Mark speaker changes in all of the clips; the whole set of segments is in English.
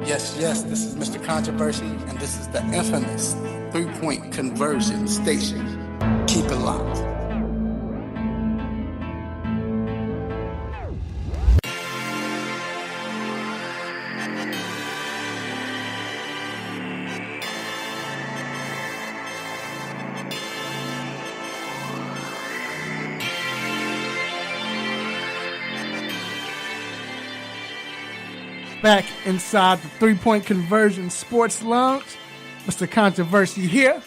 Speaker 1: Yes, this is Mr. Controversy, and this is the infamous 3-point conversion station. Keep it locked.
Speaker 2: Back inside the 3-point conversion sports lounge, Mr. Controversy here.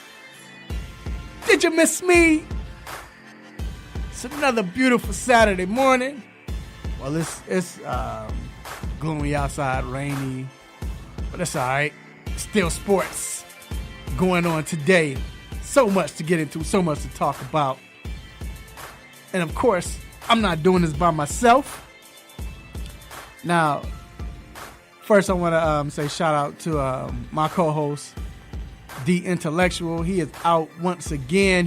Speaker 2: Did you miss me? It's another beautiful Saturday morning. Well, it's gloomy outside, rainy, but it's all right. Still sports going on today. So much to get into, so much to talk about. And of course, I'm not doing this by myself. Now, first, I want to say shout out to my co-host, The Intellectual. He is out once again.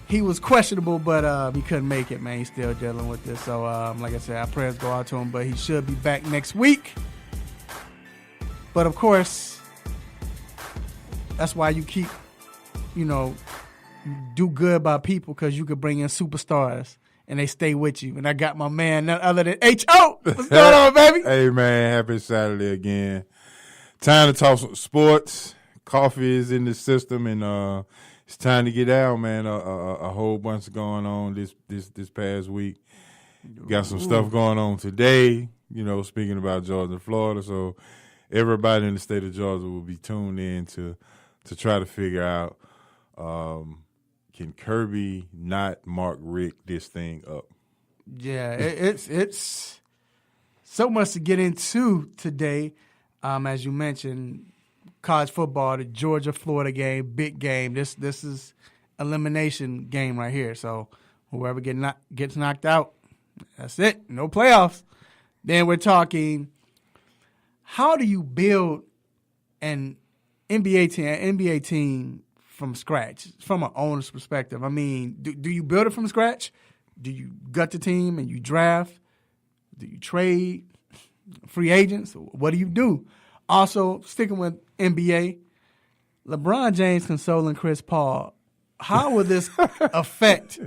Speaker 2: He was questionable, but he couldn't make it, man. He's still dealing with this. So, like I said, our prayers go out to him, but he should be back next week. But, of course, that's why you keep, you do good by people, because you could bring in superstars and they stay with you. And I got my man, none other than H.O. What's going on, baby?
Speaker 3: Hey, man, happy Saturday again. Time to talk some sports. Coffee is in the system, and it's time to get out, man. A whole bunch going on this past week. Got some stuff going on today, speaking about Georgia and Florida. So everybody in the state of Georgia will be tuned in to try to figure out, can Kirby not Mark Rick this thing up?
Speaker 2: Yeah, it's so much to get into today. As you mentioned, college football, the Georgia-Florida game, big game. This is elimination game right here. So whoever gets knocked out, that's it. No playoffs. Then we're talking, how do you build an NBA team from scratch, from an owner's perspective? I mean, do you build it from scratch? Do you gut the team and you draft? Do you trade free agents? What do you do? Also, sticking with NBA, LeBron James consoling Chris Paul. How will this affect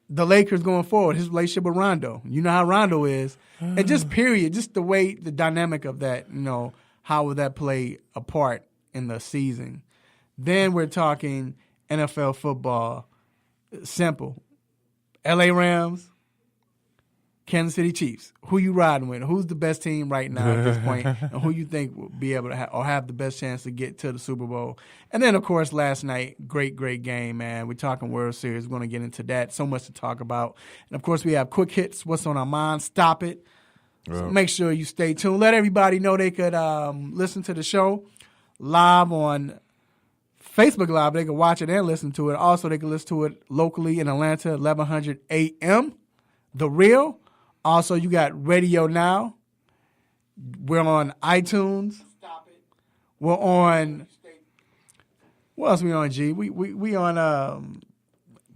Speaker 2: the Lakers going forward, his relationship with Rondo? You know how Rondo is. And just period, just the way, the dynamic of that, how will that play a part in the season? Then we're talking NFL football. Simple. LA Rams, Kansas City Chiefs. Who you riding with? Who's the best team right now at this point? And who you think will be able to have the best chance to get to the Super Bowl? And then, of course, last night, great game, man. We're talking World Series. We're going to get into that. So much to talk about. And, of course, we have quick hits. What's on our mind? Stop it. So make sure you stay tuned. Let everybody know they could listen to the show live on Facebook Live. They can watch it and listen to it. Also, they can listen to it locally in Atlanta, 1100 a.m. The Real. Also, you got Radio Now. We're on iTunes. Stop it. We're on. What else we on, G? We on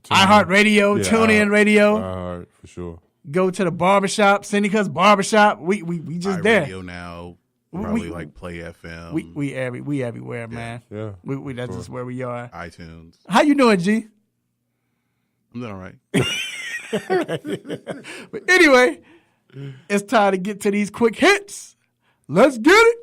Speaker 2: iHeartRadio, TuneIn Radio.
Speaker 3: iHeart, for sure.
Speaker 2: Go to the barbershop, Syndica's barbershop. We just there.
Speaker 4: Radio Now. Probably like Play FM.
Speaker 2: We everywhere, man.
Speaker 3: Yeah.
Speaker 2: We that's just where we are.
Speaker 4: iTunes.
Speaker 2: How you doing, G?
Speaker 4: I'm doing all right.
Speaker 2: But anyway, it's time to get to these quick hits. Let's get it.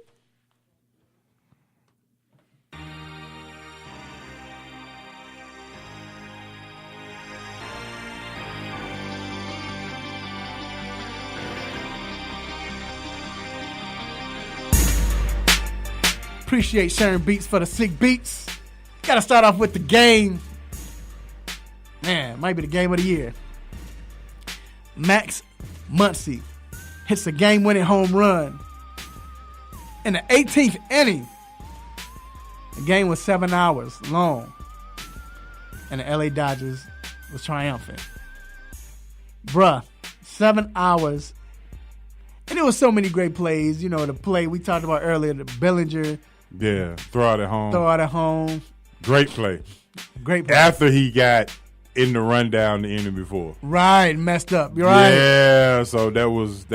Speaker 2: Appreciate sharing beats for the sick beats. Got to start off with the game. Man, might be the game of the year. Max Muncy hits a game-winning home run in the 18th inning. The game was 7 hours long, and the LA Dodgers was triumphant. Bruh, 7 hours. And there was so many great plays. The play we talked about earlier, the Bellinger.
Speaker 3: Yeah, throw out at home. Great play.
Speaker 2: Great play.
Speaker 3: After he got in the rundown the inning before.
Speaker 2: Right, messed up. You're right.
Speaker 3: Yeah, so that was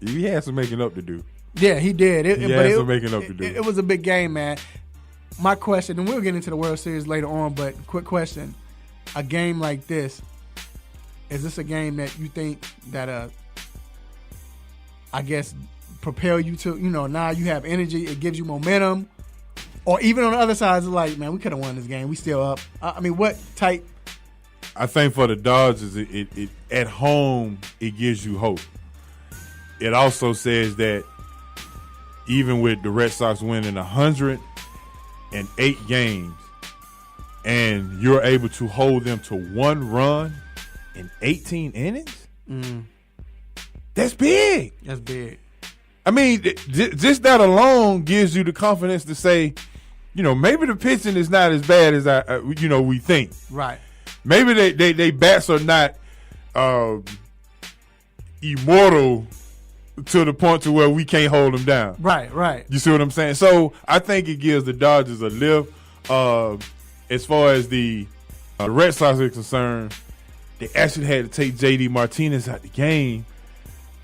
Speaker 3: he had some making up to do.
Speaker 2: Yeah, he did.
Speaker 3: He had some making up to do.
Speaker 2: It was a big game, man. My question, and we'll get into the World Series later on, but quick question. A game like this, is this a game that you think that, I guess, propel you to, now you have energy, it gives you momentum? Or even on the other side, it's like, man, we could have won this game. We still up. I mean, what type?
Speaker 3: I think for the Dodgers, it at home, it gives you hope. It also says that even with the Red Sox winning 108 games, and you're able to hold them to one run in 18 innings, that's big.
Speaker 2: That's big.
Speaker 3: I mean, just that alone gives you the confidence to say, maybe the pitching is not as bad as we think.
Speaker 2: Right.
Speaker 3: Maybe they bats are not immortal to the point to where we can't hold them down.
Speaker 2: Right.
Speaker 3: You see what I'm saying? So I think it gives the Dodgers a lift. As far as the Red Sox are concerned, they actually had to take J.D. Martinez out the game,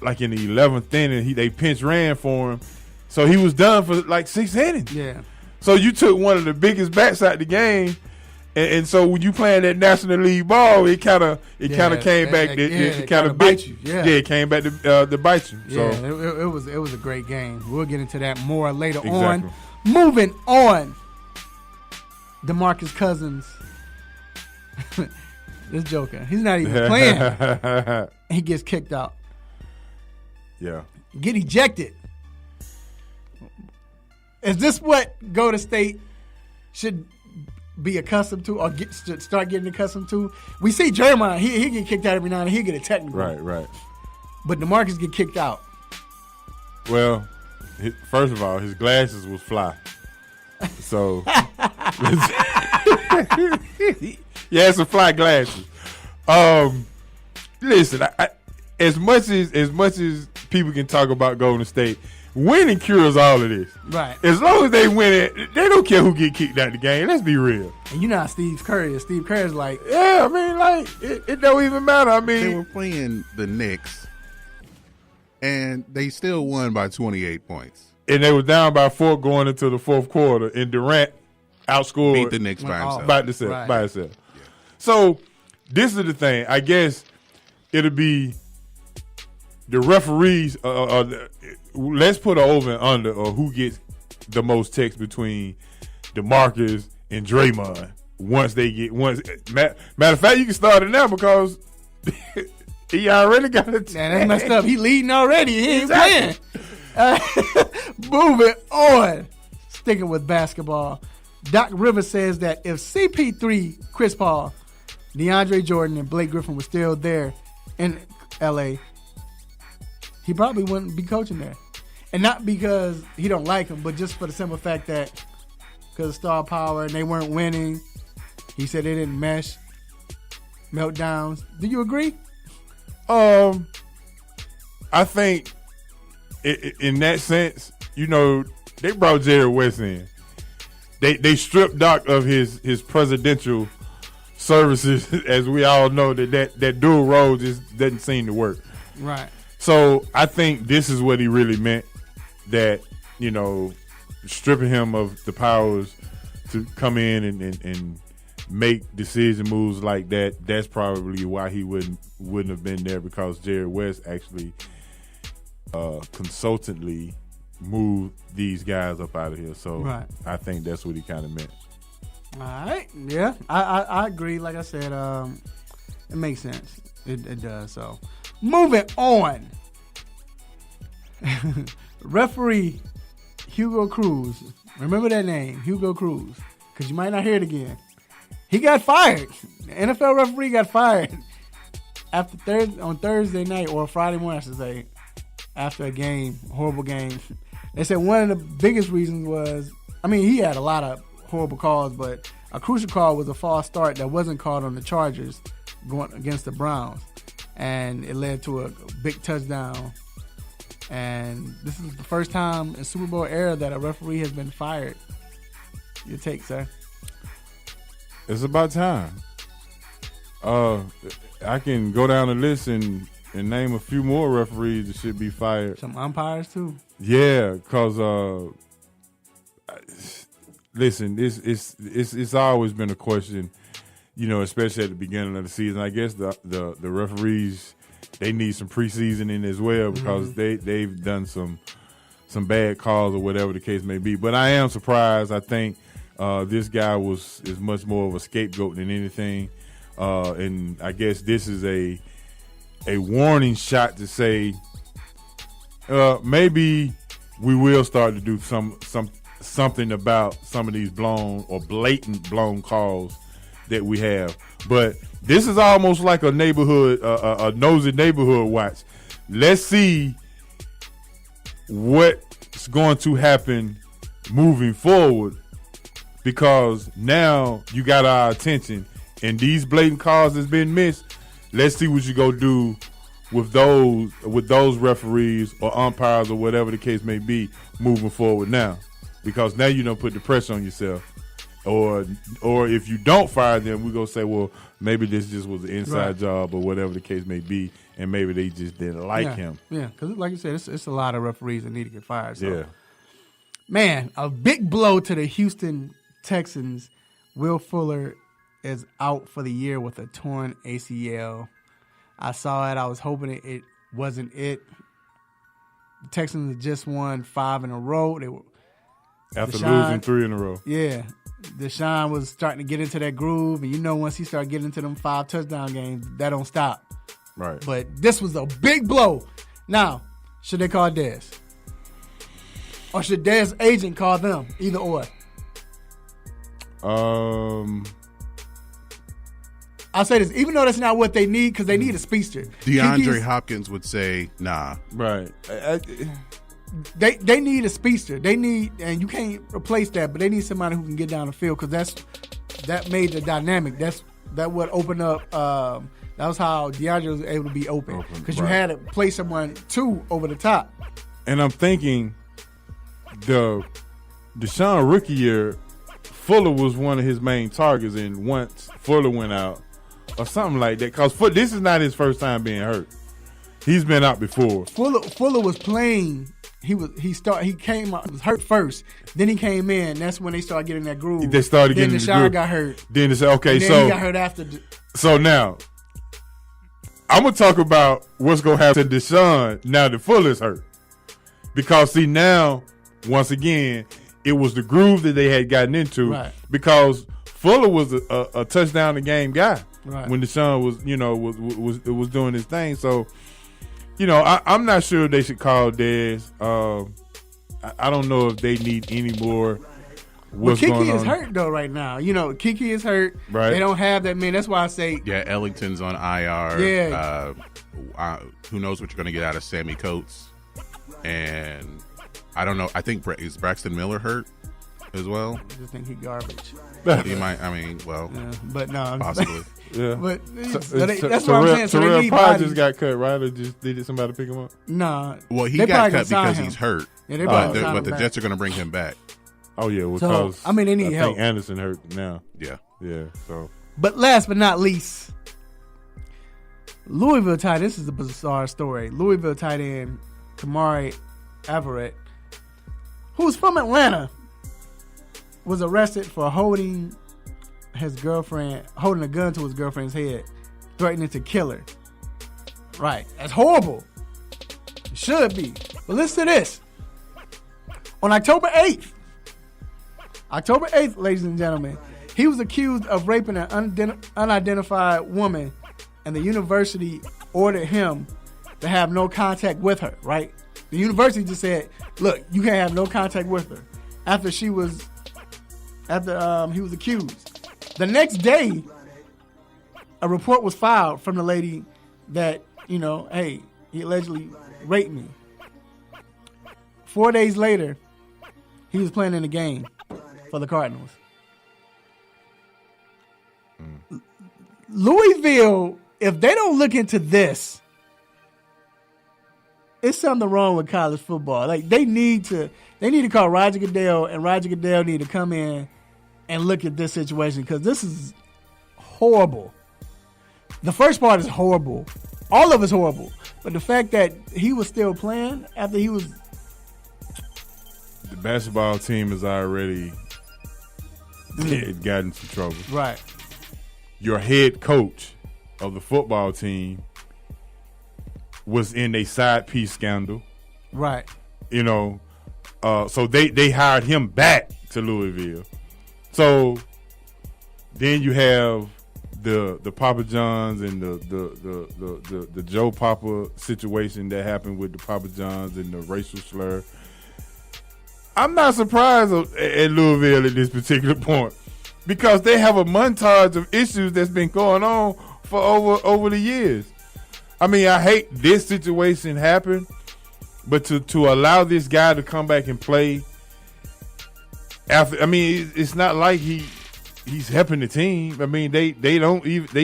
Speaker 3: like in the 11th inning. They pinch ran for him, so he was done for like 6 innings.
Speaker 2: Yeah.
Speaker 3: So you took one of the biggest bats out the game. And so when you playing that National League ball, it kind of came back. It kind of bit you.
Speaker 2: Yeah,
Speaker 3: it came back to bite you. So
Speaker 2: it was a great game. We'll get into that more later
Speaker 3: exactly.
Speaker 2: on. Moving on, DeMarcus Cousins, this joker, he's not even playing. He gets kicked out.
Speaker 3: Yeah,
Speaker 2: get ejected. Is this what Golden State should be accustomed to, or start getting accustomed to? We see Draymond, he get kicked out every now and then, he'll get a technical.
Speaker 3: Right.
Speaker 2: But DeMarcus get kicked out.
Speaker 3: Well, first of all, his glasses was fly. So, he had some fly glasses. Listen, as much as people can talk about Golden State, winning cures all of this.
Speaker 2: Right.
Speaker 3: As long as they win it, they don't care who get kicked out of the game. Let's be real.
Speaker 2: And you know how Steve Kerr is. Steve Kerr is like,
Speaker 3: yeah, I mean, like, it don't even matter. I mean,
Speaker 4: they were playing the Knicks, and they still won by 28 points.
Speaker 3: And they were down by 4 going into the fourth quarter, and Durant outscored.
Speaker 4: Beat the Knicks by himself.
Speaker 3: By himself. Yeah. So, this is the thing. I guess it'll be the referees, let's put an over and under or who gets the most text between DeMarcus and Draymond matter of fact, you can start it now because he already got it.
Speaker 2: Man, that's messed up. He leading already. He ain't playing. Moving on. Sticking with basketball. Doc Rivers says that if CP3, Chris Paul, DeAndre Jordan, and Blake Griffin were still there in L.A., he probably wouldn't be coaching there. And not because he don't like him, but just for the simple fact that because of star power and they weren't winning. He said they didn't mesh. Meltdowns. Do you agree?
Speaker 3: I think in that sense, they brought Jerry West in. They stripped Doc of his presidential services, as we all know that dual role just doesn't seem to work.
Speaker 2: Right.
Speaker 3: So I think this is what he really meant, that, stripping him of the powers to come in and make decision moves like that, that's probably why he wouldn't have been there, because Jerry West actually consultantly moved these guys up out of here. So right. I think that's what he kind of meant.
Speaker 2: All right. Yeah, I agree. Like I said, it makes sense. It does. So moving on. Referee Hugo Cruz. Remember that name, Hugo Cruz, because you might not hear it again. He got fired. The NFL referee got fired on Thursday night, or Friday morning, I should say, after a game, horrible game. They said one of the biggest reasons was, he had a lot of horrible calls, but a crucial call was a false start that wasn't called on the Chargers going against the Browns, and it led to a big touchdown. And this is the first time in Super Bowl era that a referee has been fired. Your take, sir?
Speaker 3: It's about time. I can go down the list and and name a few more referees that should be fired.
Speaker 2: Some umpires too.
Speaker 3: Yeah, because listen, it's always been a question, especially at the beginning of the season. I guess the referees, they need some preseason in as well because they've done some bad calls or whatever the case may be. But I am surprised. I think this guy is much more of a scapegoat than anything, and I guess this is a warning shot to say maybe we will start to do something about some of these blown or blatant blown calls that we have. But this is almost like a neighborhood, a nosy neighborhood watch. Let's see what's going to happen moving forward, because now you got our attention and these blatant calls that's been missed. Let's see what you go do with those referees or umpires or whatever the case may be moving forward now, because now you don't put the pressure on yourself. Or if you don't fire them, we're going to say, well, maybe this just was an inside job or whatever the case may be, and maybe they just didn't like him. Yeah,
Speaker 2: because like you said, it's a lot of referees that need to get fired. So.
Speaker 3: Yeah.
Speaker 2: Man, a big blow to the Houston Texans. Will Fuller is out for the year with a torn ACL. I saw it. I was hoping it wasn't it. The Texans just won 5 in a row.
Speaker 3: After losing 3 in a row.
Speaker 2: Yeah. Deshaun was starting to get into that groove, and once he started getting into them 5 touchdown games, that don't stop.
Speaker 3: Right.
Speaker 2: But this was a big blow. Now, should they call Dez? Or should Dez's agent call them? Either or. I'll say this, even though that's not what they need, because they need a speedster.
Speaker 4: DeAndre Hopkins would say, nah.
Speaker 3: Right.
Speaker 2: They need a speedster. They need, and you can't replace that, but they need somebody who can get down the field, because that made the dynamic. That what opened up. That was how DeAndre was able to be open, because you had to play someone too over the top.
Speaker 3: And I'm thinking the Deshaun rookie year, Fuller was one of his main targets, and once Fuller went out or something like that, because this is not his first time being hurt. He's been out before.
Speaker 2: Fuller was playing. He came out, was hurt first. Then he came in. That's when they started getting that groove.
Speaker 3: They started getting the groove. Then
Speaker 2: Deshaun got hurt.
Speaker 3: Then they said, okay,
Speaker 2: and then he got hurt after.
Speaker 3: So now, I'm going to talk about what's going to happen to Deshaun now that Fuller's hurt. Because, see, now, once again, it was the groove that they had gotten into.
Speaker 2: Right.
Speaker 3: Because Fuller was a touchdown a game guy when Deshaun was doing his thing. So, I'm not sure they should call Dez. I don't know if they need any more. What's
Speaker 2: Kiki
Speaker 3: going on.
Speaker 2: is hurt though right now. Kiki is hurt.
Speaker 3: Right.
Speaker 2: They don't have that man. That's why I say.
Speaker 4: Yeah, Ellington's on IR.
Speaker 2: Yeah.
Speaker 4: Who knows what you're going to get out of Sammy Coates? And I don't know. I think is Braxton Miller hurt as well?
Speaker 2: I just think he garbage.
Speaker 4: He might. I mean, well,
Speaker 2: but no,
Speaker 4: possibly.
Speaker 3: Yeah,
Speaker 2: but that's what I'm saying. So they need
Speaker 3: probably just got cut, right? Or just needed somebody to pick him up?
Speaker 2: Nah.
Speaker 4: Well, he got cut because he's hurt.
Speaker 2: Yeah,
Speaker 4: but the Jets are going to bring him back.
Speaker 3: Oh yeah, because
Speaker 2: they need help.
Speaker 3: I think Anderson hurt now.
Speaker 4: Yeah.
Speaker 3: So,
Speaker 2: but last but not least, Louisville tight. This is a bizarre story. Louisville tight end Kamari Everett, who's from Atlanta, was arrested for holding a gun to his girlfriend's head, threatening to kill her. Right. That's horrible. It should be. But listen to this. On October 8th, ladies and gentlemen, he was accused of raping an unidentified woman, and the university ordered him to have no contact with her, right? The university just said, look, you can't have no contact with her after he was accused. The next day, a report was filed from the lady that, hey, he allegedly raped me. 4 days later, he was playing in a game for the Cardinals. Louisville, if they don't look into this, it's something wrong with college football. Like they need to call Roger Goodell, and Roger Goodell need to come in and look at this situation, because this is horrible. The first part is horrible. All of it's horrible. But the fact that he was still playing after he was...
Speaker 3: The basketball team has already gotten into trouble.
Speaker 2: Right.
Speaker 3: Your head coach of the football team was in a side piece scandal.
Speaker 2: Right.
Speaker 3: You know, so they hired him back to Louisville. So then you have the Papa John's and the Joe Papa situation that happened with the Papa John's and the racial slur. I'm not surprised at Louisville at this particular point because they have a montage of issues that's been going on for over the years. I mean, I hate this situation happen, but to allow this guy to come back and play after, I mean, it's not like he's helping the team. I mean, they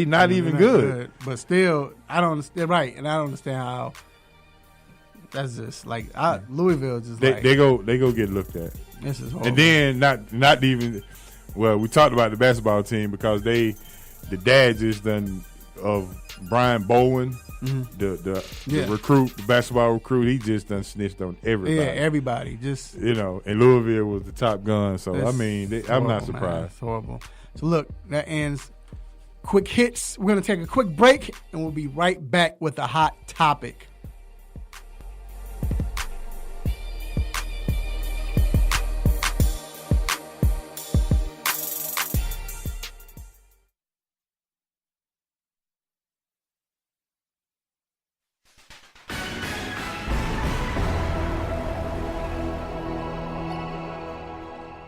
Speaker 3: not even good.
Speaker 2: But still, I don't understand. Right, and I don't understand how. That's just like Louisville. Just
Speaker 3: they go get looked at.
Speaker 2: This is horrible.
Speaker 3: And then not even. Well, we talked about the basketball team because the dad just done of Brian Bowen, the recruit, the basketball recruit. He just done snitched on everybody.
Speaker 2: Yeah, everybody. Just
Speaker 3: and Louisville was the top gun. So I mean, I'm not surprised.
Speaker 2: Man, it's horrible. So look, that ends quick hits. We're gonna take a quick break, and we'll be right back with a hot topic.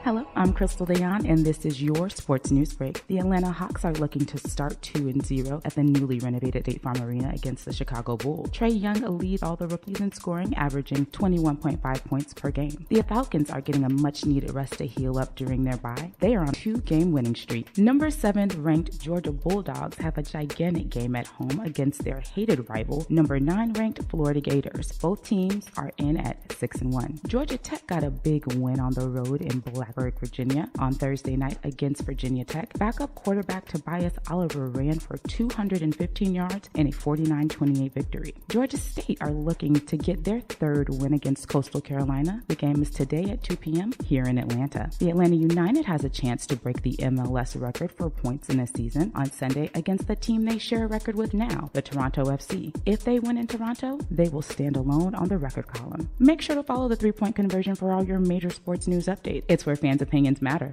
Speaker 5: Hello, I'm Crystal Dayon, and this is your Sports News Break. The Atlanta Hawks are looking to start 2-0 at the newly renovated State Farm Arena against the Chicago Bulls. Trae Young leads all the rookies in scoring, averaging 21.5 points per game. The Falcons are getting a much-needed rest to heal up during their bye. They are on a 2-game winning streak. Number 7 ranked Georgia Bulldogs have a gigantic game at home against their hated rival, number 9 ranked Florida Gators. Both teams are in at 6-1. Georgia Tech got a big win on the road in Blacksburg, Virginia on Thursday night against Virginia Tech. Backup quarterback Tobias Oliver ran for 215 yards in a 49-28 victory. Georgia State are looking to get their third win against Coastal Carolina. The game is today at 2 p.m. here in Atlanta. The Atlanta United has a chance to break the MLS record for points in a season on Sunday against the team they share a record with now, the Toronto FC. If they win in Toronto, they will stand alone on the record column. Make sure to follow the 3-Point Conversion for all your major sports news updates. It's where fans' opinions matter.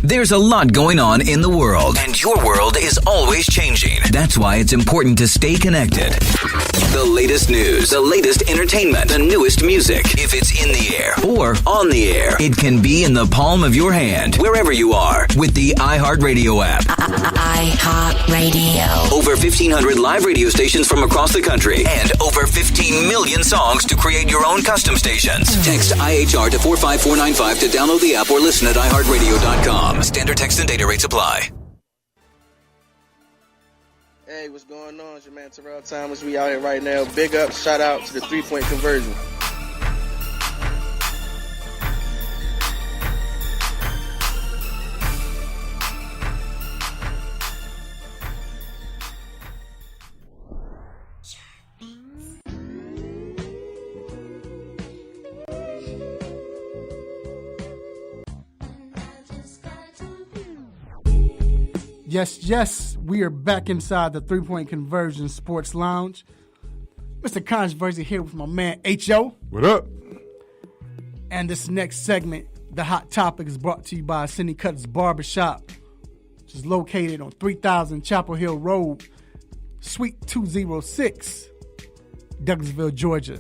Speaker 6: There's a lot going on in the world, and your world is always changing. That's why it's important to stay connected. The latest news, the latest entertainment, the newest music. If it's in the air or on the air, it can be in the palm of your hand, wherever you are, with the iHeartRadio app.
Speaker 7: iHeartRadio.
Speaker 6: Over 1,500 live radio stations from across the country, and over 15 million songs to create your own custom stations. Text IHR to 45495 to download the app or listen at iHeartRadio.com. Standard text and data rates apply.
Speaker 8: Hey, what's going on? It's your man Terrell Thomas. We out here right now. Big up, shout out to the 3-Point Conversion.
Speaker 2: Yes, we are back inside the 3-Point Conversion Sports Lounge. Mr. Controversy here with my man H.O.
Speaker 3: What up?
Speaker 2: And this next segment, the hot topic, is brought to you by Cindy Cutter's Barbershop, which is located on 3000 Chapel Hill Road, Suite 206, Douglasville, Georgia.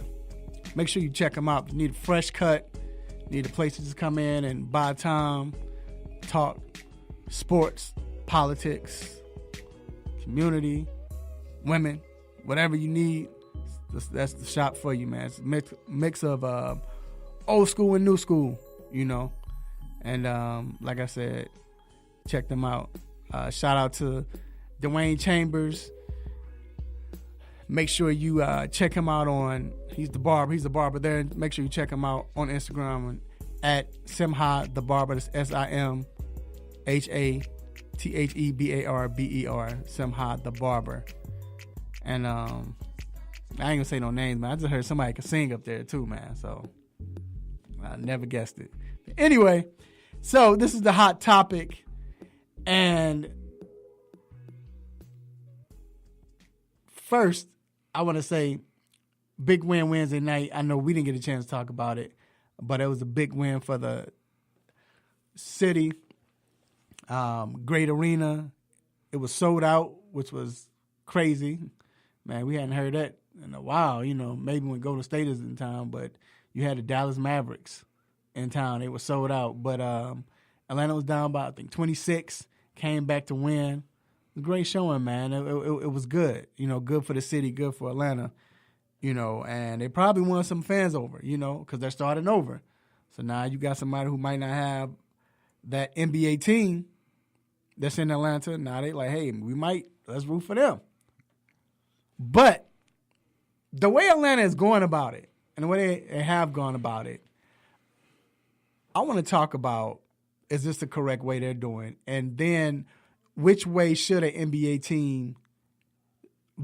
Speaker 2: Make sure you check them out. If you need a fresh cut, need a place to just come in and buy time, talk sports, politics, community, women, whatever you need, that's the shop for you, man. It's a mix of old school and new school, you know. And like I said, check them out. Shout out to Dwayne Chambers. Make sure you check him out on, he's the barber there. Make sure you check him out on Instagram at Simha the Barber. That's SIMHATHEBARBER, Simha the Barber. And I ain't gonna say no names, man. I just heard somebody could sing up there too, man. So I never guessed it. Anyway, so this is the hot topic, and first I want to say big win Wednesday night. I know we didn't get a chance to talk about it, but it was a big win for the city. Great arena. It was sold out, which was crazy. Man, we hadn't heard that in a while. You know, maybe when Golden State is in town, but you had the Dallas Mavericks in town. They were sold out. But Atlanta was down by, I think, 26, came back to win. It was a great showing, man. It was good. You know, good for the city, good for Atlanta. You know, and they probably won some fans over, you know, because they're starting over. So now you got somebody who might not have that NBA team that's in Atlanta. Now they like, hey, let's root for them. But the way Atlanta is going about it and the way they have gone about it, I want to talk about, is this the correct way they're doing? And then which way should an NBA team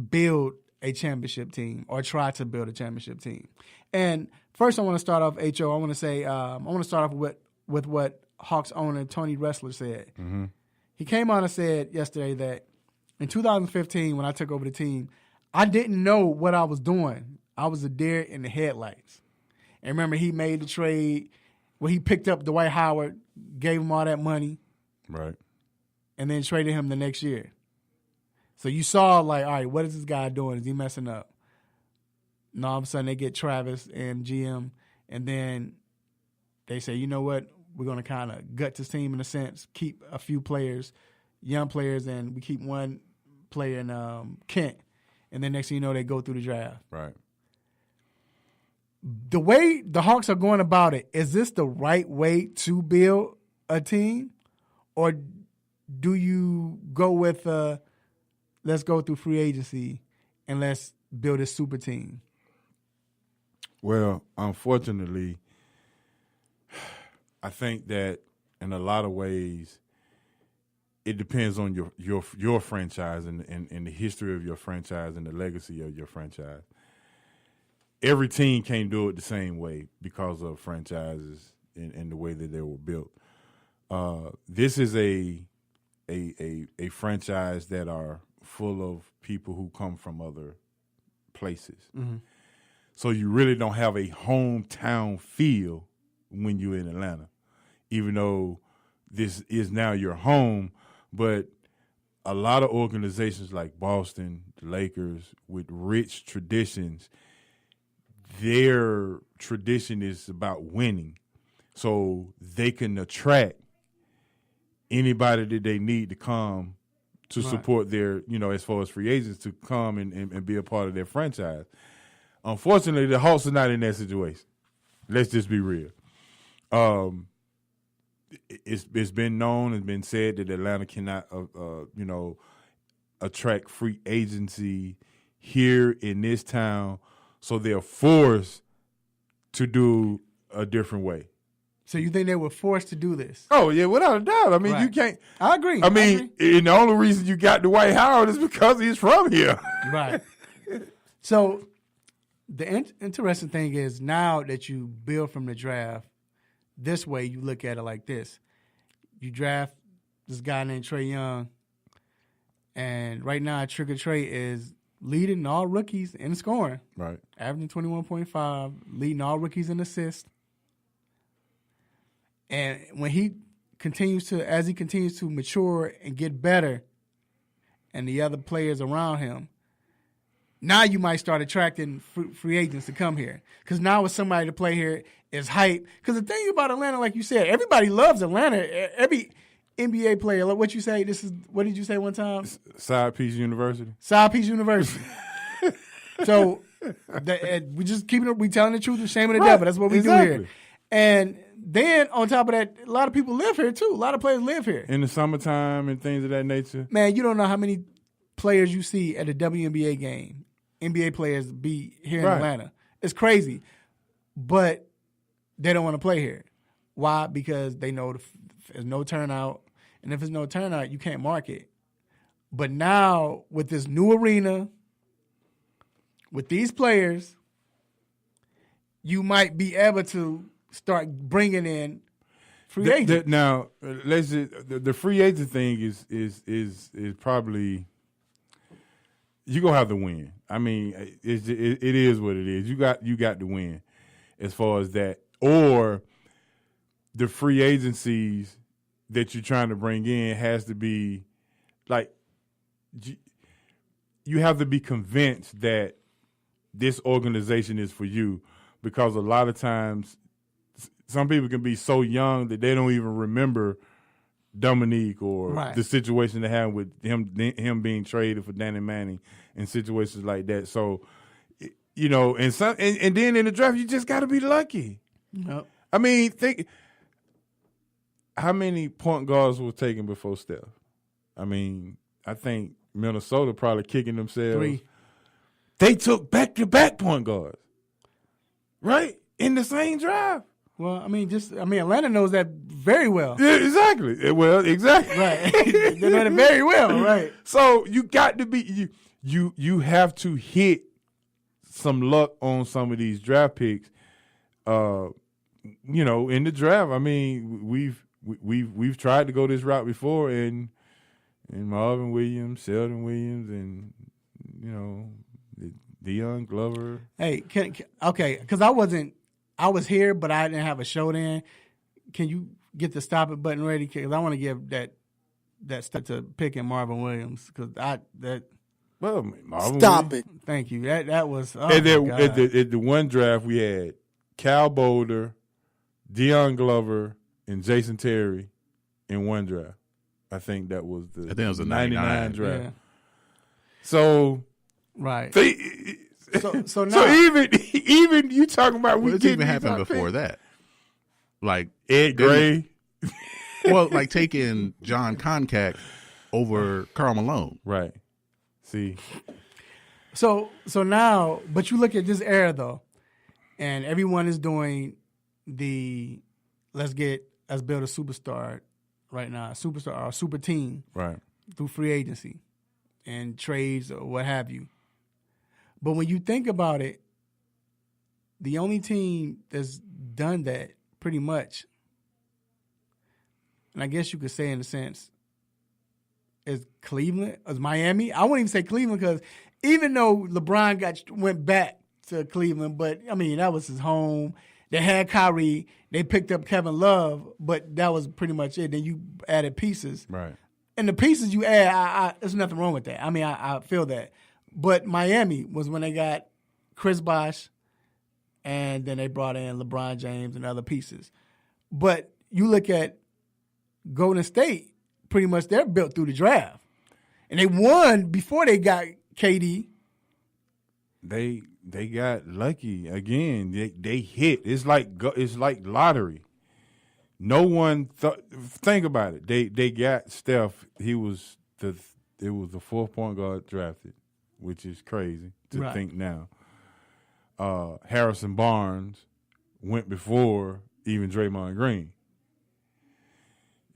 Speaker 2: build a championship team or try to build a championship team? And first I want to start off, H.O., I want to say, I want to start off with what Hawks owner Tony Ressler said. Mm-hmm. He came on and said yesterday that in 2015, when I took over the team, I didn't know what I was doing. I was a deer in the headlights. And remember, he made the trade where he picked up Dwight Howard, gave him all that money.
Speaker 3: Right.
Speaker 2: And then traded him the next year. So you saw, like, all right, what is this guy doing? Is he messing up? And all of a sudden they get Travis and GM, and then they say, you know what? We're going to kind of gut this team in a sense, keep a few players, young players, and we keep one player in Kent. And then next thing you know, they go through the draft.
Speaker 3: Right.
Speaker 2: The way the Hawks are going about it, is this the right way to build a team? Or do you go with let's go through free agency and let's build a super team?
Speaker 3: Well, unfortunately, I think that in a lot of ways, it depends on your franchise and the history of your franchise and the legacy of your franchise. Every team can't do it the same way because of franchises and the way that they were built. This is a franchise that are full of people who come from other places. Mm-hmm. So you really don't have a hometown feel when you're in Atlanta, even though this is now your home. But a lot of organizations like Boston, the Lakers, with rich traditions, their tradition is about winning. So they can attract anybody that they need to come to support their, as far as free agents, to come and be a part of their franchise. Unfortunately, the Hawks are not in that situation. Let's just be real. It's been known and been said that Atlanta cannot, attract free agency here in this town, so they're forced to do a different way.
Speaker 2: So you think they were forced to do this?
Speaker 3: Oh, yeah, without a doubt. I mean, You can't.
Speaker 2: I agree.
Speaker 3: I mean, and the only reason you got Dwight Howard is because he's from here.
Speaker 2: Right. So the interesting thing is, now that you build from the draft, this way you look at it like this. You draft this guy named Trae Young, and right now Trigger Trae is leading all rookies in scoring.
Speaker 3: Right.
Speaker 2: Averaging 21.5, leading all rookies in assists. And when he continues to mature and get better, and the other players around him, now you might start attracting free agents to come here. Because now with somebody to play here is hype. Because the thing about Atlanta, like you said, everybody loves Atlanta. Every NBA player, what you say, what did you say one time?
Speaker 3: Side Piece University.
Speaker 2: Side Piece University. So we just we telling the truth and shaming the devil. That's what we do here. And then on top of that, a lot of people live here too. A lot of players live here.
Speaker 3: In the summertime and things of that nature.
Speaker 2: Man, you don't know how many players you see at a WNBA game. NBA players be here in Atlanta. It's crazy. But they don't want to play here. Why? Because they know there's no turnout. And if there's no turnout, you can't market. But now with this new arena, with these players, you might be able to start bringing in free agents.
Speaker 3: Now, the free agent thing is probably you're gonna have to win. I mean, it is what it is. You got to win as far as that, or the free agencies that you're trying to bring in has to be like you have to be convinced that this organization is for you, because a lot of times some people can be so young that they don't even remember Dominique or the situation they had with him being traded for Danny Manning and situations like that. So, you know, and then in the draft, you just got to be lucky.
Speaker 2: Yep.
Speaker 3: I mean, think how many point guards were taken before Steph? I mean, I think Minnesota probably kicking themselves.
Speaker 2: 3.
Speaker 3: They took back-to-back point guards, right, in the same draft.
Speaker 2: Well, Atlanta knows that very well.
Speaker 3: Yeah, exactly. Well, exactly.
Speaker 2: Right. They know it very well, right.
Speaker 3: So you got to be you have to hit some luck on some of these draft picks. You know, in the draft. I mean, we've tried to go this route before, and Marvin Williams, Sheldon Williams, and you know, Deion Glover.
Speaker 2: Hey, okay, because I was here, but I didn't have a show then. Can you get the stop it button ready? Because I want to give that stuff to picking Marvin Williams, because
Speaker 3: Marvin
Speaker 1: Stop
Speaker 3: Williams.
Speaker 1: it.
Speaker 2: Thank you. That was
Speaker 3: At the one draft we had Cal Boulder, Deion Glover, and Jason Terry in one draft. I think that was the 99 draft.
Speaker 2: Yeah.
Speaker 3: So
Speaker 2: right. So now,
Speaker 3: so even you talking about
Speaker 4: What's even happened before that? Like
Speaker 3: Ed Gray.
Speaker 4: Well, like taking John Concack over Karl Malone.
Speaker 3: Right. See.
Speaker 2: So now, but you look at this era though, and everyone is doing the let's build a superstar right now, a superstar or a super team,
Speaker 3: right,
Speaker 2: through free agency and trades or what have you. But when you think about it, the only team that's done that pretty much, and I guess you could say in a sense, is Cleveland, is Miami. I wouldn't even say Cleveland, because even though LeBron went back to Cleveland, but I mean, that was his home. They had Kyrie. They picked up Kevin Love, but that was pretty much it. Then you added pieces.
Speaker 3: Right.
Speaker 2: And the pieces you add, there's nothing wrong with that. I mean, I feel that. But Miami was when they got Chris Bosh, and then they brought in LeBron James and other pieces. But you look at Golden State, pretty much they're built through the draft. And they won before they got KD.
Speaker 3: They got lucky again. They hit. It's like lottery. No one think about it. They got Steph. It was the 4th point guard drafted, which is crazy to think now. Harrison Barnes went before even Draymond Green.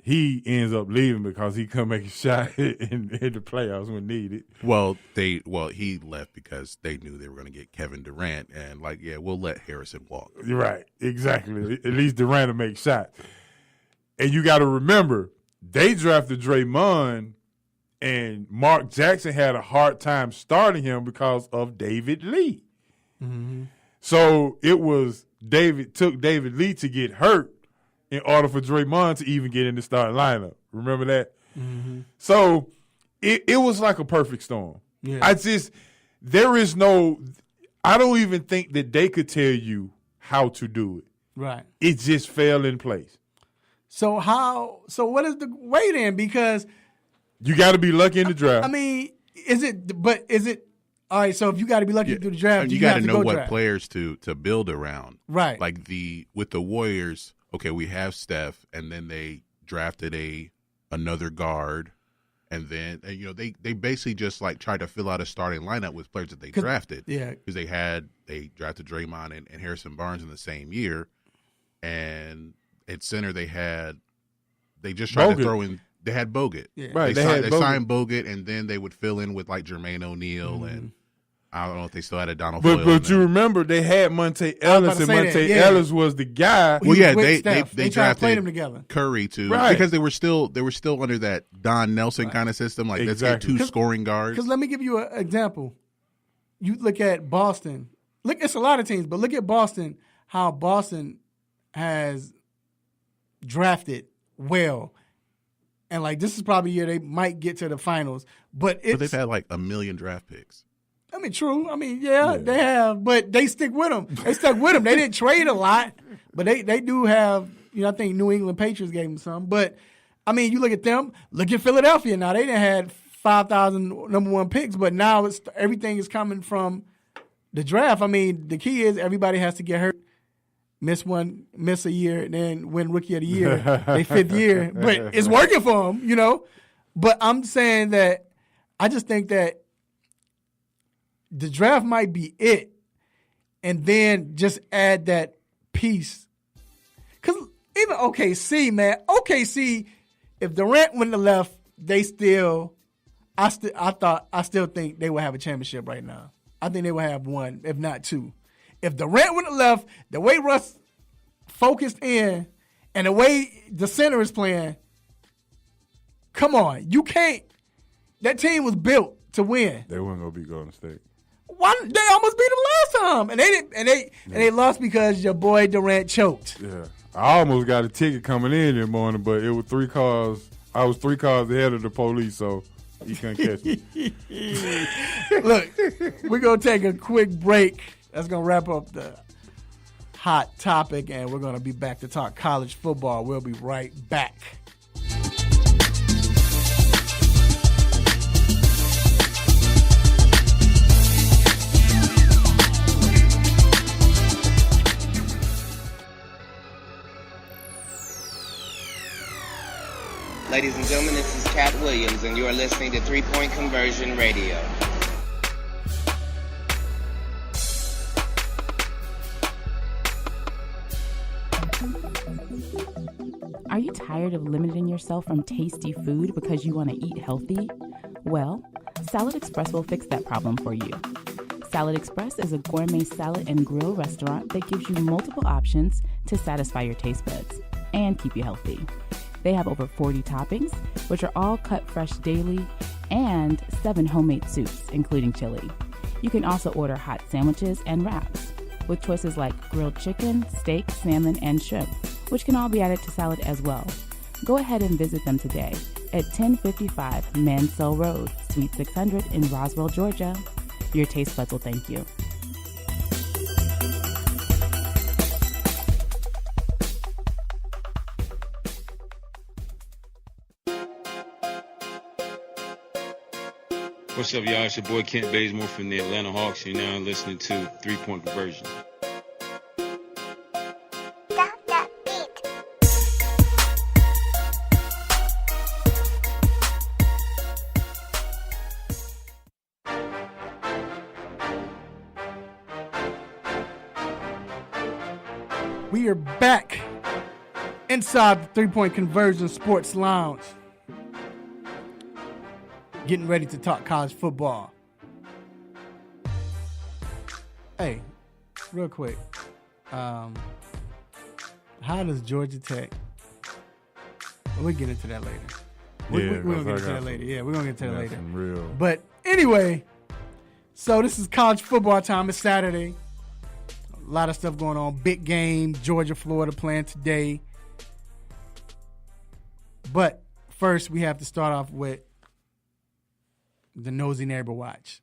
Speaker 3: He ends up leaving because he couldn't make a shot in the playoffs when needed.
Speaker 4: Well, he left because they knew they were going to get Kevin Durant, and we'll let Harrison walk.
Speaker 3: Right, exactly. At least Durant will make shots. And you got to remember, they drafted Draymond, and Mark Jackson had a hard time starting him because of David Lee.
Speaker 2: Mm-hmm.
Speaker 3: So it was took David Lee to get hurt in order for Draymond to even get in the starting lineup. Remember that?
Speaker 2: Mm-hmm.
Speaker 3: So it was like a perfect storm.
Speaker 2: Yeah.
Speaker 3: I don't even think that they could tell you how to do it.
Speaker 2: Right.
Speaker 3: It just fell in place.
Speaker 2: So what is the way then? Because
Speaker 3: you got to be lucky in the draft.
Speaker 2: I mean, is it all right, so if you got to be lucky through the draft,
Speaker 4: you got to know what
Speaker 2: draft.
Speaker 4: players to build around.
Speaker 2: Right.
Speaker 4: Like with the Warriors, okay, we have Steph, and then they drafted another guard, and then they basically just like tried to fill out a starting lineup with players that they drafted.
Speaker 2: Yeah.
Speaker 4: Because they drafted Draymond and Harrison Barnes in the same year, and at center they just tried to throw in. They had Bogut.
Speaker 2: Yeah.
Speaker 3: Right.
Speaker 4: They signed Bogut, and then they would fill in with like Jermaine O'Neal and I don't know if they still had a Donald
Speaker 3: But
Speaker 4: Boyle.
Speaker 3: you remember they had Monte Ellis, and Monte Ellis was the guy.
Speaker 4: Well, yeah, they
Speaker 2: tried to
Speaker 4: drafted
Speaker 2: play them together.
Speaker 4: Curry too,
Speaker 3: Right.
Speaker 4: because they were still under that Don Nelson kind of system. Like let's get two scoring guards.
Speaker 2: Because let me give you an example. You look at Boston. Look, it's a lot of teams, but look at Boston. How Boston has drafted well, and like this is probably a year they might get to the finals. But
Speaker 4: they've had like 1 million draft picks.
Speaker 2: I mean, true. I mean, yeah, they have, but they stick with them. They stuck with them. They didn't trade a lot, but they do have. I think New England Patriots gave them some. But I mean, you look at them. Look at Philadelphia now. They didn't had 5,000 number one picks, but now everything is coming from the draft. I mean, the key is everybody has to get hurt, miss a year, and then win Rookie of the Year, their 5th year. But it's working for them, But I'm saying that I just think that the draft might be it, and then just add that piece. Because even OKC, man, if Durant wouldn't have left, I still think they would have a championship right now. I think they would have one, if not two. If Durant wouldn't have left, the way Russ focused in and the way the center is playing, come on, you can't. That team was built to win.
Speaker 3: They weren't gonna be Golden State.
Speaker 2: Why they almost beat them last time, and they didn't, and they lost because your boy Durant choked.
Speaker 3: Yeah, I almost got a ticket coming in that morning, but it was 3 cars. I was 3 cars ahead of the police, so he couldn't catch me.
Speaker 2: Look, we're gonna take a quick break. That's gonna wrap up the hot topic, and we're gonna be back to talk college football. We'll be right back.
Speaker 7: Ladies and gentlemen, this is Cat Williams, and you are listening to 3 Point Conversion Radio.
Speaker 5: Are you tired of limiting yourself from tasty food because you want to eat healthy? Well, Salad Express will fix that problem for you. Salad Express is a gourmet salad and grill restaurant that gives you multiple options to satisfy your taste buds and keep you healthy. They have over 40 toppings, which are all cut fresh daily, and 7 homemade soups, including chili. You can also order hot sandwiches and wraps, with choices like grilled chicken, steak, salmon, and shrimp, which can all be added to salad as well. Go ahead and visit them today at 1055 Mansell Road, Suite 600 in Roswell, Georgia. Your taste buds will thank you.
Speaker 9: What's up, y'all? It's your boy Kent Bazemore from the Atlanta Hawks. You're now listening to 3 Point Conversion.
Speaker 2: We are back inside the 3 Point Conversion Sports Lounge. Getting ready to talk college football. Hey, real quick. How does Georgia Tech? We'll get into that later. We're going to get into that later. Yeah, we're going to get into that later.
Speaker 3: Real.
Speaker 2: But anyway, so this is college football time. It's Saturday. A lot of stuff going on. Big game. Georgia, Florida playing today. But first, we have to start off with the nosy neighbor watch.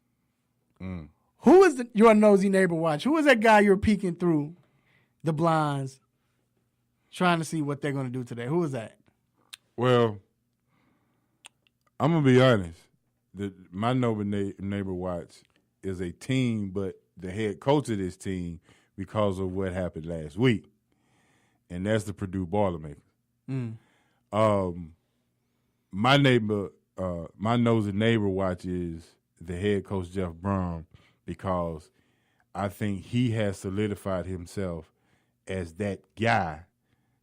Speaker 2: Who is your nosy neighbor watch? Who is that guy you're peeking through the blinds trying to see what they're going to do today? Who is that?
Speaker 3: Well, I'm going to be honest. My neighbor watch is a team, but the head coach of this team, because of what happened last week, and that's the Purdue Boilermakers. My nosy neighbor watch is the head coach, Jeff Brom, because I think he has solidified himself as that guy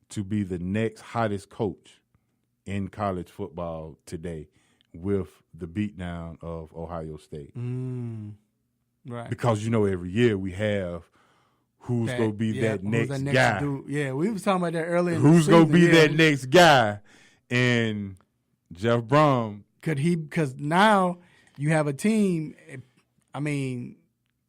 Speaker 3: to be the next hottest coach in college football today with the beatdown of Ohio State.
Speaker 2: Right.
Speaker 3: Because every year we have who's going to be that next guy.
Speaker 2: Dude. Yeah, we was talking about that earlier.
Speaker 3: Who's going to be that next guy? And Jeff Brom.
Speaker 2: Because now you have a team, I mean.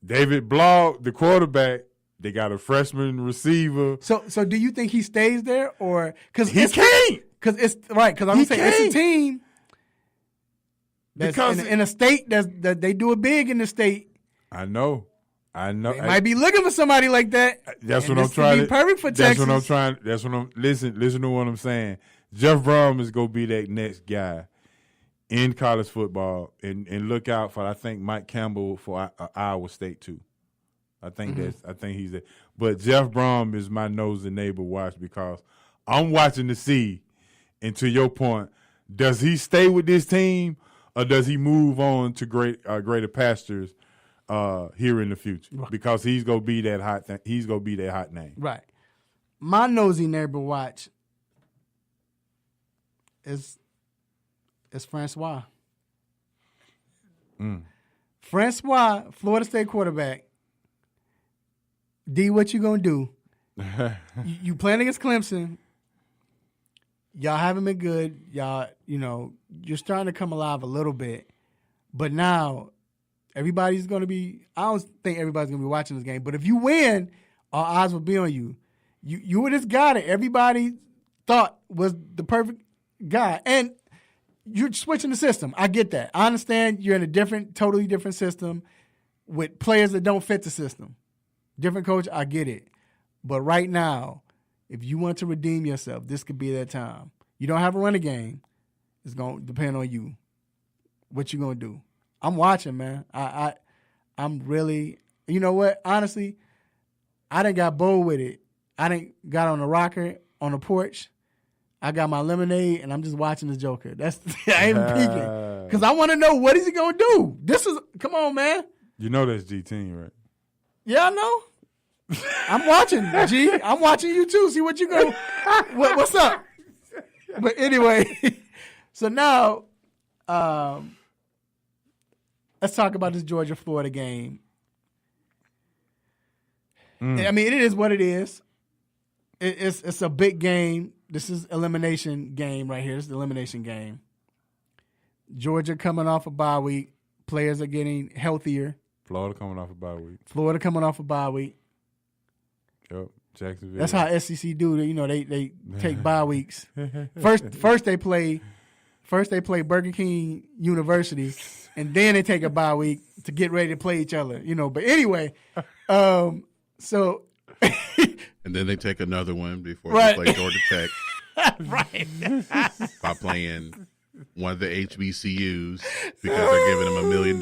Speaker 3: David Blau, the quarterback, they got a freshman receiver.
Speaker 2: So do you think he stays there or because
Speaker 3: he can't?
Speaker 2: Because it's right. Because I'm saying it's a team that's in a state that they do it big in the state.
Speaker 3: I know. They
Speaker 2: might be looking for somebody like that.
Speaker 3: That's what I'm trying to.
Speaker 2: Perfect for Texas.
Speaker 3: That's what I'm trying. That's what I'm. Listen to what I'm saying. Jeff Brom is gonna be that next guy in college football, and look out for I think Mike Campbell for Iowa State too. I think he's there. But Jeff Brom is my nosy neighbor watch because I'm watching to see, and to your point, does he stay with this team or does he move on to greater pastures here in the future? Because he's gonna be that hot. He's gonna be that hot name.
Speaker 2: Right. My nosy neighbor watch is Francois. Francois, Florida State quarterback. D, what you gonna do? you playing against Clemson. Y'all haven't been good. Y'all, you're starting to come alive a little bit. But now, everybody's going to be – I don't think everybody's going to be watching this game. But if you win, all eyes will be on you. You were this guy that everybody thought was the perfect guy. And you're switching the system. I get that. I understand you're in a totally different system with players that don't fit the system. Different coach, I get it. But right now, if you want to redeem yourself, this could be that time. You don't have a running game. It's going to depend on you. What you going to do? I'm watching, man. I'm really, you know what? Honestly, I done got bold with it. I done got on the rocker on the porch. I got my lemonade, and I'm just watching the Joker. I ain't even peeking. Because I want to know what is he going to do. Come on, man.
Speaker 3: You know that's G-Team, right?
Speaker 2: Yeah, I know. I'm watching, G. I'm watching you, too. See what you go. What's up? But anyway, so now let's talk about this Georgia-Florida game. I mean, it is what it is. It's a big game. This is elimination game right here. This is the elimination game. Georgia coming off a bye week. Players are getting healthier.
Speaker 3: Florida coming off a bye week. Yep, Jacksonville.
Speaker 2: That's how SEC do. They take bye weeks. First they play Burger King University, and then they take a bye week to get ready to play each other. But anyway, so.
Speaker 4: And then they take another one before they play Georgia Tech.
Speaker 2: Right.
Speaker 4: By playing one of the HBCUs because they're giving them $1 million.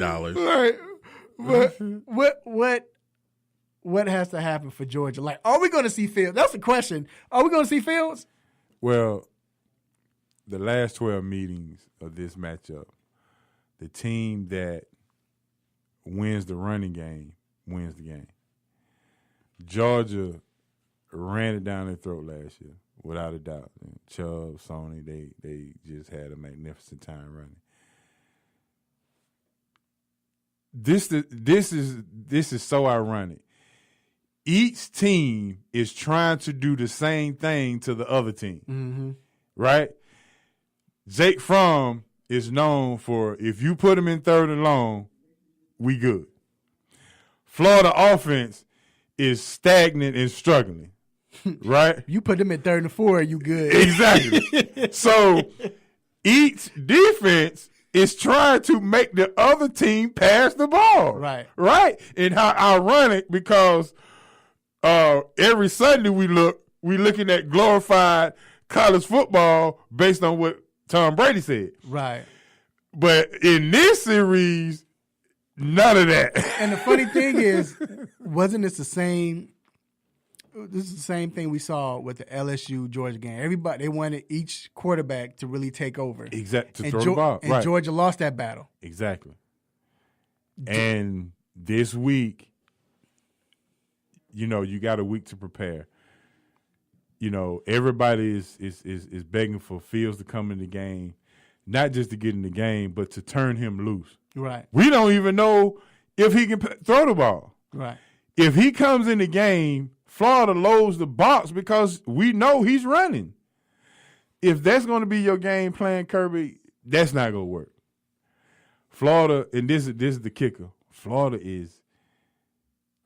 Speaker 2: Right. What has to happen for Georgia? Like, are we going to see Fields? That's the question. Are we going to see Fields?
Speaker 3: Well, the last 12 meetings of this matchup, the team that wins the running game wins the game. Georgia ran it down their throat last year, without a doubt. And Chubb, Sony, they just had a magnificent time running. This is so ironic. Each team is trying to do the same thing to the other team, right? Jake Fromm is known for if you put him in third and long, we good. Florida offense is stagnant and struggling, right?
Speaker 2: You put them in third and four, you good.
Speaker 3: Exactly. So each defense is trying to make the other team pass the ball.
Speaker 2: Right.
Speaker 3: Right? And how ironic because every Sunday we looking at glorified college football based on what Tom Brady said.
Speaker 2: Right.
Speaker 3: But in this series, none of that.
Speaker 2: And the funny thing is, wasn't this the same? This is the same thing we saw with the LSU Georgia game. Everybody, they wanted each quarterback to really take over.
Speaker 3: Exactly. To throw the ball.
Speaker 2: And Georgia lost that battle.
Speaker 3: Exactly. And this week, you got a week to prepare. Everybody is begging for Fields to come in the game, not just to get in the game, but to turn him loose.
Speaker 2: Right.
Speaker 3: We don't even know if he can throw the ball.
Speaker 2: Right.
Speaker 3: If he comes in the game, Florida loads the box because we know he's running. If that's going to be your game plan, Kirby, that's not going to work. Florida, and this is the kicker. Florida is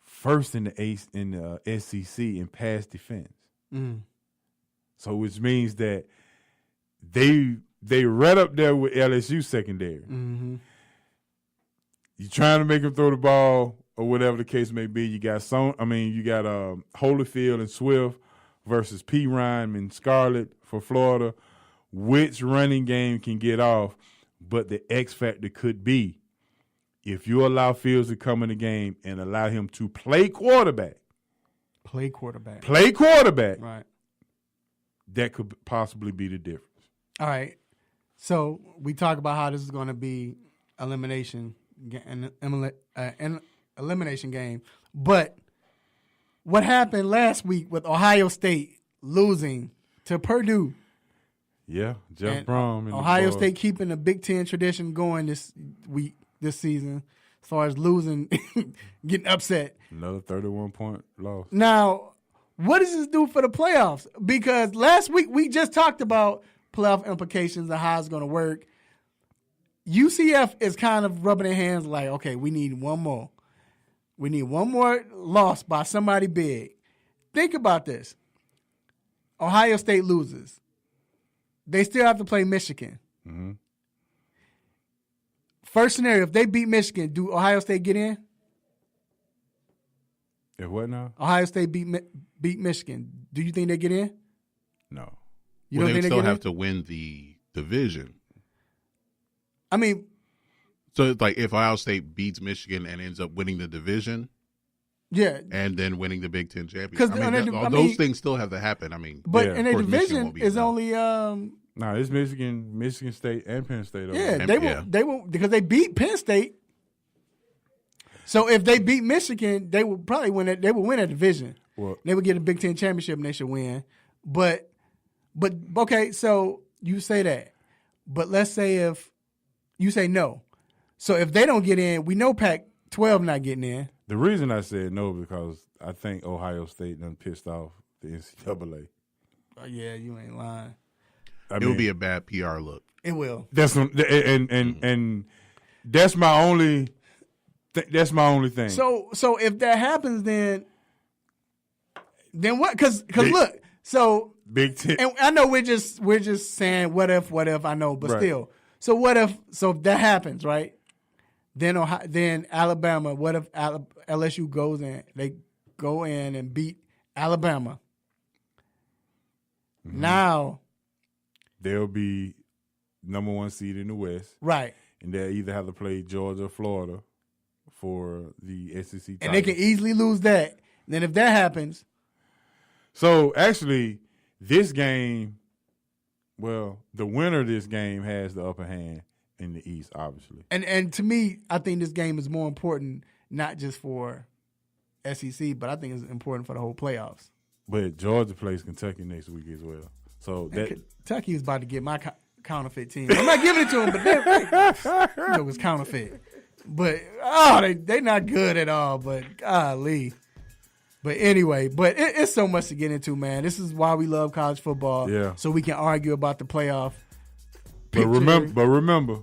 Speaker 3: first in the SEC in pass defense.
Speaker 2: Mm.
Speaker 3: So which means that they right up there with LSU secondary.
Speaker 2: Mm-hmm.
Speaker 3: You're trying to make him throw the ball or whatever the case may be. You got Holyfield and Swift versus P. Rhyme and Scarlett for Florida. Which running game can get off? But the X factor could be if you allow Fields to come in the game and allow him to play quarterback.
Speaker 2: Play quarterback.
Speaker 3: Right. That could possibly be the difference.
Speaker 2: All right. So we talk about how this is going to be an elimination game. But what happened last week with Ohio State losing to Purdue?
Speaker 3: Yeah, Jeff Brom.
Speaker 2: Ohio State keeping the Big Ten tradition going this season as far as losing, getting upset.
Speaker 3: Another 31-point loss.
Speaker 2: Now, what does this do for the playoffs? Because last week we just talked about playoff implications and how it's going to work. UCF is kind of rubbing their hands like, okay, we need one more. We need one more loss by somebody big. Think about this. Ohio State loses. They still have to play Michigan.
Speaker 3: Mm-hmm.
Speaker 2: First scenario, if they beat Michigan, do Ohio State get in?
Speaker 3: If what now?
Speaker 2: Ohio State beat Michigan. Do you think they get in?
Speaker 3: No.
Speaker 2: You don't think
Speaker 4: they
Speaker 2: they
Speaker 4: still
Speaker 2: get
Speaker 4: have
Speaker 2: in?
Speaker 4: to win the division.
Speaker 2: I mean,
Speaker 4: so it's like if Ohio State beats Michigan and ends up winning the division,
Speaker 2: yeah,
Speaker 4: and then winning the Big Ten championship. Those things still have to happen. I mean,
Speaker 2: but
Speaker 3: yeah,
Speaker 2: in their division is only
Speaker 3: no, it's Michigan State and Penn State.
Speaker 2: Yeah, they will because they beat Penn State. So if they beat Michigan, they would probably win it. They would win a division.
Speaker 3: Well,
Speaker 2: they would get a Big Ten championship and they should win. But okay, so you say that. But let's say if you say no. So if they don't get in, we know Pac-12 not getting in.
Speaker 3: The reason I said no because I think Ohio State done pissed off the NCAA.
Speaker 2: Oh, yeah, you ain't lying.
Speaker 4: It would be a bad PR look.
Speaker 2: It will.
Speaker 3: That's and that's my only. That's my only thing.
Speaker 2: So if that happens, then what? Because look, so
Speaker 3: Big Ten.
Speaker 2: And I know we're just saying what if I know, but still. So what if that happens, right? Then Alabama. What if LSU goes in? They go in and beat Alabama. Mm-hmm. Now
Speaker 3: they'll be number 1 seed in the West,
Speaker 2: right?
Speaker 3: And they'll either have to play Georgia or Florida for the SEC title.
Speaker 2: And they can easily lose that. And then if that happens,
Speaker 3: so actually, this game, well, the winner of this game has the upper hand in the East, obviously.
Speaker 2: And to me, I think this game is more important, not just for SEC, but I think it's important for the whole playoffs.
Speaker 3: But Georgia plays Kentucky next week as well. So that
Speaker 2: Kentucky is about to get my counterfeit team. I'm not giving it to them, but it was counterfeit. But they not good at all. But golly. But anyway, it's so much to get into, man. This is why we love college football.
Speaker 3: Yeah.
Speaker 2: So we can argue about the playoff.
Speaker 3: But remember,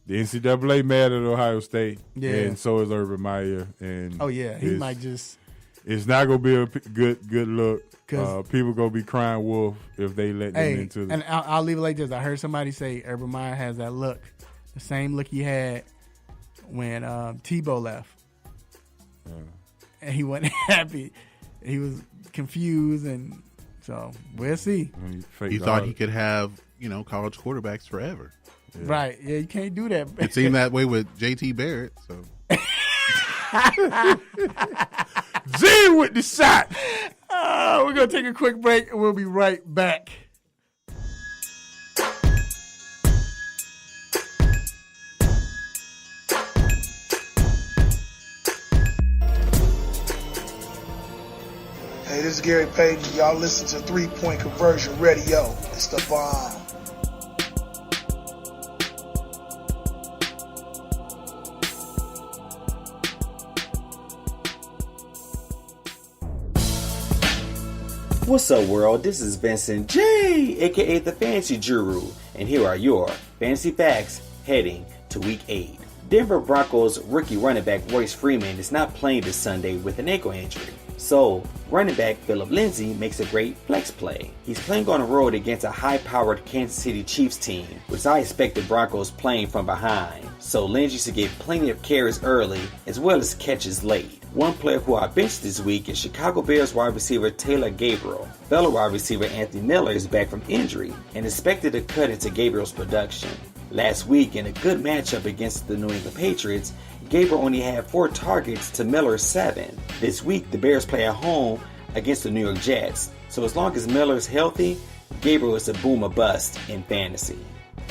Speaker 3: the NCAA mad at Ohio State.
Speaker 2: Yeah.
Speaker 3: And so is Urban Meyer. And
Speaker 2: he might just.
Speaker 3: It's not gonna be a good look. People gonna be crying wolf if they let them into.
Speaker 2: And I'll leave it like this. I heard somebody say Urban Meyer has that look, the same look he had when Tebow left.
Speaker 3: Yeah.
Speaker 2: And he wasn't happy. He was confused, and so we'll see.
Speaker 4: He thought he could have college quarterbacks forever.
Speaker 2: Yeah. Right? Yeah, you can't do that.
Speaker 4: It seemed that way with JT Barrett. So.
Speaker 3: Z with the shot.
Speaker 2: We're going to take a quick break, and we'll be right back.
Speaker 10: Hey, this is Gary Payton. Y'all listen to 3 Point Conversion Radio. It's the bomb.
Speaker 11: What's up, world? This is Vincent J, aka the Fantasy Guru, and here are your fantasy facts heading to Week 8. Denver Broncos rookie running back Royce Freeman is not playing this Sunday with an ankle injury. So, running back Phillip Lindsay makes a great flex play. He's playing on the road against a high-powered Kansas City Chiefs team, which I expect the Broncos playing from behind. So Lindsay should get plenty of carries early, as well as catches late. One player who I benched this week is Chicago Bears wide receiver Taylor Gabriel. Fellow wide receiver Anthony Miller is back from injury and expected to cut into Gabriel's production. Last week, in a good matchup against the New England Patriots, Gabriel only had 4 targets to Miller's 7. This week, the Bears play at home against the New York Jets. So as long as Miller's healthy, Gabriel is a boom or bust in fantasy.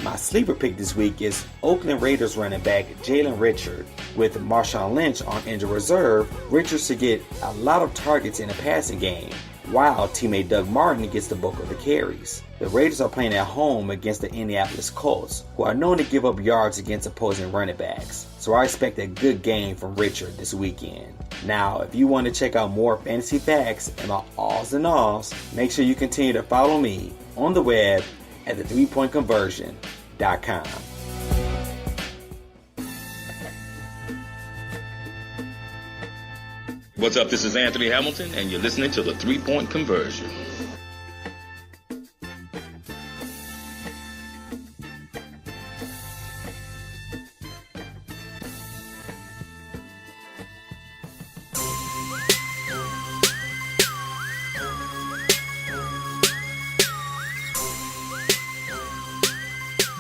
Speaker 11: My sleeper pick this week is Oakland Raiders running back Jalen Richard. With Marshawn Lynch on injured reserve, Richard should get a lot of targets in the passing game, while teammate Doug Martin gets the bulk of the carries. The Raiders are playing at home against the Indianapolis Colts, who are known to give up yards against opposing running backs. So I expect a good game from Richard this weekend. Now, if you want to check out more fantasy facts and my alls and alls, make sure you continue to follow me on the web at the 3pointconversion.com.
Speaker 12: What's up? This is Anthony Hamilton, and you're listening to the 3-Point Conversion.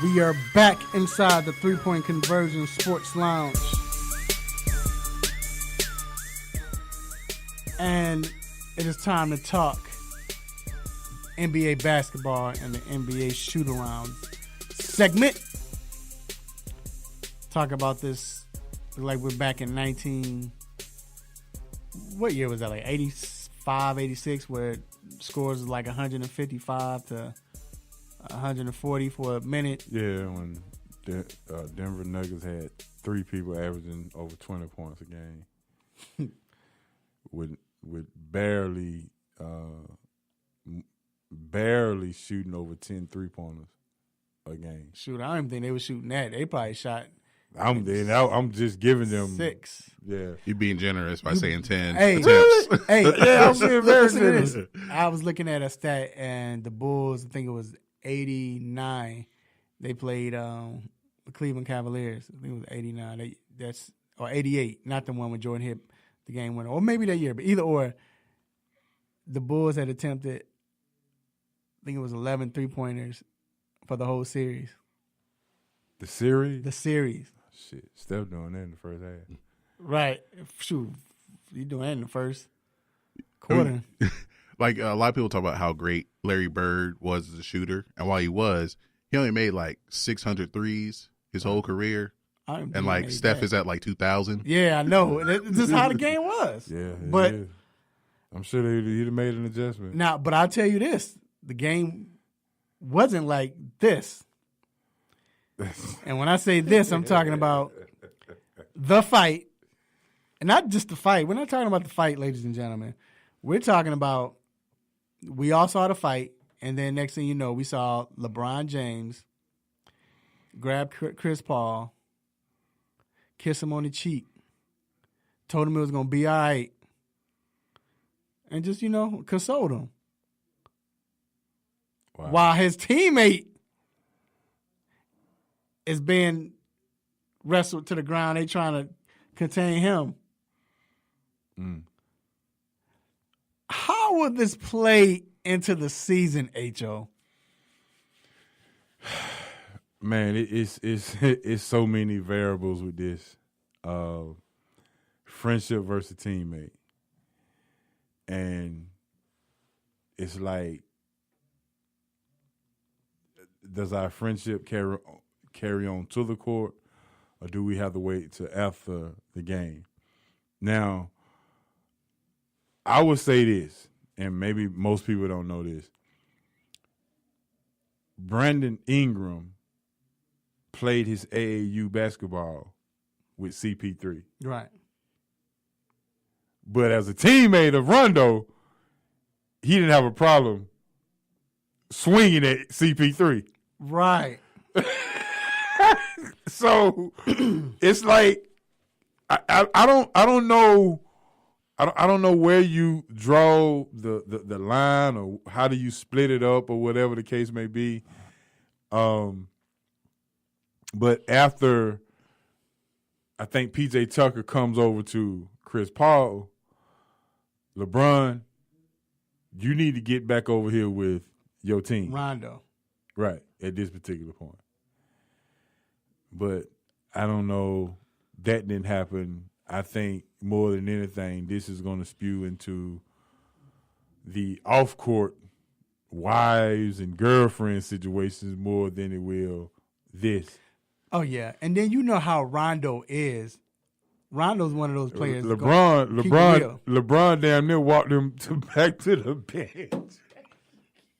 Speaker 2: We are back inside the 3-Point Conversion Sports Lounge. And it is time to talk NBA basketball and the NBA shoot-around segment. Talk about this like we're back in what year was that, like 85, 86, where scores was like 155 to 140 for a minute.
Speaker 3: Yeah, when Denver Nuggets had 3 people averaging over 20 points a game. with barely shooting over 10 3-pointers a game.
Speaker 2: Shoot, I don't even think they were shooting that. They probably shot.
Speaker 3: I'm just giving them
Speaker 2: 6.
Speaker 3: Yeah,
Speaker 4: you being generous by saying 10
Speaker 2: hey,
Speaker 4: attempts.
Speaker 2: Hey,
Speaker 3: yeah, I'm being very generous.
Speaker 2: I was looking at a stat, and the Bulls, I think it was 89. They played the Cleveland Cavaliers. I think it was 89. Or 88, not the one when Jordan hit the game winner, or maybe that year, but either or, the Bulls had attempted, I think it was 11 3-pointers for the whole series.
Speaker 3: The series?
Speaker 2: The series.
Speaker 3: Shit, Steph doing that in the first half.
Speaker 2: Right. Shoot, you doing that in the first quarter.
Speaker 4: Like a lot of people talk about how great Larry Bird was as a shooter, and while he only made like 600 threes his whole career. And like Steph is at like 2,000.
Speaker 2: Yeah, I know. This is how the game was.
Speaker 3: Yeah,
Speaker 2: but
Speaker 3: I'm sure he'd have made an adjustment.
Speaker 2: Now, but I'll tell you this: the game wasn't like this. And when I say this, I'm talking about the fight, and not just the fight. We're not talking about the fight, ladies and gentlemen. We're talking about we all saw the fight, and then next thing you know, we saw LeBron James grab Chris Paul. Kiss him on the cheek. Told him it was going to be all right. And just, consoled him. Wow. While his teammate is being wrestled to the ground, they trying to contain him. How would this play into the season, H.O.?
Speaker 3: Man, it's so many variables with this. Friendship versus teammate. And it's like, does our friendship carry on to the court, or do we have to wait till after the game? Now, I would say this, and maybe most people don't know this. Brandon Ingram played his AAU basketball with CP3.
Speaker 2: Right.
Speaker 3: But as a teammate of Rondo, he didn't have a problem swinging at CP3.
Speaker 2: Right.
Speaker 3: So it's like I don't know. I don't know where you draw the line or how do you split it up or whatever the case may be. But after I think PJ Tucker comes over to Chris Paul, LeBron, you need to get back over here with your team.
Speaker 2: Rondo.
Speaker 3: Right, at this particular point. But I don't know. That didn't happen. I think more than anything, this is going to spew into the off-court wives and girlfriend situations more than it will this.
Speaker 2: Oh, yeah. And then you know how Rondo is. Rondo's one of those players.
Speaker 3: LeBron damn near walked him back to the bench.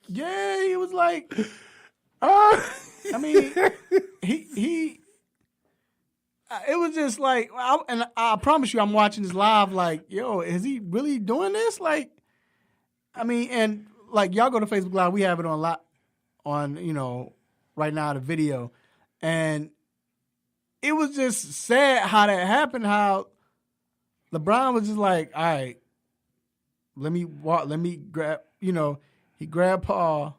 Speaker 2: Yeah, he was like, I mean, he it was just like, and I promise you, I'm watching this live. Like, yo, is he really doing this? Like, I mean, and like y'all go to Facebook Live, we have it on right now the video, and it was just sad how that happened. How LeBron was just like, all right, let me grab. He grabbed Paul.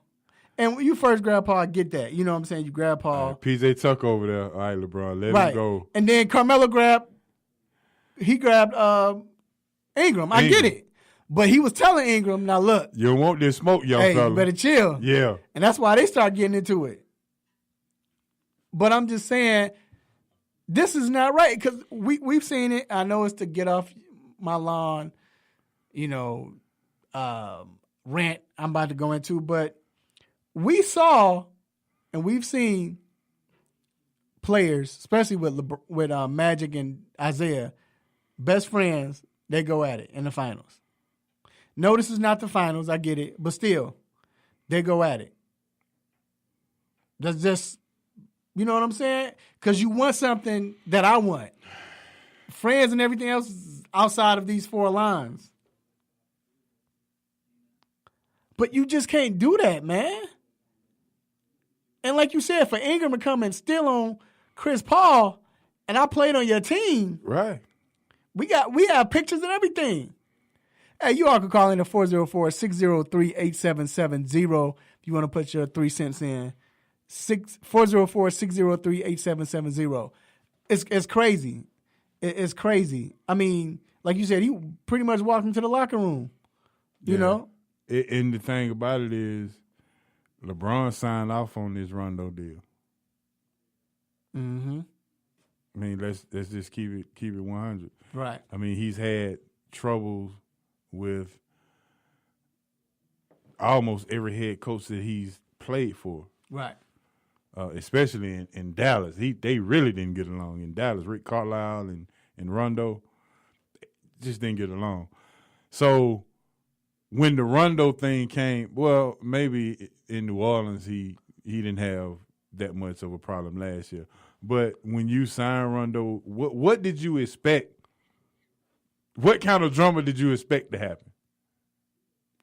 Speaker 2: And when you first grab Paul, I get that. You know what I'm saying? You grab Paul.
Speaker 3: PJ Tucker over there. All right, LeBron, let him go.
Speaker 2: And then Carmelo grabbed Ingram. I get it. But he was telling Ingram, now look.
Speaker 3: You don't want this smoke, young fella.
Speaker 2: You better chill.
Speaker 3: Yeah.
Speaker 2: And that's why they start getting into it. But I'm just saying, this is not right. Because we've seen it. I know it's to get off my lawn, rant I'm about to go into, but we saw and we've seen players, especially with Magic and Isaiah, best friends, they go at it in the finals. No, this is not the finals, I get it, but still, they go at it. That's just, you know what I'm saying? Because you want something that I want. Friends and everything else is outside of these four lines. But you just can't do that, man. And like you said, for Ingram to come and steal on Chris Paul, and I played on your team.
Speaker 3: Right.
Speaker 2: We have pictures and everything. Hey, you all can call in at 404-603-8770 if you want to put your 3 cents in. 404-603-8770. It's crazy. It's crazy. I mean, like you said, he pretty much walked into the locker room. You know?
Speaker 3: And the thing about it is, LeBron signed off on this Rondo deal.
Speaker 2: Mm-hmm.
Speaker 3: I mean, let's just keep it 100.
Speaker 2: Right.
Speaker 3: I mean, he's had troubles with almost every head coach that he's played for.
Speaker 2: Right.
Speaker 3: Especially in Dallas. They really didn't get along in Dallas. Rick Carlisle and Rondo just didn't get along. So when the Rondo thing came, well, maybe in New Orleans he didn't have that much of a problem last year. But when you signed Rondo, what did you expect? What kind of drama did you expect to happen?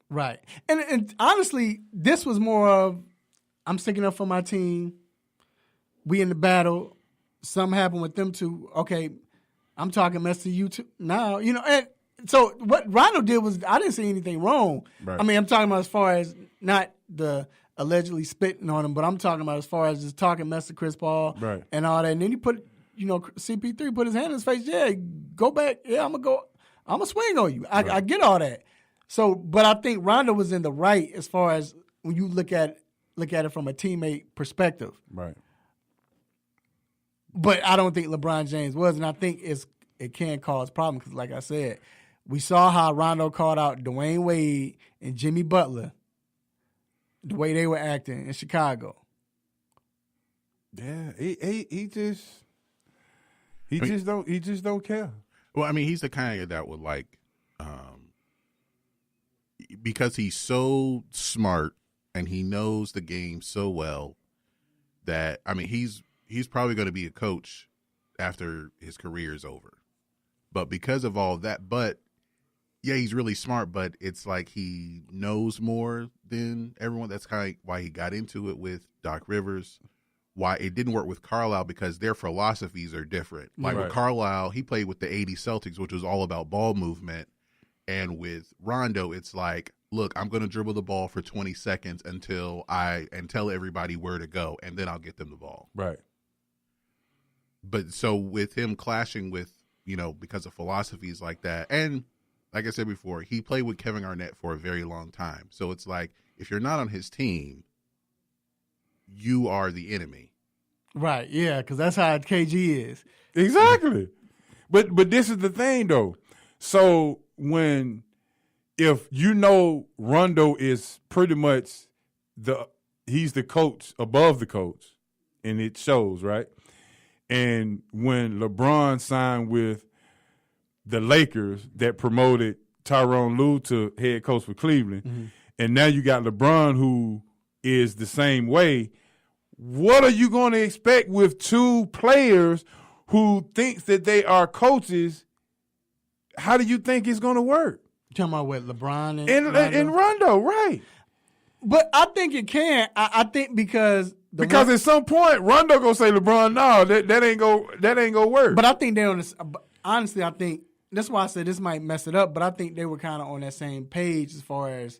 Speaker 2: Right. And honestly, this was more of, I'm sticking up for my team. We in the battle. Something happened with them two. Okay, I'm talking mess to you too. Now, and so what Rondo did was, I didn't see anything wrong.
Speaker 3: Right.
Speaker 2: I mean, I'm talking about as far as not the allegedly spitting on him, but I'm talking about as far as just talking mess to Chris Paul and all that. And then he put, CP3 put his hand in his face. Yeah, go back. Yeah, I'm going to swing on you. I get all that. So, but I think Rondo was in the right as far as when you look at it from a teammate perspective.
Speaker 3: Right.
Speaker 2: But I don't think LeBron James was, and I think it can cause problems because, like I said, we saw how Rondo called out Dwayne Wade and Jimmy Butler, the way they were acting in Chicago.
Speaker 3: Yeah, he just don't care.
Speaker 4: Well, I mean, he's the kind of that would because he's so smart and he knows the game so well that, I mean, he's probably going to be a coach after his career is over. But because of all that, but Yeah, he's really smart, but it's like he knows more than everyone. That's kind of why he got into it with Doc Rivers. Why it didn't work with Carlisle, because their philosophies are different. Like with Carlisle, he played with the '80 Celtics, which was all about ball movement. And with Rondo, it's like, look, I'm going to dribble the ball for 20 seconds until tell everybody where to go, and then I'll get them the ball.
Speaker 3: Right.
Speaker 4: But so with him clashing with, because of philosophies like that, and like I said before, he played with Kevin Garnett for a very long time. So it's like, if you're not on his team, you are the enemy.
Speaker 2: Right, yeah, because that's how KG is.
Speaker 3: Exactly. But this is the thing, though. So if Rondo is pretty much he's the coach above the coach, and it shows, right? And when LeBron signed with the Lakers that promoted Tyronn Lue to head coach for Cleveland, and now you got LeBron who is the same way, what are you going to expect with two players who thinks that they are coaches? How do you think it's going to work?
Speaker 2: You talking about what, LeBron
Speaker 3: and Rondo, right?
Speaker 2: But I think it can. I think because
Speaker 3: at some point Rondo gonna say, LeBron, no, that ain't go work.
Speaker 2: But I think they're on this. Honestly, I think that's why I said this might mess it up. But I think they were kind of on that same page as far as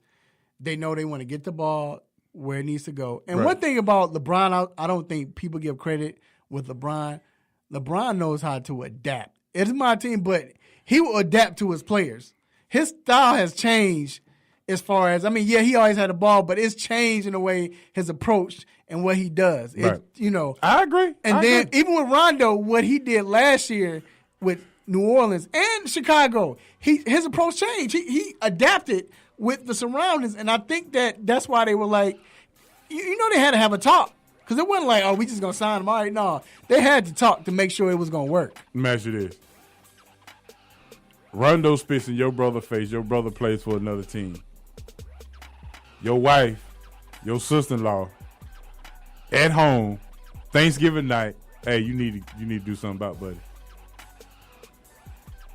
Speaker 2: they know they want to get the ball where it needs to go. And one thing about LeBron, I don't think people give credit with LeBron. LeBron knows how to adapt. It's my team, but he will adapt to his players. His style has changed as far as, he always had the ball, but it's changed in the way his approach and what he does.
Speaker 3: Right.
Speaker 2: I
Speaker 3: agree.
Speaker 2: And even with Rondo, what he did last year with New Orleans and Chicago, his approach changed. He adapted with the surroundings, and I think that's why they were like, they had to have a talk. Because it wasn't like, we just going to sign him. All right, no. They had to talk to make sure it was going to work.
Speaker 3: Imagine this. Rondo spits in your brother's face. Your brother plays for another team. Your wife, your sister-in-law, at home, Thanksgiving night, hey, you need to do something about it, buddy.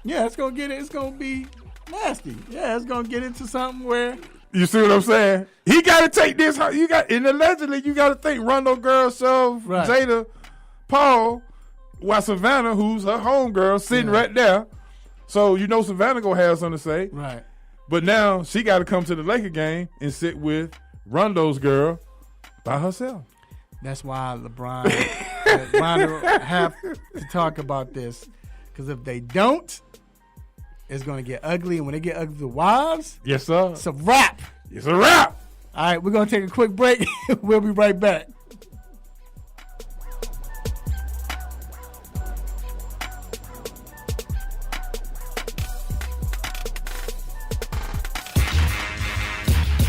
Speaker 2: Yeah, it's going to be nasty. Yeah, it's going to get into something where...
Speaker 3: You see what I'm saying? He got to take this. And allegedly, you got to think Rondo girl self, Jada, Paul, while Savannah, who's her homegirl, sitting right there. So, Savannah going to have something to say.
Speaker 2: Right.
Speaker 3: But now she got to come to the Laker game and sit with Rondo's girl by herself.
Speaker 2: That's why LeBron Rondo have to talk about this. Because if they don't, it's going to get ugly. And when they get ugly to wives,
Speaker 3: yes, sir,
Speaker 2: it's a wrap.
Speaker 3: It's a wrap.
Speaker 2: All right, we're going to take a quick break. We'll be right back.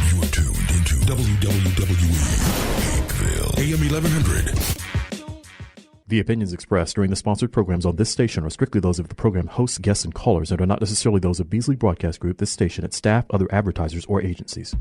Speaker 13: You are tuned into WWE Hinkville, AM 1100.
Speaker 14: The opinions expressed during the sponsored programs on this station are strictly those of the program hosts, guests, and callers and are not necessarily those of Beasley Broadcast Group, this station, its staff, other advertisers, or agencies.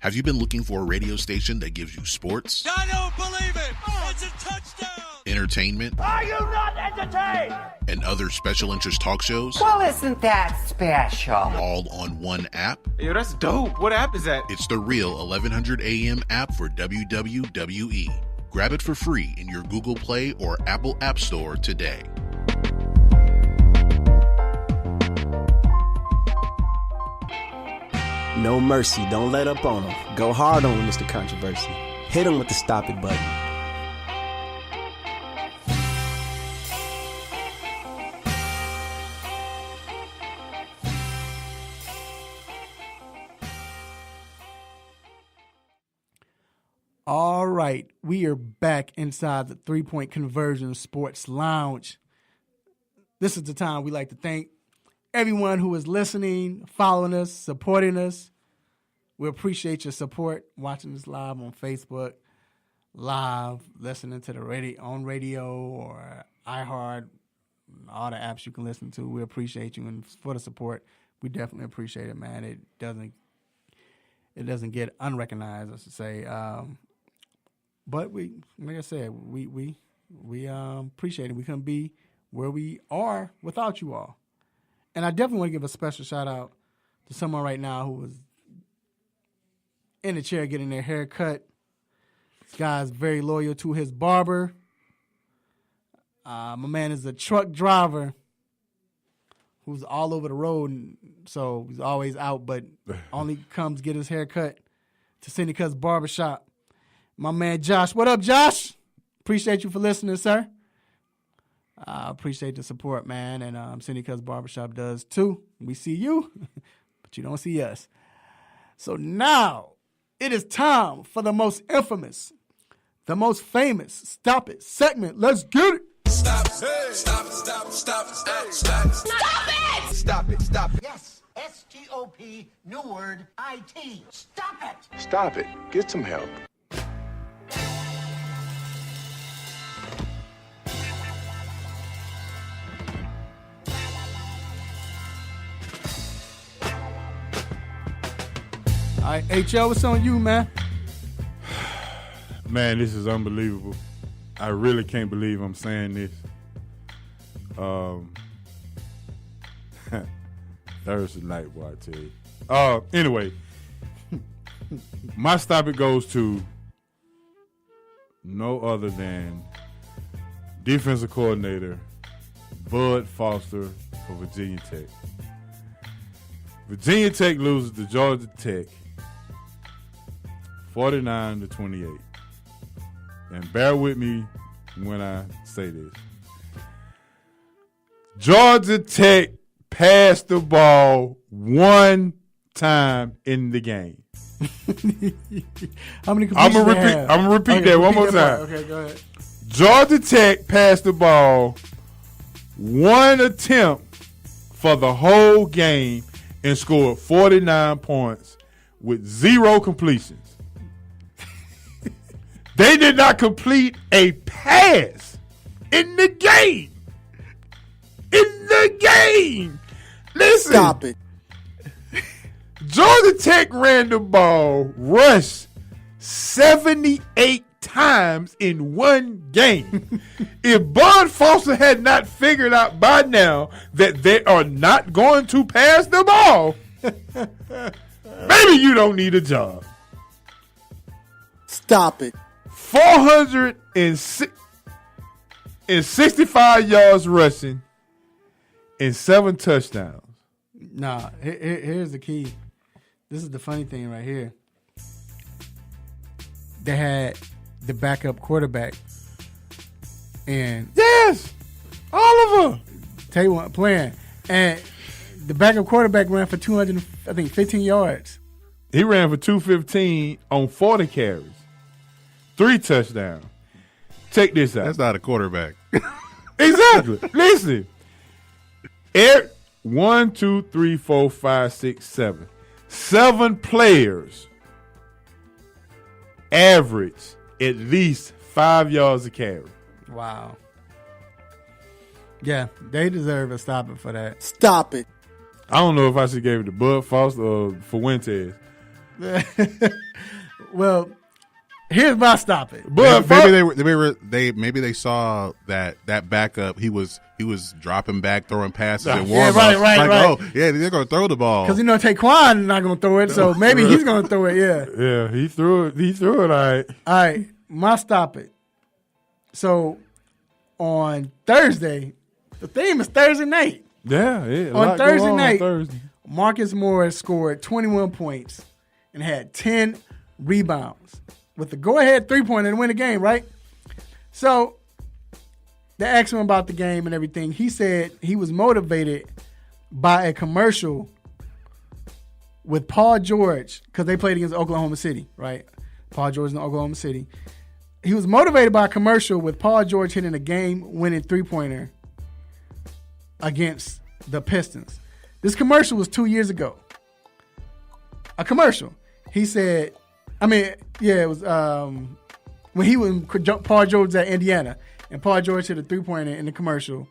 Speaker 15: Have you been looking for a radio station that gives you sports?
Speaker 16: I don't believe it! It's a touchdown!
Speaker 15: Entertainment?
Speaker 16: Are you not entertained?
Speaker 15: And other special interest talk shows?
Speaker 17: Well, isn't that special?
Speaker 15: All on one app?
Speaker 18: Yo, that's dope. What app is that?
Speaker 15: It's the real 1100 AM app for WWE. Grab it for free in your Google Play or Apple App Store today.
Speaker 19: No mercy. Don't let up on him. Go hard on him, Mr. Controversy. Hit him with the stop it button.
Speaker 2: All right, we are back inside the 3-Point Conversion Sports Lounge. This is the time we like to thank everyone who is listening, following us, supporting us. We appreciate your support, watching us live on Facebook, live, listening to the radio or iHeart, all the apps you can listen to. We appreciate you, and for the support, we definitely appreciate it, man. It doesn't get unrecognized, I should say. But we, like I said, we appreciate it. We couldn't be where we are without you all. And I definitely want to give a special shout out to someone right now who was in the chair getting their hair cut. This guy's very loyal to his barber. My man is a truck driver who's all over the road, and so he's always out, but only comes get his hair cut to Cindy Cut's Barbershop. My man Josh. What up, Josh? Appreciate you for listening, sir. I appreciate the support, man, and Cindy Cut's Barbershop does too. We see you, but you don't see us. So now it is time for the most infamous, the most famous Stop It segment. Let's get it.
Speaker 16: Stop, hey. Stop, stop, stop, stop, stop. Stop it! Stop it, stop it.
Speaker 17: Yes, S-T-O-P, new word, I-T. Stop it!
Speaker 20: Stop it. Get some help.
Speaker 2: All right, HL, what's on you, man?
Speaker 3: Man, this is unbelievable. I really can't believe I'm saying this. Thursday night, boy, I tell you. Anyway, my stop it goes to no other than defensive coordinator Bud Foster for Virginia Tech. Virginia Tech loses to Georgia Tech 49-28. And bear with me when I say this. Georgia Tech passed the ball one time in the game.
Speaker 2: How many completions
Speaker 3: I'm gonna repeat that one more time.
Speaker 2: Okay, go ahead.
Speaker 3: Georgia Tech passed the ball one attempt for the whole game and scored 49 points with 0 completions. They did not complete a pass in the game. In the game. Listen.
Speaker 1: Stop it.
Speaker 3: Georgia Tech ran the ball, rushed 78 times in one game. If Bud Foster had not figured out by now that they are not going to pass the ball, maybe you don't need a job.
Speaker 1: Stop it.
Speaker 3: 465 yards rushing and 7 touchdowns.
Speaker 2: Nah, here's the key. This is the funny thing right here. They had the backup quarterback, and
Speaker 3: yes, all of them.
Speaker 2: Tell you what, playing, and the backup quarterback ran for 15 yards.
Speaker 3: He ran for 215 on 40 carries, 3 touchdowns. Check this out.
Speaker 4: That's not a quarterback.
Speaker 3: Exactly. Listen. 1, 2, 3, 4, 5, 6, 7. 7 players average at least 5 yards a carry.
Speaker 2: Wow. Yeah, they deserve a stopping for that.
Speaker 1: Stop it.
Speaker 3: I don't know if I should give it to Bud Foster or Fuentes.
Speaker 2: Well, here's my stop it.
Speaker 3: But
Speaker 4: maybe they saw that backup. He was dropping back, throwing passes and
Speaker 2: Yeah,
Speaker 4: warm-ups.
Speaker 2: right.
Speaker 4: Oh, yeah, they're going to throw the ball.
Speaker 2: Because Taquan is not going to throw it, so maybe he's going to throw it, yeah.
Speaker 3: Yeah, he threw it. He threw it, all right.
Speaker 2: All right, my stop it. So, on Thursday, the theme is Thursday night.
Speaker 3: Yeah.
Speaker 2: On Thursday night, Marcus Morris scored 21 points and had 10 rebounds with the go-ahead three-pointer to win the game, right? So, they asked him about the game and everything. He said he was motivated by a commercial with Paul George, because they played against Oklahoma City, right? Paul George in Oklahoma City. He was motivated by a commercial with Paul George hitting a game-winning three-pointer against the Pistons. This commercial was 2 years ago. A commercial. He said, it was when Paul George was at Indiana, and Paul George hit a three-pointer in the commercial,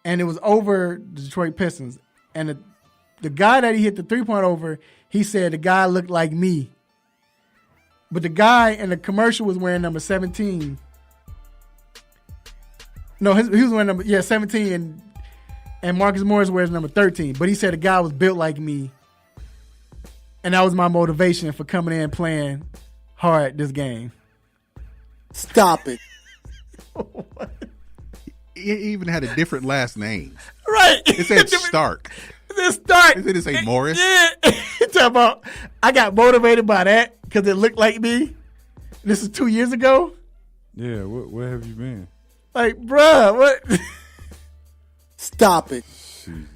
Speaker 2: and it was over the Detroit Pistons. And the guy that he hit the three-point over, he said the guy looked like me. But the guy in the commercial was wearing number 17. No, he was wearing number 17, and and Marcus Morris wears number 13. But he said a guy was built like me, and that was my motivation for coming in and playing hard this game.
Speaker 1: Stop it.
Speaker 4: He even had a different last name.
Speaker 2: Right.
Speaker 4: It said Stark.
Speaker 2: It said Stark.
Speaker 4: It didn't say Morris.
Speaker 2: Yeah. Talking about, I got motivated by that because it looked like me. This is 2 years ago.
Speaker 3: Yeah, where have you been?
Speaker 2: Like, bruh, what?
Speaker 1: Stop it.
Speaker 3: Jesus.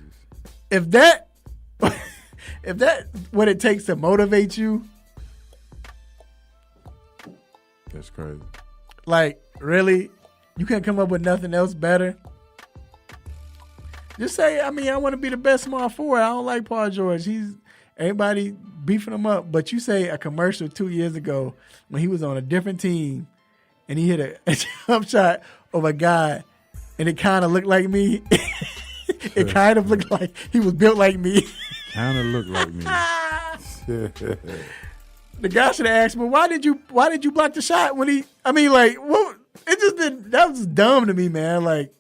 Speaker 2: If that what it takes to motivate you,
Speaker 3: that's crazy.
Speaker 2: Like, really? You can't come up with nothing else better? Just say, I want to be the best small forward. I don't like Paul George. Everybody beefing him up. But you say a commercial 2 years ago when he was on a different team and he hit a jump shot of a guy and it kind of looked like me. It kind of looked like he was built like me.
Speaker 3: Kind of looked like me.
Speaker 2: The guy should have asked me, why did you block the shot when he, what? It just didn't, that was dumb to me, man. Like,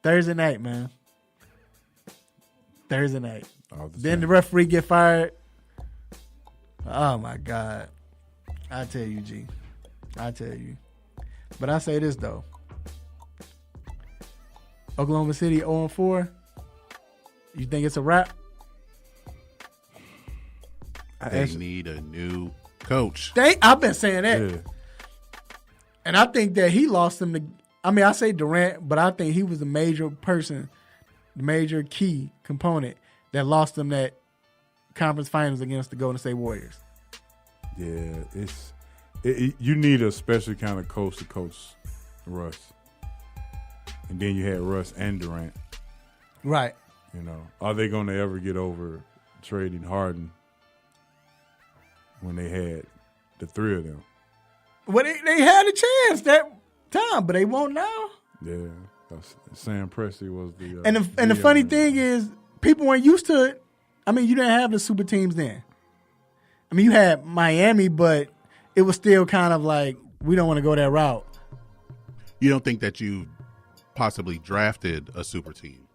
Speaker 2: Thursday night, man. Thursday night. Then the referee get fired. Oh, my God. I tell you, G. I tell you. But I say this, though. Oklahoma City 0-4. You think it's a wrap?
Speaker 4: They need a new coach.
Speaker 2: I've been saying that.
Speaker 3: Yeah.
Speaker 2: And I think that he lost them to, I say Durant, but I think he was the major person, the major key component that lost them that conference finals against the Golden State Warriors.
Speaker 3: Yeah, you need a special kind of coach to coach Russ. And then you had Russ and Durant.
Speaker 2: Right.
Speaker 3: Are they going to ever get over trading Harden when they had the three of them?
Speaker 2: Well, they had a chance that time, but they won't now.
Speaker 3: Yeah. Sam Presti was the
Speaker 2: and the funny thing is, people weren't used to it. You didn't have the super teams then. You had Miami, but it was still kind of like, we don't want to go that route.
Speaker 4: You don't think that you possibly drafted a super team?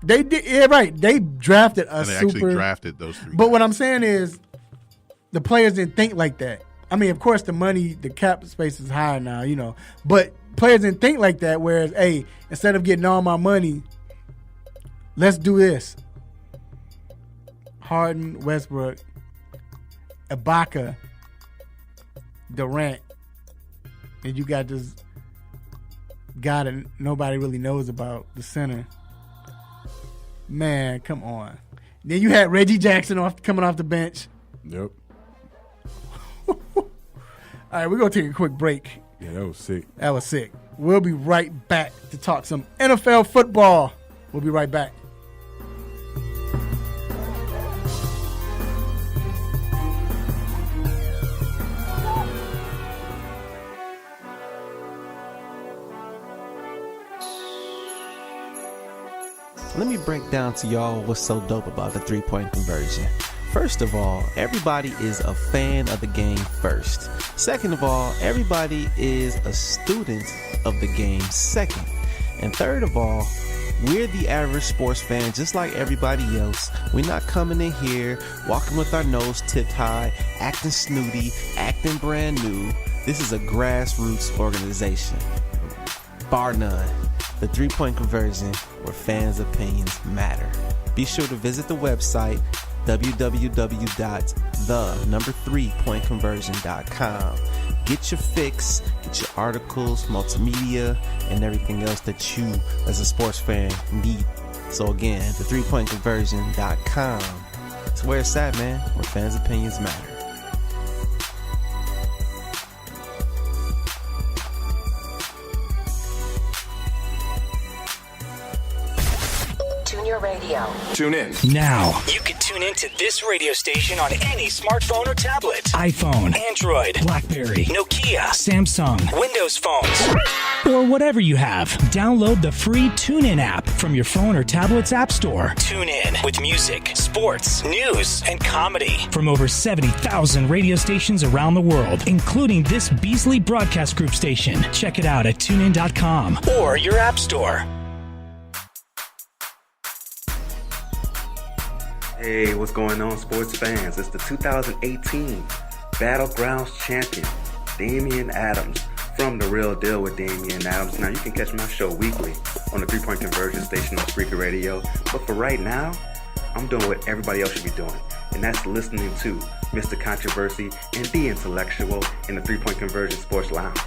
Speaker 2: They did, yeah, right. They drafted a super.
Speaker 4: And they actually drafted those three.
Speaker 2: But what I'm saying is, the players didn't think like that. Of course, the money, the cap space is higher now, But players didn't think like that, whereas, hey, instead of getting all my money, let's do this. Harden, Westbrook, Ibaka, Durant, and you got this guy that nobody really knows about, the center. Man, come on. Then you had Reggie Jackson coming off the bench.
Speaker 3: Yep.
Speaker 2: All right, we're going to take a quick break.
Speaker 3: Yeah, that was sick.
Speaker 2: That was sick. We'll be right back to talk some NFL football. We'll be right back.
Speaker 19: Let me break down to y'all what's so dope about the three-point conversion. First of all, everybody is a fan of the game first. Second of all, everybody is a student of the game second. And third of all, we're the average sports fan just like everybody else. We're not coming in here, walking with our nose tipped high, acting snooty, acting brand new. This is a grassroots organization. Bar none. The three-point conversion, where fans' opinions matter. Be sure to visit the website www.the3pointconversion.com. Get your fix, get your articles, multimedia, and everything else that you as a sports fan need. So again, the3pointconversion.com. It's where it's at, man, where fans' opinions matter.
Speaker 20: Radio.
Speaker 13: Tune in.
Speaker 20: Now. You can tune into this radio station on any smartphone or tablet.
Speaker 21: iPhone,
Speaker 20: Android,
Speaker 21: BlackBerry,
Speaker 20: Nokia,
Speaker 21: Samsung,
Speaker 20: Windows phones,
Speaker 21: or whatever you have. Download the free TuneIn app from your phone or tablet's app store.
Speaker 20: Tune in with music, sports, news, and comedy.
Speaker 21: From over 70,000 radio stations around the world, including this Beasley Broadcast Group station. Check it out at tunein.com.
Speaker 20: Or your app store.
Speaker 6: Hey, what's going on, sports fans? It's the 2018 Battlegrounds champion, Damian Adams, from The Real Deal with Damian Adams. Now, you can catch my show weekly on the 3-Point Conversion station on Spreaker Radio. But for right now, I'm doing what everybody else should be doing, and that's listening to Mr. Controversy and The Intellectual in the 3-Point Conversion Sports Lounge.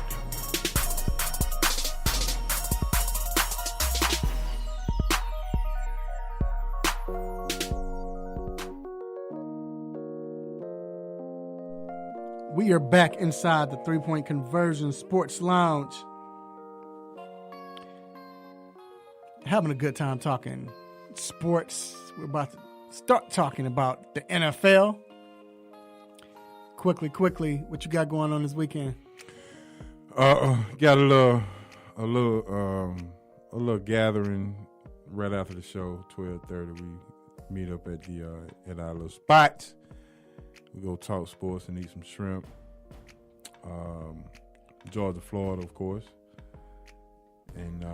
Speaker 2: We are back inside the 3-Point Conversion Sports Lounge. Having a good time talking sports. We're about to start talking about the NFL. Quickly, what you got going on this weekend?
Speaker 3: Got a little gathering right after the show, 12:30. We meet up at our little spot. We go talk sports and eat some shrimp. Georgia, Florida, of course. And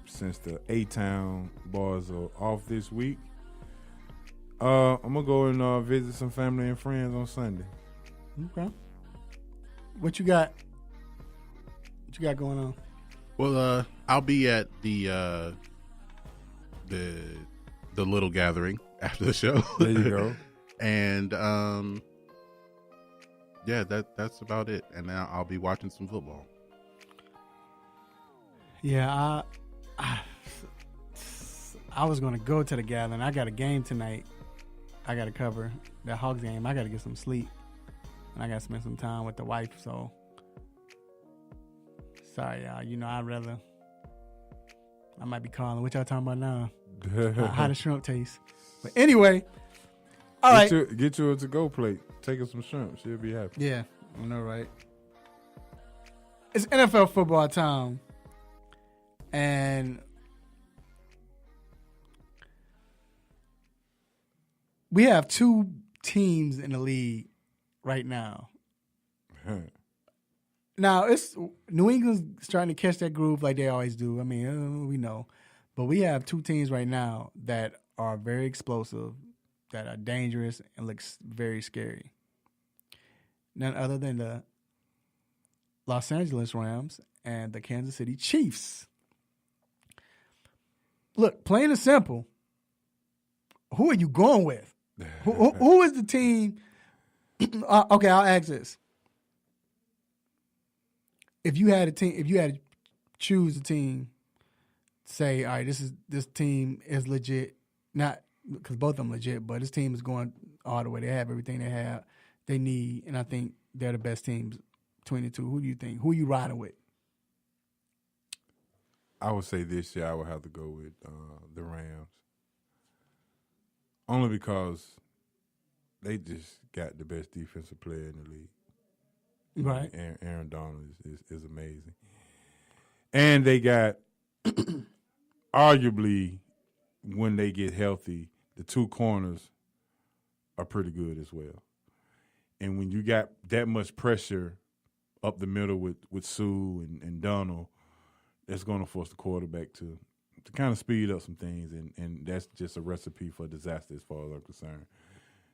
Speaker 3: since the A-Town boys are off this week, I'm going to go and visit some family and friends on Sunday.
Speaker 2: Okay. What you got? What you got going on?
Speaker 4: Well, I'll be at the little gathering after the show.
Speaker 3: There you go.
Speaker 4: And yeah, that's about it. And now I'll be watching some football.
Speaker 2: Yeah, I was going to go to the gathering. I got a game tonight. I got to cover that Hawks game. I got to get some sleep, and I got to spend some time with the wife. So sorry, y'all. You know, I might be calling. What y'all talking about now? How the shrimp taste? But anyway. All right.
Speaker 3: Get you a to-go plate. Take her some shrimp. She'll be happy.
Speaker 2: Yeah, I know, right? It's NFL football time. And we have two teams in the league right now. Now, it's New England's trying to catch that groove like they always do. I mean, we know. But we have two teams right now that are very explosive, that are dangerous and looks very scary. None other than the Los Angeles Rams and the Kansas City Chiefs. Look, plain and simple, who are you going with? Who is the team? Okay, I'll ask this. If you had to choose a team, say, all right, this team is legit, not because both of them legit, but this team is going all the way. They have everything they need, and I think they're the best teams between the two. Who do you think? Who are you riding with?
Speaker 3: I would say this year I would have to go with the Rams. Only because they just got the best defensive player in the league.
Speaker 2: Right.
Speaker 3: Aaron Donald is amazing. And they got, arguably, when they get healthy, the two corners are pretty good as well. And when you got that much pressure up the middle with Sue and Donald, that's going to force the quarterback to kind of speed up some things, and that's just a recipe for disaster as far as I'm concerned.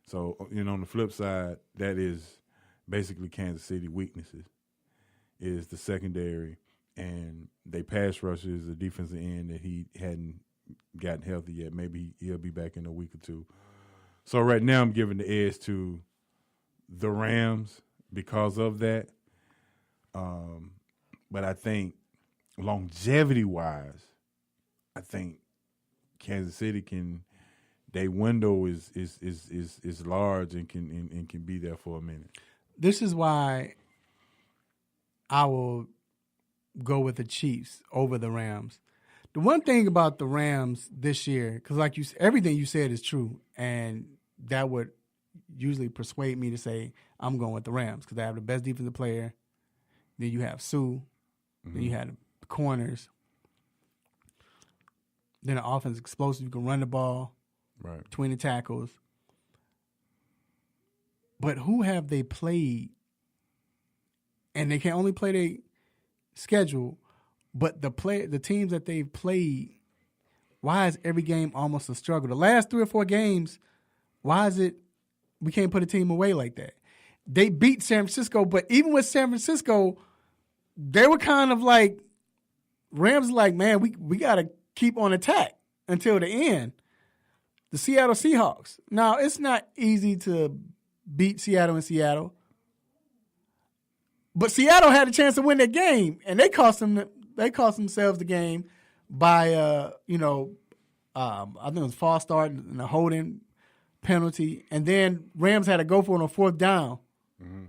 Speaker 3: So, on the flip side, that is basically Kansas City weaknesses, is the secondary, and they pass rushers, the defensive end that he hadn't gotten healthy yet. Maybe he'll be back in a week or two. So right now I'm giving the edge to the Rams because of that. But I think longevity-wise, I think Kansas City their window is large and can be there for a minute.
Speaker 2: This is why I will go with the Chiefs over the Rams. The one thing about the Rams this year, because like everything you said is true, and that would usually persuade me to say I'm going with the Rams because they have the best defensive player. Then you have Sue. Mm-hmm. Then you have the corners. Then the offense is explosive. You can run the ball between the tackles. But who have they played? And they can only play their schedule. But the teams that they've played, why is every game almost a struggle? The last 3 or 4 games why is it we can't put a team away like that? They beat San Francisco, but even with San Francisco, they were kind of like, Rams like, man, we got to keep on attack until the end. The Seattle Seahawks. Now, it's not easy to beat Seattle in Seattle, but Seattle had a chance to win that game, and they cost themselves the game by, I think it was false start and a holding penalty, and then Rams had to go for it on fourth down. Mm-hmm.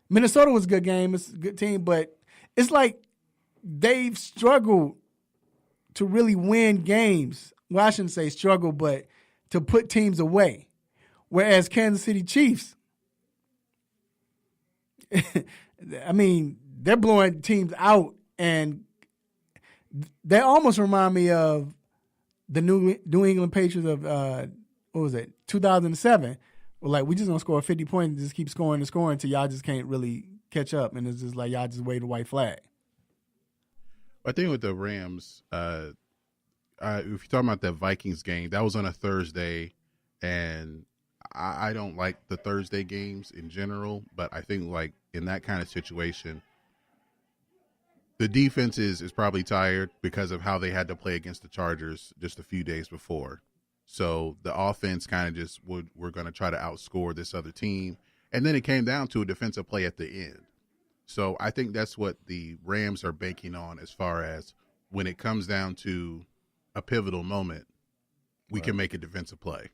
Speaker 2: Minnesota was a good game. It's a good team, but it's like they've struggled to really win games. Well, I shouldn't say struggle, but to put teams away. Whereas Kansas City Chiefs, I mean, they're blowing teams out, and they almost remind me of the New England Patriots of, 2007. Well, like, we just gonna score 50 points and just keep scoring and scoring until y'all just can't really catch up, and it's just like y'all just wave the white flag.
Speaker 4: I think with the Rams, if you're talking about that Vikings game, that was on a Thursday, and I don't like the Thursday games in general, but I think like in that kind of situation, the defense is probably tired because of how they had to play against the Chargers just a few days before. So the offense kind of just we're going to try to outscore this other team. And then it came down to a defensive play at the end. So I think that's what the Rams are banking on as far as when it comes down to a pivotal moment, we can make a defensive play.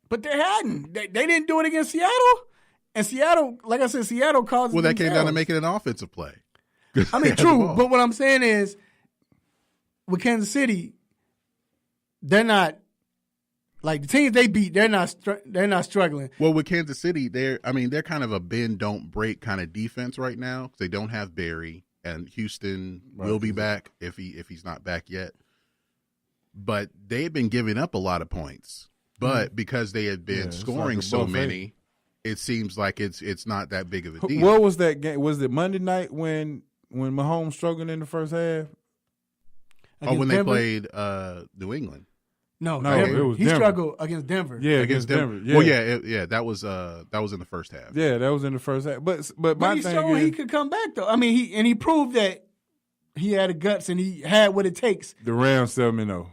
Speaker 2: But they hadn't. They didn't do it against Seattle. And Seattle, like I said, Seattle caused
Speaker 4: Well, that came down to making an offensive play.
Speaker 2: I mean, true. But what I'm saying is, with Kansas City, they're not like the teams they beat. They're not struggling.
Speaker 4: Well, with Kansas City, they're kind of a bend don't break kind of defense right now. They don't have Barry, and Houston will be back if he's not back yet. But they've been giving up a lot of points. But because they had been scoring like so many, it seems like it's not that big of a deal.
Speaker 3: What was that game? Was it Monday night when Mahomes struggled in the first half?
Speaker 4: When they played New England.
Speaker 2: No,
Speaker 3: it was
Speaker 2: he
Speaker 3: Denver.
Speaker 2: Struggled against Denver.
Speaker 3: Yeah, against Denver. Yeah.
Speaker 4: Well, that was in the first half.
Speaker 3: Yeah, that was in the first half. But my
Speaker 2: he
Speaker 3: thing
Speaker 2: showed
Speaker 3: is,
Speaker 2: he could come back though. I mean, he proved that he had the guts and he had what it takes.
Speaker 3: The Rams 7-0.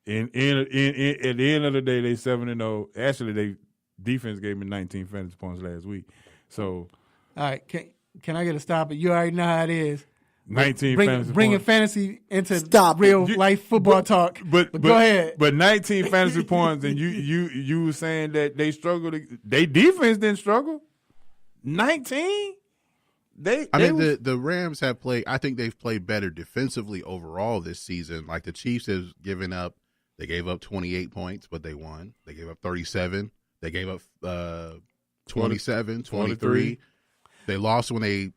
Speaker 3: At the end of the day, they 7-0. Actually, they defense gave me 19 fantasy points last week. So,
Speaker 2: all right, can I get a stop it? You already know how it is.
Speaker 3: 19
Speaker 2: bringing fantasy into real life football talk. But go ahead.
Speaker 3: But 19 fantasy points, and you were saying that they struggled. They defense didn't struggle. 19.
Speaker 4: The Rams have played. I think they've played better defensively overall this season. Like the Chiefs have given up. They gave up 28 points, but they won. They gave up 37. They gave up 27, 23. They lost when they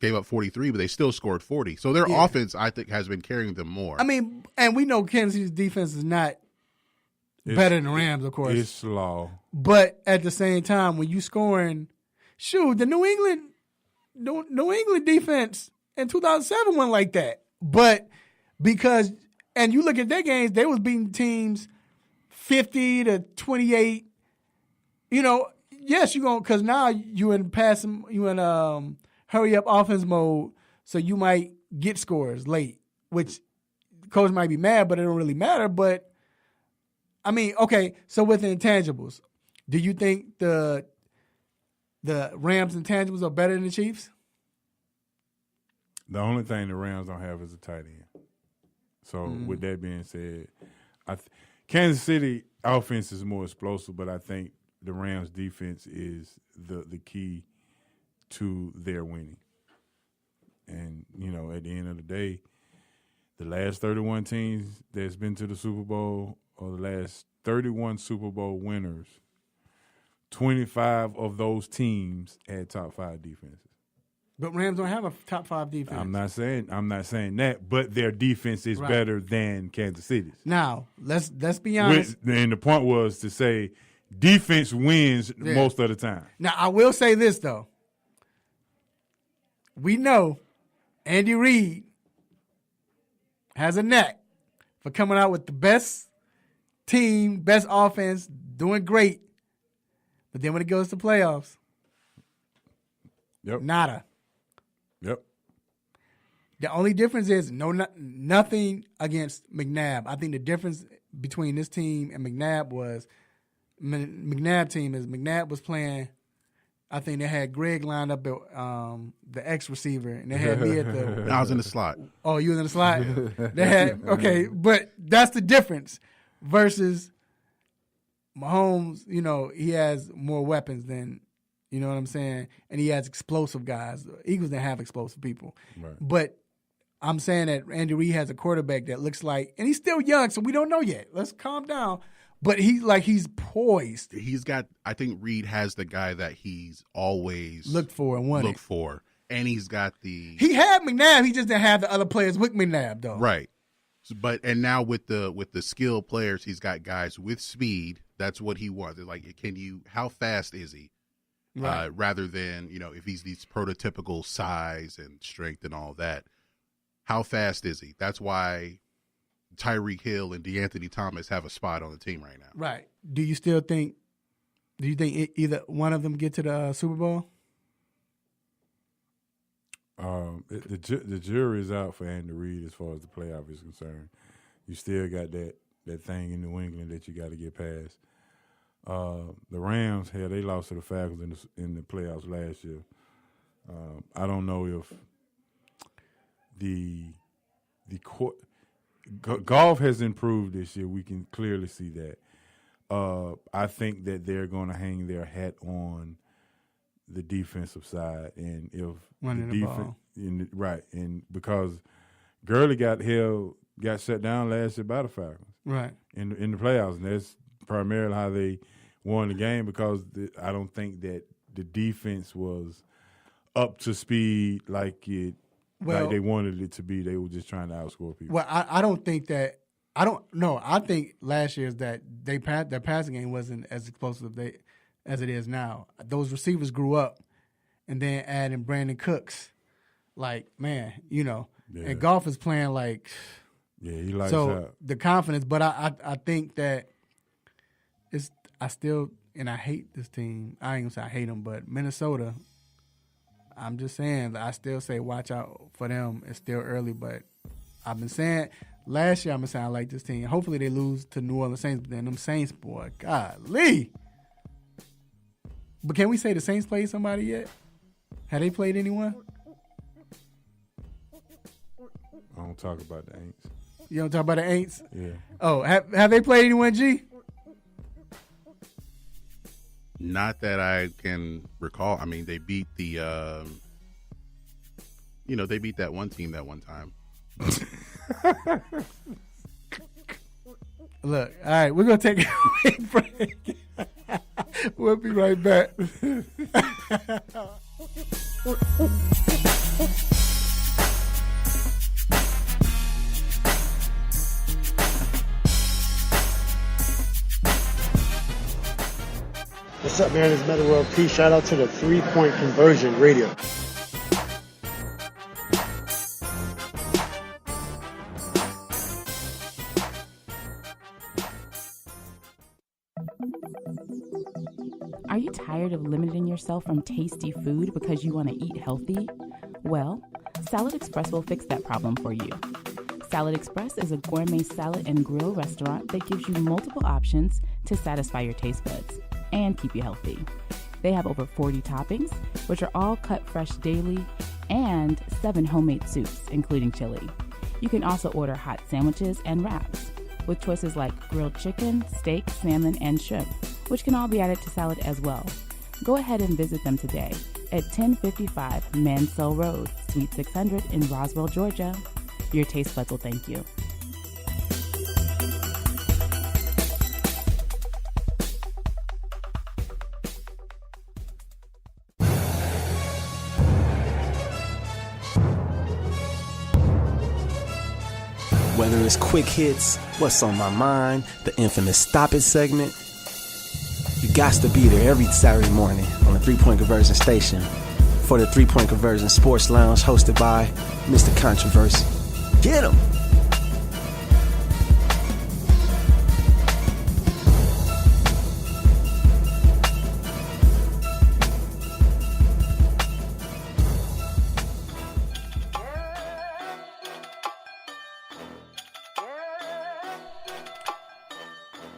Speaker 4: gave up 43, but they still scored 40. So their offense, I think, has been carrying them more.
Speaker 2: I mean, and we know Kansas City's defense is not better than the Rams, of course.
Speaker 3: It's slow.
Speaker 2: But at the same time, when you scoring, the New England defense in 2007 wasn't like that. But because, and you look at their games, they was beating teams 50-28. Yes, you're going, because now you in hurry up offense mode, so you might get scores late, which the coach might be mad, but it don't really matter. But I mean, okay, so with the intangibles, do you think the Rams intangibles are better than the Chiefs?
Speaker 3: The only thing the Rams don't have is a tight end. So with that being said, Kansas City offense is more explosive, but I think the Rams defense is the key to their winning. And, at the end of the day, the last 31 teams that's been to the Super Bowl, or the last 31 Super Bowl winners, 25 of those teams had top 5 defenses.
Speaker 2: But Rams don't have a top 5 defense.
Speaker 3: I'm not saying that, but their defense is better than Kansas City's.
Speaker 2: Now, let's be honest.
Speaker 3: And the point was to say defense wins most of the time.
Speaker 2: Now, I will say this, though. We know Andy Reid has a knack for coming out with the best team, best offense, doing great. But then when it goes to playoffs, nada.
Speaker 3: Yep.
Speaker 2: The only difference is nothing against McNabb. I think the difference between this team and McNabb was McNabb team is McNabb was playing. I think they had Greg lined up at the X receiver, and they had me at the.
Speaker 4: I was in the slot.
Speaker 2: Oh, you was in the slot. They had but that's the difference versus Mahomes. You know, he has more weapons than. You know what I'm saying? And he has explosive guys. The Eagles didn't have explosive people. Right. But I'm saying that Andy Reid has a quarterback that looks like, and he's still young, so we don't know yet. Let's calm down. But he's poised.
Speaker 4: He's got, I think Reid has the guy that he's always
Speaker 2: looked for and wanted.
Speaker 4: And he's got
Speaker 2: He had McNabb. He just didn't have the other players with McNabb, though.
Speaker 4: Right. And now with the skilled players, he's got guys with speed. That's what he wants. Like, how fast is he? Right. Rather than, if he's these prototypical size and strength and all that, how fast is he? That's why Tyreek Hill and DeAnthony Thomas have a spot on the team right now.
Speaker 2: Right. Do you think either one of them get to the Super Bowl?
Speaker 3: The jury is out for Andy Reid as far as the playoff is concerned. You still got that thing in New England that you got to get past. The Rams, they lost to the Falcons in the playoffs last year. I don't know if golf has improved this year. We can clearly see that. I think that they're going to hang their hat on the defensive side, and if
Speaker 2: winning the ball,
Speaker 3: right, and because Gurley got shut down last year by the Falcons,
Speaker 2: right,
Speaker 3: in the playoffs, and that's primarily how they won the game because I don't think that the defense was up to speed like they wanted it to be. They were just trying to outscore people.
Speaker 2: Well, I don't think that. I don't know. I think last year's that their passing game wasn't as explosive as it is now. Those receivers grew up, and then adding Brandon Cooks, and Goff is playing like.
Speaker 3: Yeah, he likes
Speaker 2: so the confidence, but I think that I still I hate this team. I ain't gonna say I hate them, but Minnesota. I'm just saying I still say watch out for them. It's still early, but I've been saying last year I like this team. Hopefully they lose to New Orleans Saints, but then them Saints, boy, golly. But can we say the Saints played somebody yet? Have they played anyone?
Speaker 3: I don't talk about the Aints.
Speaker 2: You don't talk about the Aints?
Speaker 3: Yeah.
Speaker 2: Oh, have they played anyone, G?
Speaker 4: Not that I can recall. I mean, they beat they beat that one team that one time.
Speaker 2: Look, all right, we're going to take a quick break. We'll be right back.
Speaker 8: What's up, man? It's Metal World Peace. Shout out to the 3-Point Conversion Radio.
Speaker 5: Are you tired of limiting yourself from tasty food because you want to eat healthy? Well, Salad Express will fix that problem for you. Salad Express is a gourmet salad and grill restaurant that gives you multiple options to satisfy your taste buds and keep you healthy. They have over 40 toppings, which are all cut fresh daily, and 7 homemade soups, including chili. You can also order hot sandwiches and wraps, with choices like grilled chicken, steak, salmon, and shrimp, which can all be added to salad as well. Go ahead and visit them today at 1055 Mansell Road, Suite 600 in Roswell, Georgia. Your taste buds will thank you.
Speaker 19: Whether it's quick hits, what's on my mind, the infamous Stop It segment, you got to be there every Saturday morning on the 3-Point Conversion station for the 3-Point Conversion Sports Lounge hosted by Mr. Controversy. Get him!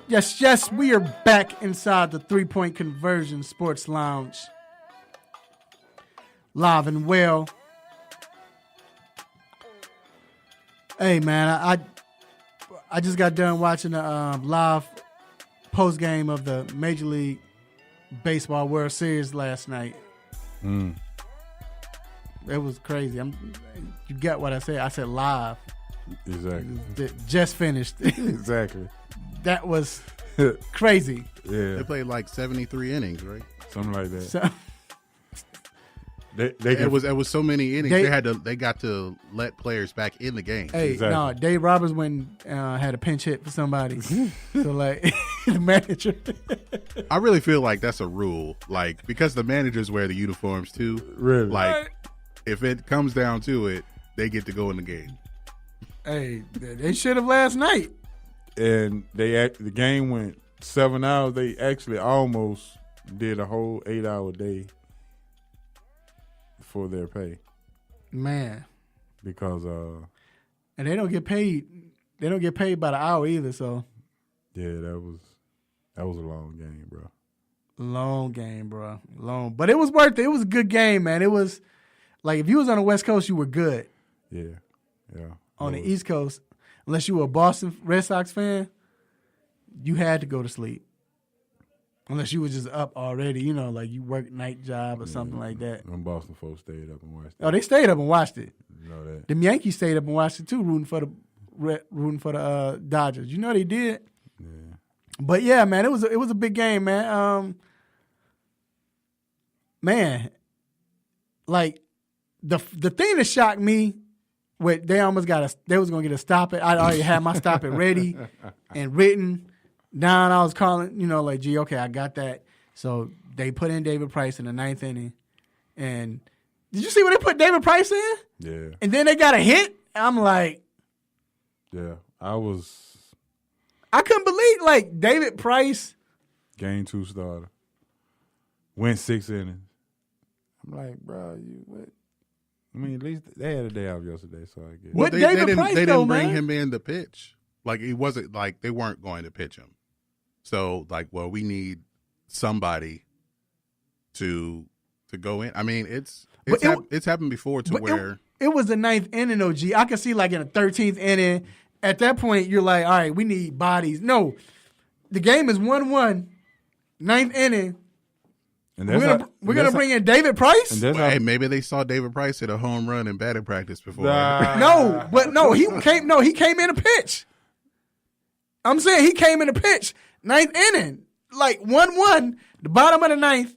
Speaker 2: Yes, we are back inside the 3-Point Conversion Sports Lounge. Live and well. Hey, man, I just got done watching the live post game of the Major League Baseball World Series last night. It was crazy. You got what I said. I said live.
Speaker 3: Exactly.
Speaker 2: Just finished.
Speaker 3: Exactly.
Speaker 2: That was crazy.
Speaker 3: Yeah.
Speaker 4: They played like 73 innings, right?
Speaker 3: Something like that.
Speaker 2: So,
Speaker 4: it was so many innings. They got to let players back in the game.
Speaker 2: Hey, no, Dave Roberts had a pinch hit for somebody. So like the manager.
Speaker 4: I really feel like that's a rule, like because the managers wear the uniforms too.
Speaker 3: Really?
Speaker 4: Like if it comes down to it, they get to go in the game.
Speaker 2: Hey, they should have last night.
Speaker 3: And the game went 7 hours. They actually almost did a whole 8-hour day for their pay.
Speaker 2: Man.
Speaker 3: Because
Speaker 2: and they don't get paid. They don't get paid by the hour either, so.
Speaker 3: Yeah, that was a long game, bro.
Speaker 2: Long game, bro. Long. But it was worth it. It was a good game, man. It was like if you was on the West Coast, you were good.
Speaker 3: Yeah. Yeah.
Speaker 2: On the East Coast, unless you were a Boston Red Sox fan, you had to go to sleep. Unless you was just up already, like you worked night job or something like that.
Speaker 3: Them Boston folks stayed up and watched it.
Speaker 2: Oh, they stayed up and watched it.
Speaker 3: You know that.
Speaker 2: Them Yankees stayed up and watched it too, rooting for the Dodgers. You know they did.
Speaker 3: Yeah.
Speaker 2: But yeah, man, it was a big game, man. Like the thing that shocked me. They almost they was gonna get a stop it. I already had my stop it ready and written down. I was calling, like, gee, okay, I got that. So they put in David Price in the 9th inning. And did you see when they put David Price in?
Speaker 3: Yeah.
Speaker 2: And then they got a hit. I'm like,
Speaker 3: yeah, I
Speaker 2: couldn't believe like David Price.
Speaker 3: Game 2 starter. Went 6 innings. I'm like, bro, you what? I mean, at least they had a day off yesterday, so I guess.
Speaker 2: Well,
Speaker 4: they didn't bring him in to pitch. Like it wasn't like they weren't going to pitch him. So like, well, we need somebody to go in. I mean, it's happened before to where
Speaker 2: it was the 9th inning. OG, I could see like in the 13th inning. At that point, you're like, all right, we need bodies. No, the game is 1-1, 9th inning. And we're gonna bring in David Price.
Speaker 4: Hey, maybe they saw David Price hit a home run in batting practice before.
Speaker 2: He came in to pitch. I'm saying he came in to pitch 9th inning, like 1-1, the bottom of the 9th.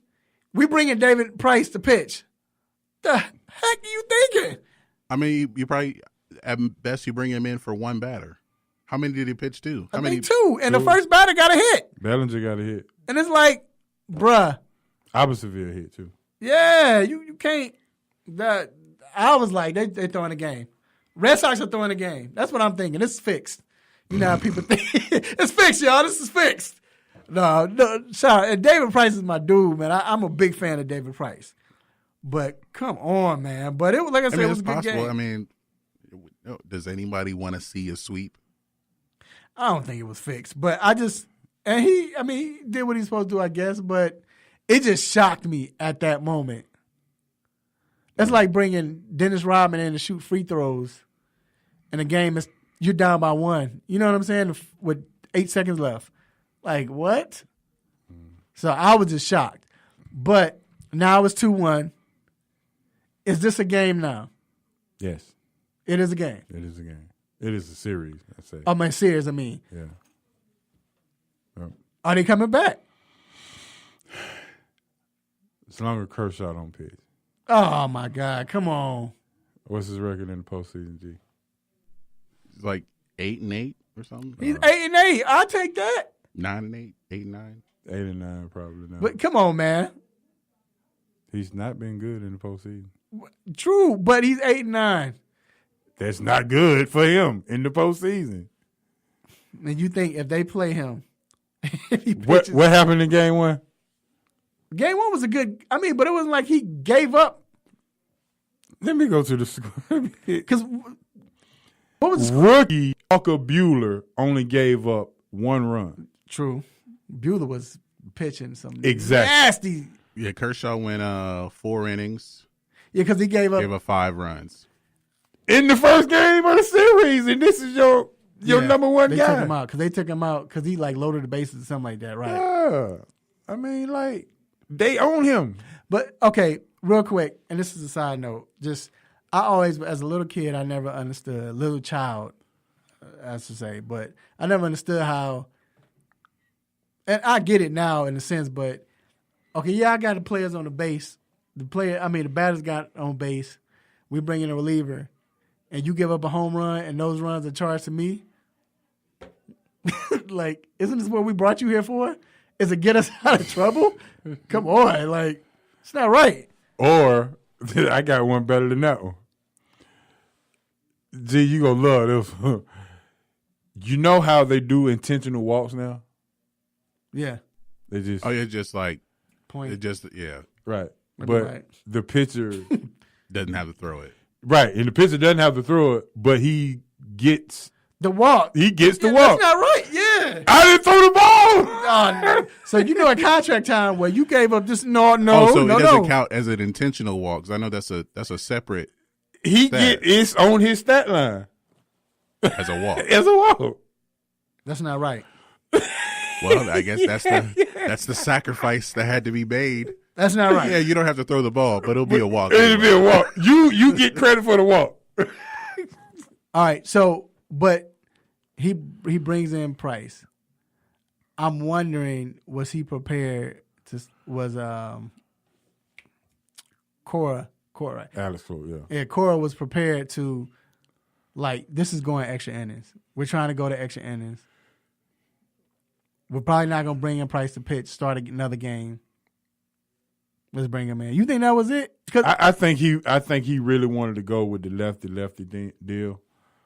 Speaker 2: We bring in David Price to pitch. The heck are you thinking?
Speaker 4: I mean, you probably at best you bring him in for one batter. How many did he pitch to?
Speaker 2: I think 2, and the first batter got a hit.
Speaker 3: Bellinger got a hit,
Speaker 2: and it's like, bruh.
Speaker 3: Opposite hit too.
Speaker 2: Yeah, you can't. I was like, they throwing the game. Red Sox are throwing the game. That's what I'm thinking. This is fixed. You know how people think it's fixed, y'all. This is fixed. No, sorry. And David Price is my dude, man. I'm a big fan of David Price. But come on, man. But it was like I said, it was a good game.
Speaker 4: I mean, does anybody want to see a sweep?
Speaker 2: I don't think it was fixed, but he did what he's supposed to do, I guess. But it just shocked me at that moment. That's like bringing Dennis Rodman in to shoot free throws, and the game is you're down by 1. You know what I'm saying? With 8 seconds left, like what? So I was just shocked. But now it's 2-1. Is this a game now?
Speaker 3: Yes,
Speaker 2: it is a game.
Speaker 3: It is a game. It is a series. I say.
Speaker 2: Oh, my series. I mean,
Speaker 3: yeah. Yep.
Speaker 2: Are they coming back?
Speaker 3: As long as Kershaw don't pitch.
Speaker 2: Oh, my God. Come on.
Speaker 3: What's his record in the postseason, G?
Speaker 4: It's like 8-8 or something.
Speaker 2: He's 8-8. I'll take that.
Speaker 4: 9-8, 8-9.
Speaker 3: 8-9 probably now.
Speaker 2: But come on, man.
Speaker 3: He's not been good in the postseason.
Speaker 2: True, but he's 8-9.
Speaker 3: That's not good for him in the postseason.
Speaker 2: And you think if they play him,
Speaker 3: what happened in game 1?
Speaker 2: Game 1 was a good. I mean, but it wasn't like he gave up.
Speaker 3: Let me go to the score.
Speaker 2: Because what was
Speaker 3: rookie Walker Buehler only gave up 1 run.
Speaker 2: True. Buehler was pitching some
Speaker 3: Exactly.
Speaker 2: nasty.
Speaker 4: Yeah, Kershaw went 4 innings.
Speaker 2: Yeah, because he gave up
Speaker 4: 5 runs
Speaker 3: in the first game of the series, and this is your number one
Speaker 2: they
Speaker 3: guy.
Speaker 2: They took him out because he like loaded the bases or something like that, right?
Speaker 3: Yeah. I mean, like, they own him.
Speaker 2: But, okay, real quick, and this is a side note. I always, as a little kid, I never understood, little child, as to say, but I never understood how, and I get it now in a sense, but, okay, yeah, I got the players on the base. The batters got on base. We bring in a reliever, and you give up a home run, and those runs are charged to me. Like, isn't this what we brought you here for? Is to get us out of trouble? Come on, like, it's not right.
Speaker 3: Or, I got one better than that one. Gee, you gonna love this. You know how they do intentional walks now?
Speaker 2: Yeah.
Speaker 3: They just
Speaker 4: just like
Speaker 2: point.
Speaker 4: It just
Speaker 3: right. But
Speaker 2: right.
Speaker 3: The pitcher
Speaker 4: doesn't have to throw it.
Speaker 3: Right, and the pitcher doesn't have to throw it, but he gets
Speaker 2: the walk.
Speaker 3: He gets the walk.
Speaker 2: That's not right. Yeah.
Speaker 3: I didn't throw the ball.
Speaker 2: Oh, no. So in contract time where you gave up this no.
Speaker 4: It doesn't count as an intentional walk. 'Cause I know that's a separate.
Speaker 3: It's on his stat line
Speaker 4: as a walk.
Speaker 3: As a walk.
Speaker 2: That's not right.
Speaker 4: Well, I guess that's the sacrifice that had to be made.
Speaker 2: That's not right.
Speaker 4: Yeah, you don't have to throw the ball, but it'll be a walk.
Speaker 3: It'll be a walk. You get credit for the walk.
Speaker 2: All right. So, but he brings in Price. I'm wondering, was he prepared to? Was Cora?
Speaker 3: Alex Cora, yeah.
Speaker 2: Yeah, Cora was prepared to, like, this is going extra innings. We're trying to go to extra innings. We're probably not going to bring in Price to pitch, start another game. Let's bring him in. You think that was it?
Speaker 3: I think he really wanted to go with the lefty deal,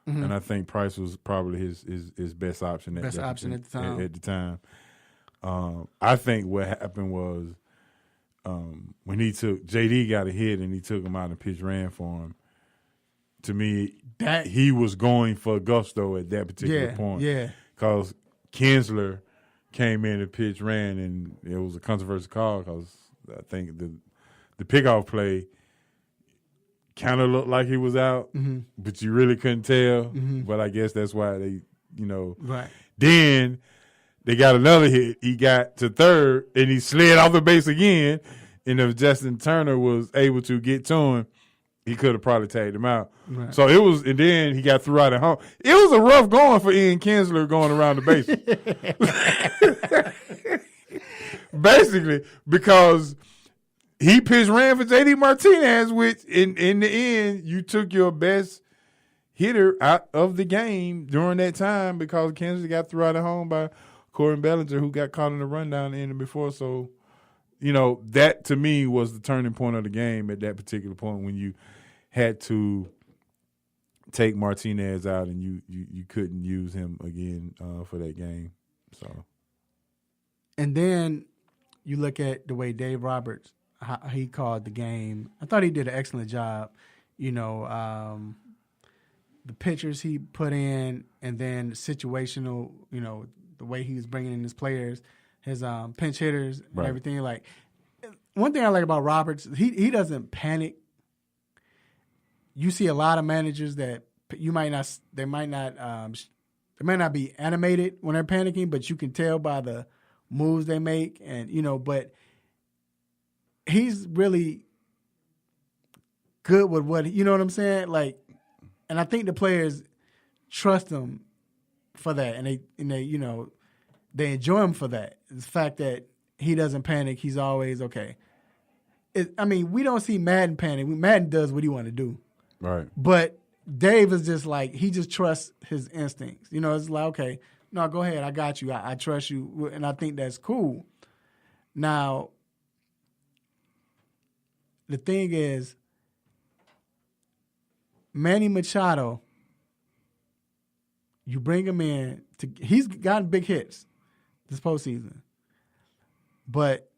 Speaker 3: and I think Price was probably his best option.
Speaker 2: Best option at the time.
Speaker 3: At the time, I think what happened was when JD got a hit and he took him out and pitch ran for him. To me, that he was going for gusto at that particular point.
Speaker 2: Yeah,
Speaker 3: because Kinsler came in and pitch ran, and it was a controversial call because I think the pickoff play kind of looked like he was out, but you really couldn't tell. But I guess that's why they,
Speaker 2: right.
Speaker 3: Then they got another hit. He got to third, and he slid off the base again. And if Justin Turner was able to get to him, he could have probably tagged him out.
Speaker 2: Right.
Speaker 3: So it was, and then he got threw out at home. It was a rough going for Ian Kinsler going around the base. Basically, because he pitched ran for JD Martinez, which in the end, you took your best hitter out of the game during that time because Kinsler got thrown out at home by Corbin Bellinger, who got caught in the rundown the inning before. So, that to me was the turning point of the game at that particular point when you had to take Martinez out and you couldn't use him again for that game. So,
Speaker 2: and then you look at the way Dave Roberts, how he called the game. I thought he did an excellent job. The pitchers he put in, and then situational. The way he was bringing in his players, his pinch hitters, and
Speaker 3: right.
Speaker 2: everything. Like, one thing I like about Roberts, he doesn't panic. You see a lot of managers that they might not be animated when they're panicking, but you can tell by the moves they make, and but he's really good with what you know what I'm saying. Like, and I think the players trust him for that, and they enjoy him for that. The fact that he doesn't panic, he's always okay. We don't see Madden panic. Madden does what he want to do.
Speaker 3: Right.
Speaker 2: But Dave is just like, he just trusts his instincts. It's like, okay, no, go ahead. I got you. I trust you. And I think that's cool. Now, the thing is, Manny Machado, you bring him in. He's gotten big hits this postseason. But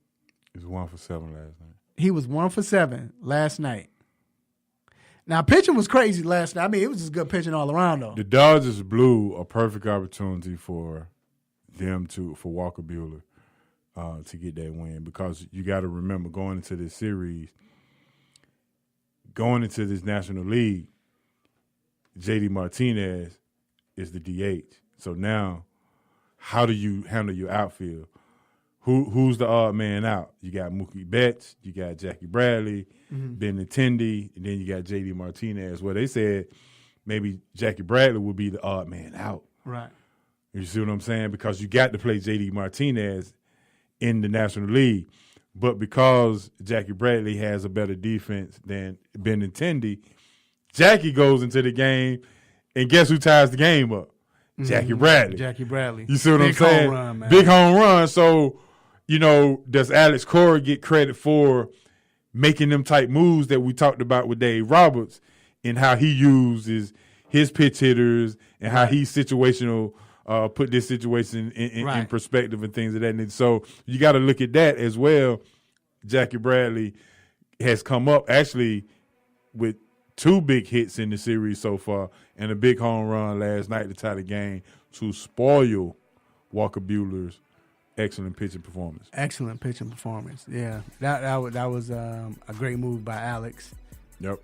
Speaker 3: he was 1 for 7 last night.
Speaker 2: He was 1 for 7 last night. Now, pitching was crazy last night. It was just good pitching all around, though.
Speaker 3: The Dodgers blew a perfect opportunity for for Walker Buehler to get that win, because you got to remember, going into this series, going into this National League, JD Martinez is the DH. So now, how do you handle your outfield? Who's the odd man out? You got Mookie Betts, you got Jackie Bradley, Benintendi, and then you got JD Martinez. Well, they said maybe Jackie Bradley would be the odd man out.
Speaker 2: Right.
Speaker 3: You see what I'm saying? Because you got to play JD Martinez in the National League. But because Jackie Bradley has a better defense than Benintendi, Jackie goes into the game, and guess who ties the game up? Jackie Bradley.
Speaker 2: Jackie Bradley.
Speaker 3: You see what I'm saying?
Speaker 2: Big home run, man.
Speaker 3: Big home run. So, does Alex Cora get credit for making them type moves that we talked about with Dave Roberts, and how he uses his pitch hitters and how he's situational, put this situation in perspective and things of that nature. So you got to look at that as well. Jackie Bradley has come up actually with 2 big hits in the series so far and a big home run last night to tie the game to spoil Walker Buehler's excellent pitching performance.
Speaker 2: Excellent pitching performance. Yeah, that was a great move by Alex.
Speaker 3: Yep.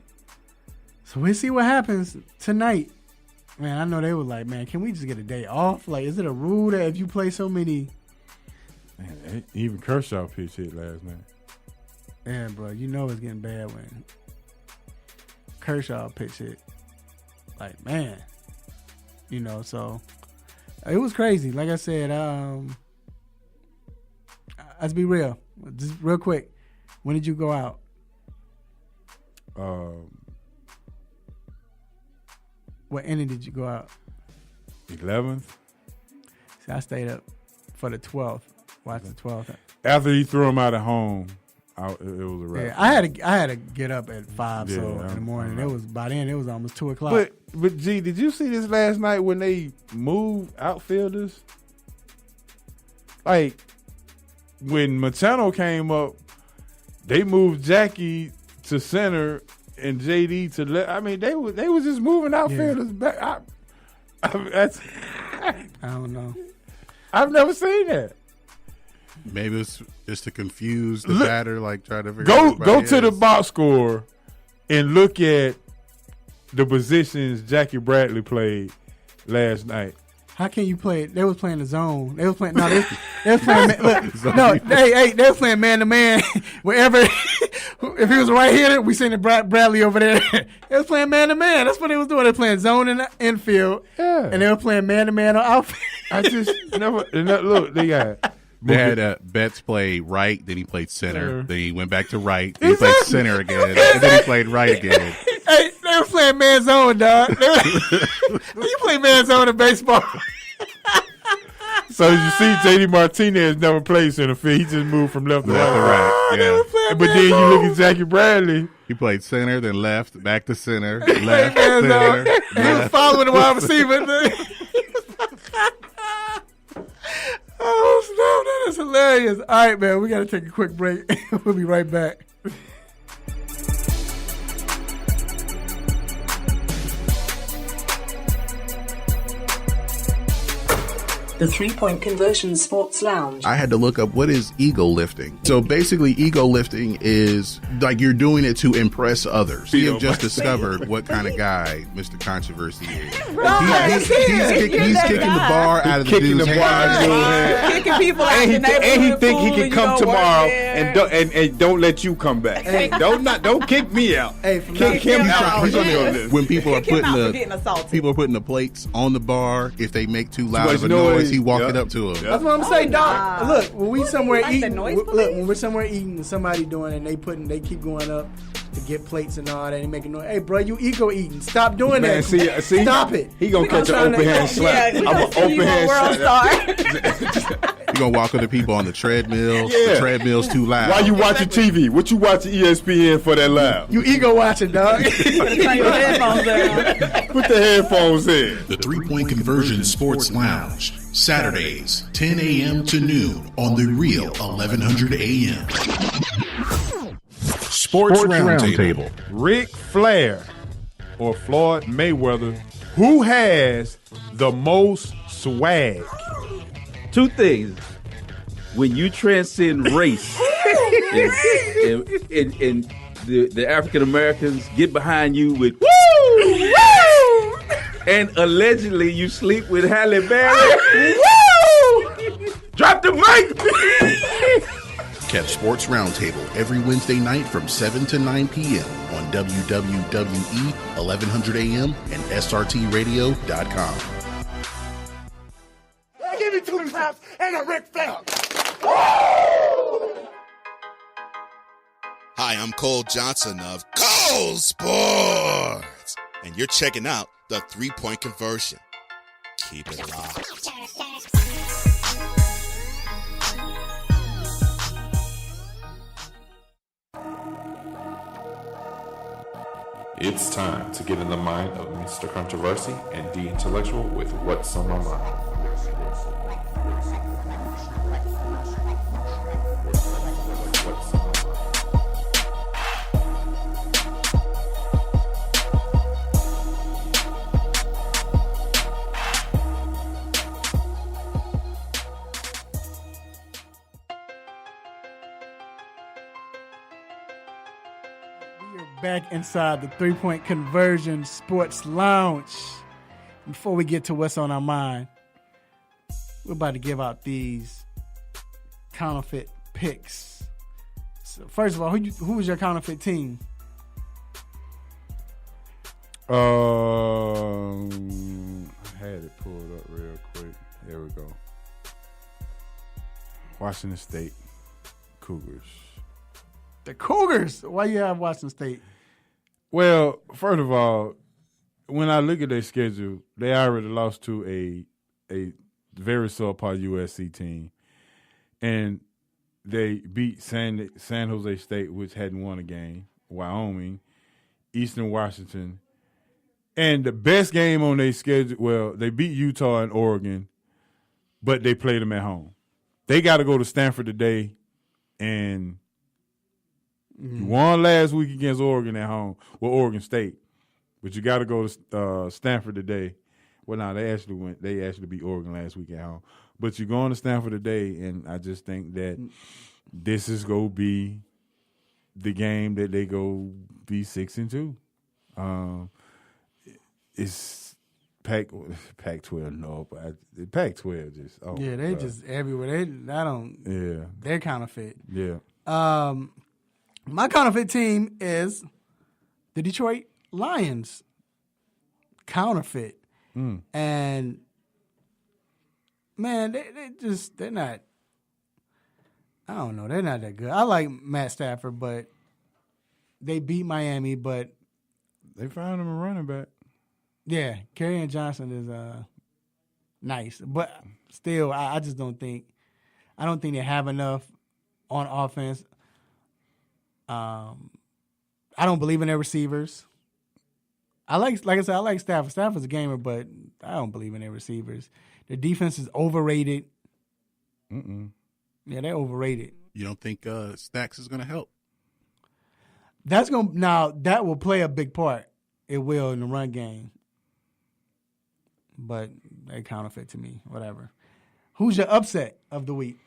Speaker 2: So we'll see what happens tonight. Man, I know they were like, man, can we just get a day off? Like, is it a rule that if you play so many?
Speaker 3: Man, even Kershaw pitch hit last night.
Speaker 2: Yeah, bro, it's getting bad when Kershaw pitch hit. Like, man, so it was crazy. Like I said, let's be real. Just real quick, when did you go out? What inning did you go out?
Speaker 3: 11th.
Speaker 2: See, I stayed up for the 12th. Watch the 12th.
Speaker 3: After he threw him out at home, it was a wrap.
Speaker 2: Yeah, I had to get up at 5 in the morning. It was by then it was almost 2:00.
Speaker 3: But G, did you see this last night when they moved outfielders? Like when Machado came up, they moved Jackie to center and JD to left. I mean, they was just moving outfielders back. I
Speaker 2: don't know.
Speaker 3: I've never seen that.
Speaker 4: Maybe it's just to confuse the batter, like try to figure out.
Speaker 3: Go to the box score and look at the positions Jackie Bradley played last night.
Speaker 2: How can you play it? They was playing the zone. They was playing. No, they was playing. They was playing man to man. Wherever, if he was a right hitter, we seen the Bradley over there. They was playing man to man. That's what they was doing. They were playing zone in the infield, and they were playing man to man on outfield.
Speaker 3: I just never look. They
Speaker 4: had Betts play right, then he played center, then he went back to right, then he played center again, and then he played right again.
Speaker 2: Hey, they were playing man zone, dog. You play man zone in baseball.
Speaker 3: So you see, JD Martinez never played center field. He just moved from left to right.
Speaker 4: Yeah.
Speaker 3: But then you look at Jackie Bradley.
Speaker 4: He played center, then left, back to center, left, center.
Speaker 2: He was following the wide receiver. Oh, snap, that is hilarious. All right, man, we got to take a quick break. We'll be right back.
Speaker 7: The 3-Point Conversion Sports Lounge.
Speaker 4: I had to look up what is ego lifting. So basically, ego lifting is like you're doing it to impress others. We have just discovered what kind of guy Mr. Controversy is. He's kicking the bar out of the dude's hand.
Speaker 22: Kicking people out the neighborhood.
Speaker 23: And he think he can come tomorrow and don't let you come back. Hey, don't kick me out.
Speaker 2: Hey,
Speaker 23: kick him out.
Speaker 4: When people are putting the plates on the bar, if they make too loud of a noise, he walk it up to him.
Speaker 2: That's what I'm saying, dog. Look, when we somewhere eating, when we're somewhere eating and somebody doing it, and they keep going up to get plates and all that and making noise. Hey, bro, you ego eating. Stop doing that.
Speaker 23: See,
Speaker 2: stop it.
Speaker 23: He gonna catch an open hand slap. I'm an open hand slap.
Speaker 4: You gonna walk other people on the treadmill. The treadmill's too loud.
Speaker 23: Why you watching TV? What you watching ESPN for that loud?
Speaker 2: You ego watching, dog.
Speaker 23: Put the headphones in.
Speaker 15: The 3-Point Conversion Sports Lounge. Saturdays, 10 a.m. to noon on the Real 1100 a.m.
Speaker 3: Sports Roundtable. Ric Flair or Floyd Mayweather, who has the most swag?
Speaker 9: Two things. When you transcend race and the African Americans get behind you with woo, woo, and allegedly you sleep with Halle Berry, woo, drop the mic.
Speaker 15: Catch Sports Roundtable every Wednesday night from 7 to 9 p.m. on WWWE 1100 AM and SRTradio.com.
Speaker 16: Give me 2 claps and a Ric Flair.
Speaker 10: Hi, I'm Cole Johnson of Cole Sports, and you're checking out the 3-Point Conversion. Keep it locked.
Speaker 22: It's time to get in the mind of Mr. Controversy and the Intellectual with What's on My Mind.
Speaker 2: Back inside the 3-Point Conversion Sports Lounge. Before we get to what's on our mind, we're about to give out these counterfeit picks. So first of all, who was your counterfeit team?
Speaker 3: I had it pulled up real quick. There we go. Washington State Cougars.
Speaker 2: The Cougars? Why you have Washington State?
Speaker 3: Well, first of all, when I look at their schedule, they already lost to a very subpar USC team, and they beat San Jose State, which hadn't won a game, Wyoming, Eastern Washington, and the best game on their schedule. Well, they beat Utah and Oregon, but they played them at home. They got to go to Stanford today, and you won last week against Oregon at home, Oregon State, but you got to go to Stanford today. Well, no, they actually beat Oregon last week at home, but you're going to Stanford today, and I just think that this is going to be the game that they go be 6-2. It's Pac-12, no, but Pac-12 just
Speaker 2: they just everywhere. They're counterfeit.
Speaker 3: Yeah.
Speaker 2: My counterfeit team is the Detroit Lions. Counterfeit. And, man, they're not, I don't know, they're not that good. I like Matt Stafford, but they beat Miami, but.
Speaker 3: They found him a running back.
Speaker 2: Yeah, Kerryon Johnson is nice. But still, I just don't think they have enough on offense. I don't believe in their receivers. Like I said, I like Stafford. Stafford's a gamer, but I don't believe in their receivers. Their defense is overrated. Yeah, they're overrated.
Speaker 4: You don't think Stacks is going to help?
Speaker 2: That will play a big part. It will in the run game. But they counterfeit to me. Whatever. Who's your upset of the week?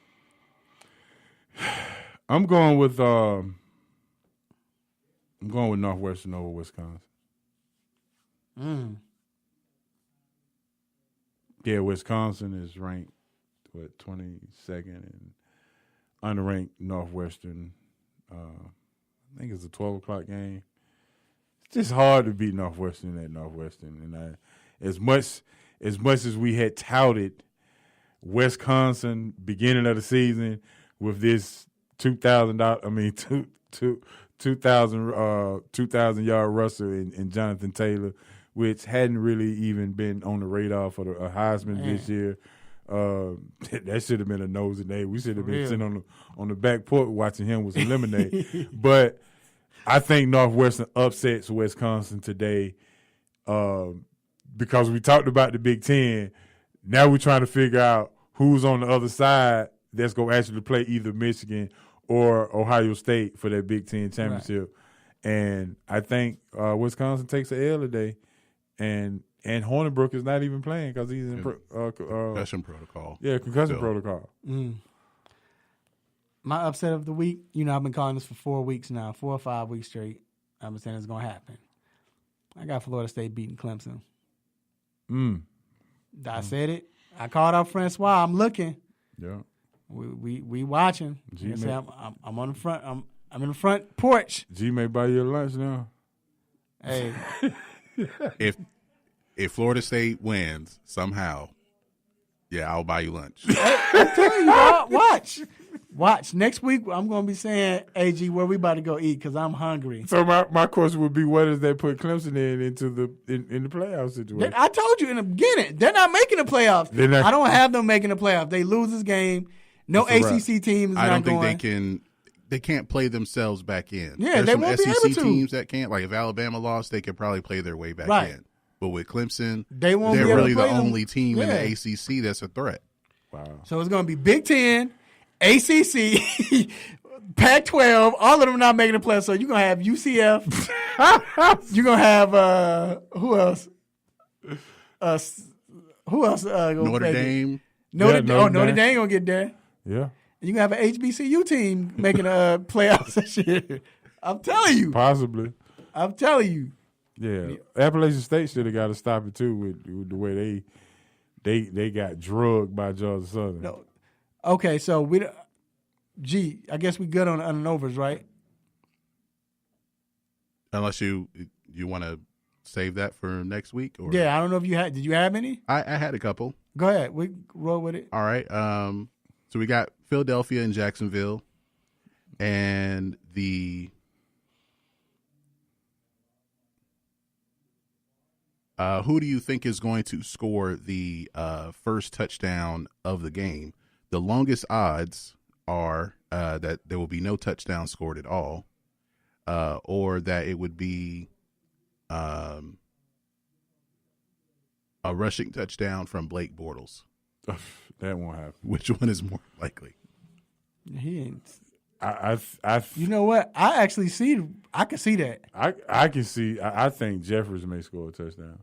Speaker 3: I'm going with Northwestern over Wisconsin. Yeah, Wisconsin is ranked 22nd, and underranked Northwestern. I think it's a 12:00 game. It's just hard to beat Northwestern at Northwestern, and as much as we had touted Wisconsin beginning of the season with this 2,000 2,000-yard rusher in Jonathan Taylor, which hadn't really even been on the radar for a Heisman this year. That should have been a nosy day. We should have been sitting on the back porch watching him was eliminated. But I think Northwestern upsets Wisconsin today because we talked about the Big Ten. Now we're trying to figure out who's on the other side that's going to actually play either Michigan or Ohio State for that Big Ten championship. Right. And I think Wisconsin takes an L today. And And Hornibrook is not even playing because he's in
Speaker 4: concussion protocol.
Speaker 3: Yeah, concussion protocol.
Speaker 2: My upset of the week, I've been calling this for 4 weeks now, 4 or 5 weeks straight. I've been saying it's going to happen. I got Florida State beating Clemson. I said it. I called out Francois. I'm looking.
Speaker 3: Yeah.
Speaker 2: We watching. I'm on the front. I'm in the front porch.
Speaker 3: G may buy you a lunch now.
Speaker 2: Hey.
Speaker 4: If Florida State wins somehow, I'll buy you lunch.
Speaker 2: I'm telling you, dog, watch. Next week, I'm going to be saying, hey, G, where we about to go eat because I'm hungry.
Speaker 3: So my question would be, what does that put Clemson into the playoff situation?
Speaker 2: I told you in the beginning, they're not making the playoffs. I don't have them making the playoffs. They lose this game. No ACC team is
Speaker 4: I
Speaker 2: not
Speaker 4: don't
Speaker 2: going.
Speaker 4: think they can't play themselves back in.
Speaker 2: Yeah,
Speaker 4: There's
Speaker 2: they
Speaker 4: some
Speaker 2: won't
Speaker 4: SEC
Speaker 2: be able to.
Speaker 4: teams that can't. Like if Alabama lost, they could probably play their way back in. But with Clemson,
Speaker 2: they're
Speaker 4: really the
Speaker 2: them.
Speaker 4: only team in the ACC that's a threat.
Speaker 3: Wow.
Speaker 2: So it's going to be Big Ten, ACC, Pac-12, all of them not making the playoffs. So you're going to have UCF. You're going to have, who else?
Speaker 4: Notre Dame.
Speaker 2: Notre Dame going to get there.
Speaker 3: Yeah.
Speaker 2: And you're going to have an HBCU team making a playoffs this year. I'm telling you.
Speaker 3: Possibly.
Speaker 2: I'm telling you.
Speaker 3: Yeah. Appalachian State should have got to stop it, too, with the way they got drugged by Georgia Southern.
Speaker 2: No. Okay, so I guess we good on the overs, right?
Speaker 4: Unless you want to save that for next week? Or?
Speaker 2: Yeah, I don't know if did you have any?
Speaker 4: I had a couple.
Speaker 2: Go ahead. We roll with it.
Speaker 4: All right. So we got Philadelphia and Jacksonville, and who do you think is going to score the first touchdown of the game? The longest odds are that there will be no touchdown scored at all, or that it would be a rushing touchdown from Blake Bortles.
Speaker 3: That won't happen.
Speaker 4: Which one is more likely?
Speaker 2: He ain't.
Speaker 3: You
Speaker 2: know what? I can see that.
Speaker 3: I can see. I think Jeffers may score a touchdown.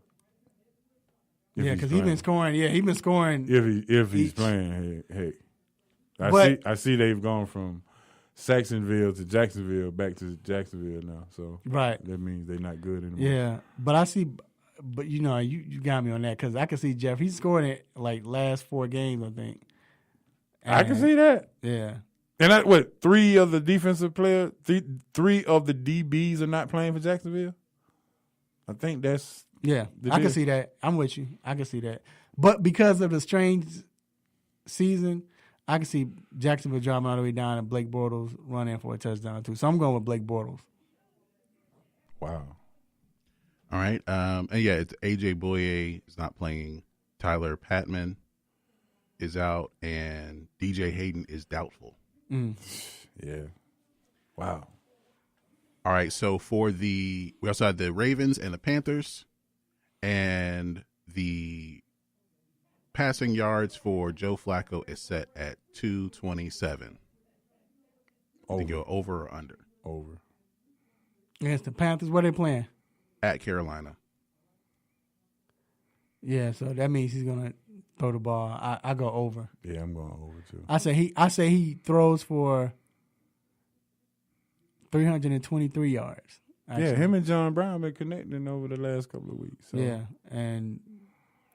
Speaker 2: Yeah, because he's been scoring. Yeah, he's been scoring.
Speaker 3: If he's playing, heck. I see they've gone from Saxonville to Jacksonville back to Jacksonville now. So that means they're not good anymore.
Speaker 2: Yeah, but I see. But you got me on that because I can see Jeff. He's scoring it like last 4 games, I think. And
Speaker 3: I can see that.
Speaker 2: Yeah.
Speaker 3: And 3 of the defensive players, 3 of the DBs are not playing for Jacksonville? I think that's
Speaker 2: I can see that. I'm with you. I can see that. But because of the strange season, I can see Jacksonville dropping all the way down and Blake Bortles running for a touchdown too. So I'm going with Blake Bortles.
Speaker 3: Wow.
Speaker 4: All right. And it's AJ Boye is not playing. Tyler Patman is out, and DJ Hayden is doubtful.
Speaker 3: Yeah. Wow.
Speaker 4: All right. So we also had the Ravens and the Panthers, and the passing yards for Joe Flacco is set at 227. To go over or under?
Speaker 3: Over.
Speaker 2: Against the Panthers, what are they playing?
Speaker 4: At Carolina.
Speaker 2: Yeah, so that means he's gonna throw the ball. I go over.
Speaker 3: Yeah, I'm going over too.
Speaker 2: I say he throws for 323 yards. Actually.
Speaker 3: Yeah, him and John Brown been connecting over the last couple of weeks. So.
Speaker 2: Yeah, and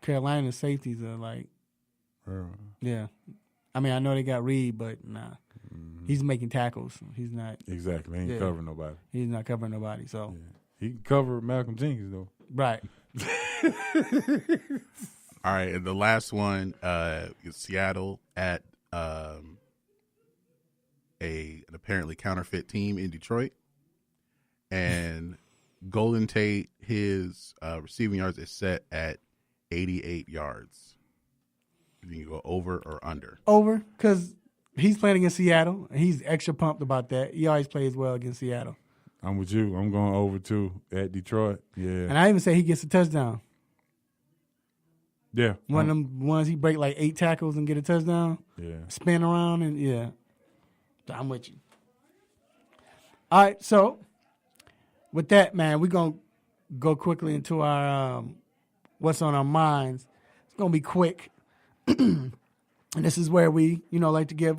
Speaker 2: Carolina's safeties are like, yeah. I mean, I know they got Reed, but nah. He's making tackles. He's not.
Speaker 3: Exactly. He ain't covering nobody.
Speaker 2: He's not covering nobody, so.
Speaker 3: Yeah. He can cover Malcolm Jenkins, though.
Speaker 2: Right.
Speaker 4: All right, and the last one is Seattle at an apparently counterfeit team in Detroit. And Golden Tate, his receiving yards is set at 88 yards. You can go over or under.
Speaker 2: Over, because he's playing against Seattle. And he's extra pumped about that. He always plays well against Seattle.
Speaker 3: I'm with you. I'm going over, too, at Detroit. Yeah.
Speaker 2: And I even say he gets a touchdown.
Speaker 3: Yeah.
Speaker 2: One of them ones he break like 8 tackles and get a touchdown.
Speaker 3: Yeah.
Speaker 2: Spin around and, yeah. So I'm with you. All right, so with that, man, we're going to go quickly into our what's on our minds. It's going to be quick. And this is where we, like to give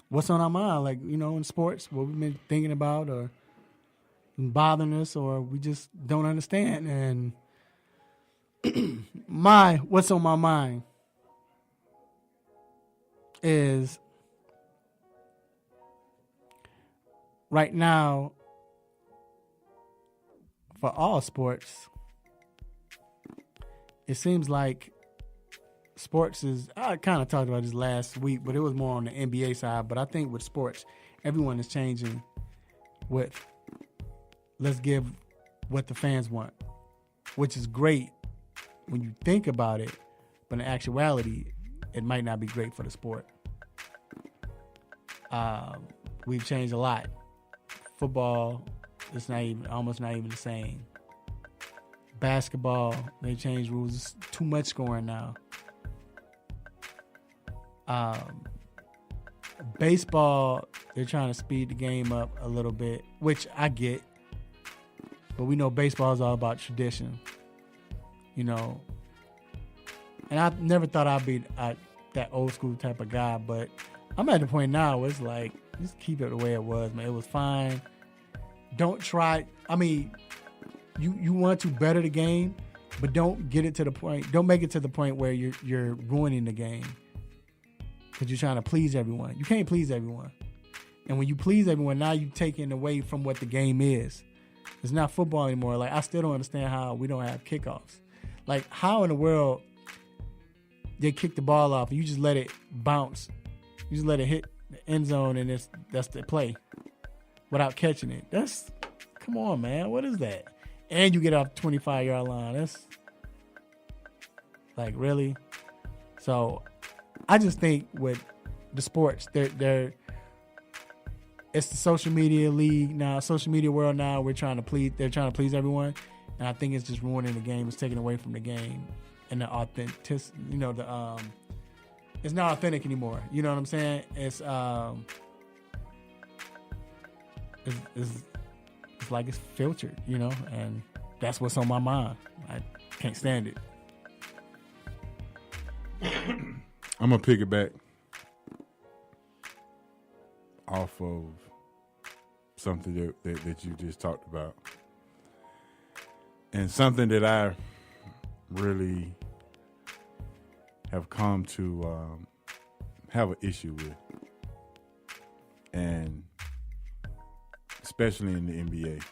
Speaker 2: what's on our mind, like, in sports, what we've been thinking about or bothering us or we just don't understand. And what's on my mind is right now for all sports, it seems like sports is, I kind of talked about this last week, but it was more on the NBA side. But I think with sports, everyone is changing with let's give what the fans want, which is great when you think about it. But in actuality, it might not be great for the sport. We've changed a lot. Football, it's almost not even the same. Basketball, they changed rules. It's too much scoring now. Baseball, they're trying to speed the game up a little bit, which I get. But we know baseball is all about tradition, And I never thought I'd be that old school type of guy, but I'm at the point now where it's like, just keep it the way it was, man. It was fine. Don't try. I mean, you want to better the game, but don't get it to the point. Don't make it to the point where you're ruining the game because you're trying to please everyone. You can't please everyone, and when you please everyone, now you're taking away from what the game is. It's not football anymore. Like, I still don't understand how we don't have kickoffs. Like, how in the world they kick the ball off and you just let it bounce? You just let it hit the end zone and that's the play without catching it. Come on, man. What is that? And you get off the 25-yard line. That's like, really? So I just think with the sports, it's the social media league now, social media world now. They're trying to please everyone. And I think it's just ruining the game. It's taking away from the game and the authenticity, it's not authentic anymore. You know what I'm saying? It's like it's filtered, and that's what's on my mind. I can't stand it.
Speaker 3: I'm gonna pick it back off of something that you just talked about, and something that I really have come to have an issue with, and especially in the NBA,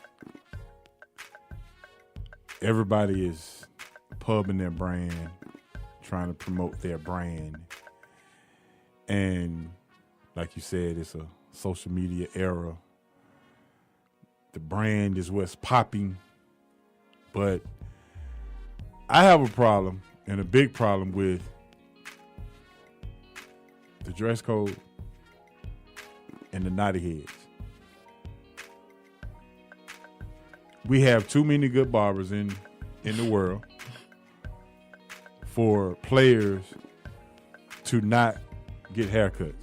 Speaker 3: everybody is pubbing their brand, trying to promote their brand, and like you said, it's a social media era. The brand is what's popping, but I have a problem, and a big problem, with the dress code and the naughty heads. We have too many good barbers in the world for players to not get haircuts.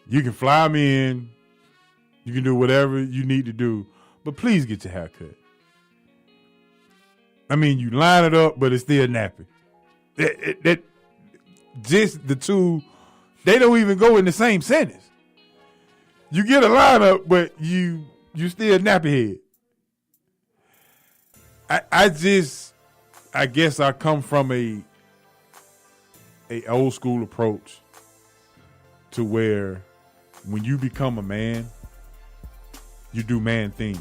Speaker 3: You can fly them in, you can do whatever you need to do, but please get your haircut. I mean, you line it up, but it's still nappy. Just the two, they don't even go in the same sentence. You get a lineup, but you still nappy head. I guess I come from a old school approach to where when you become a man, you do man things.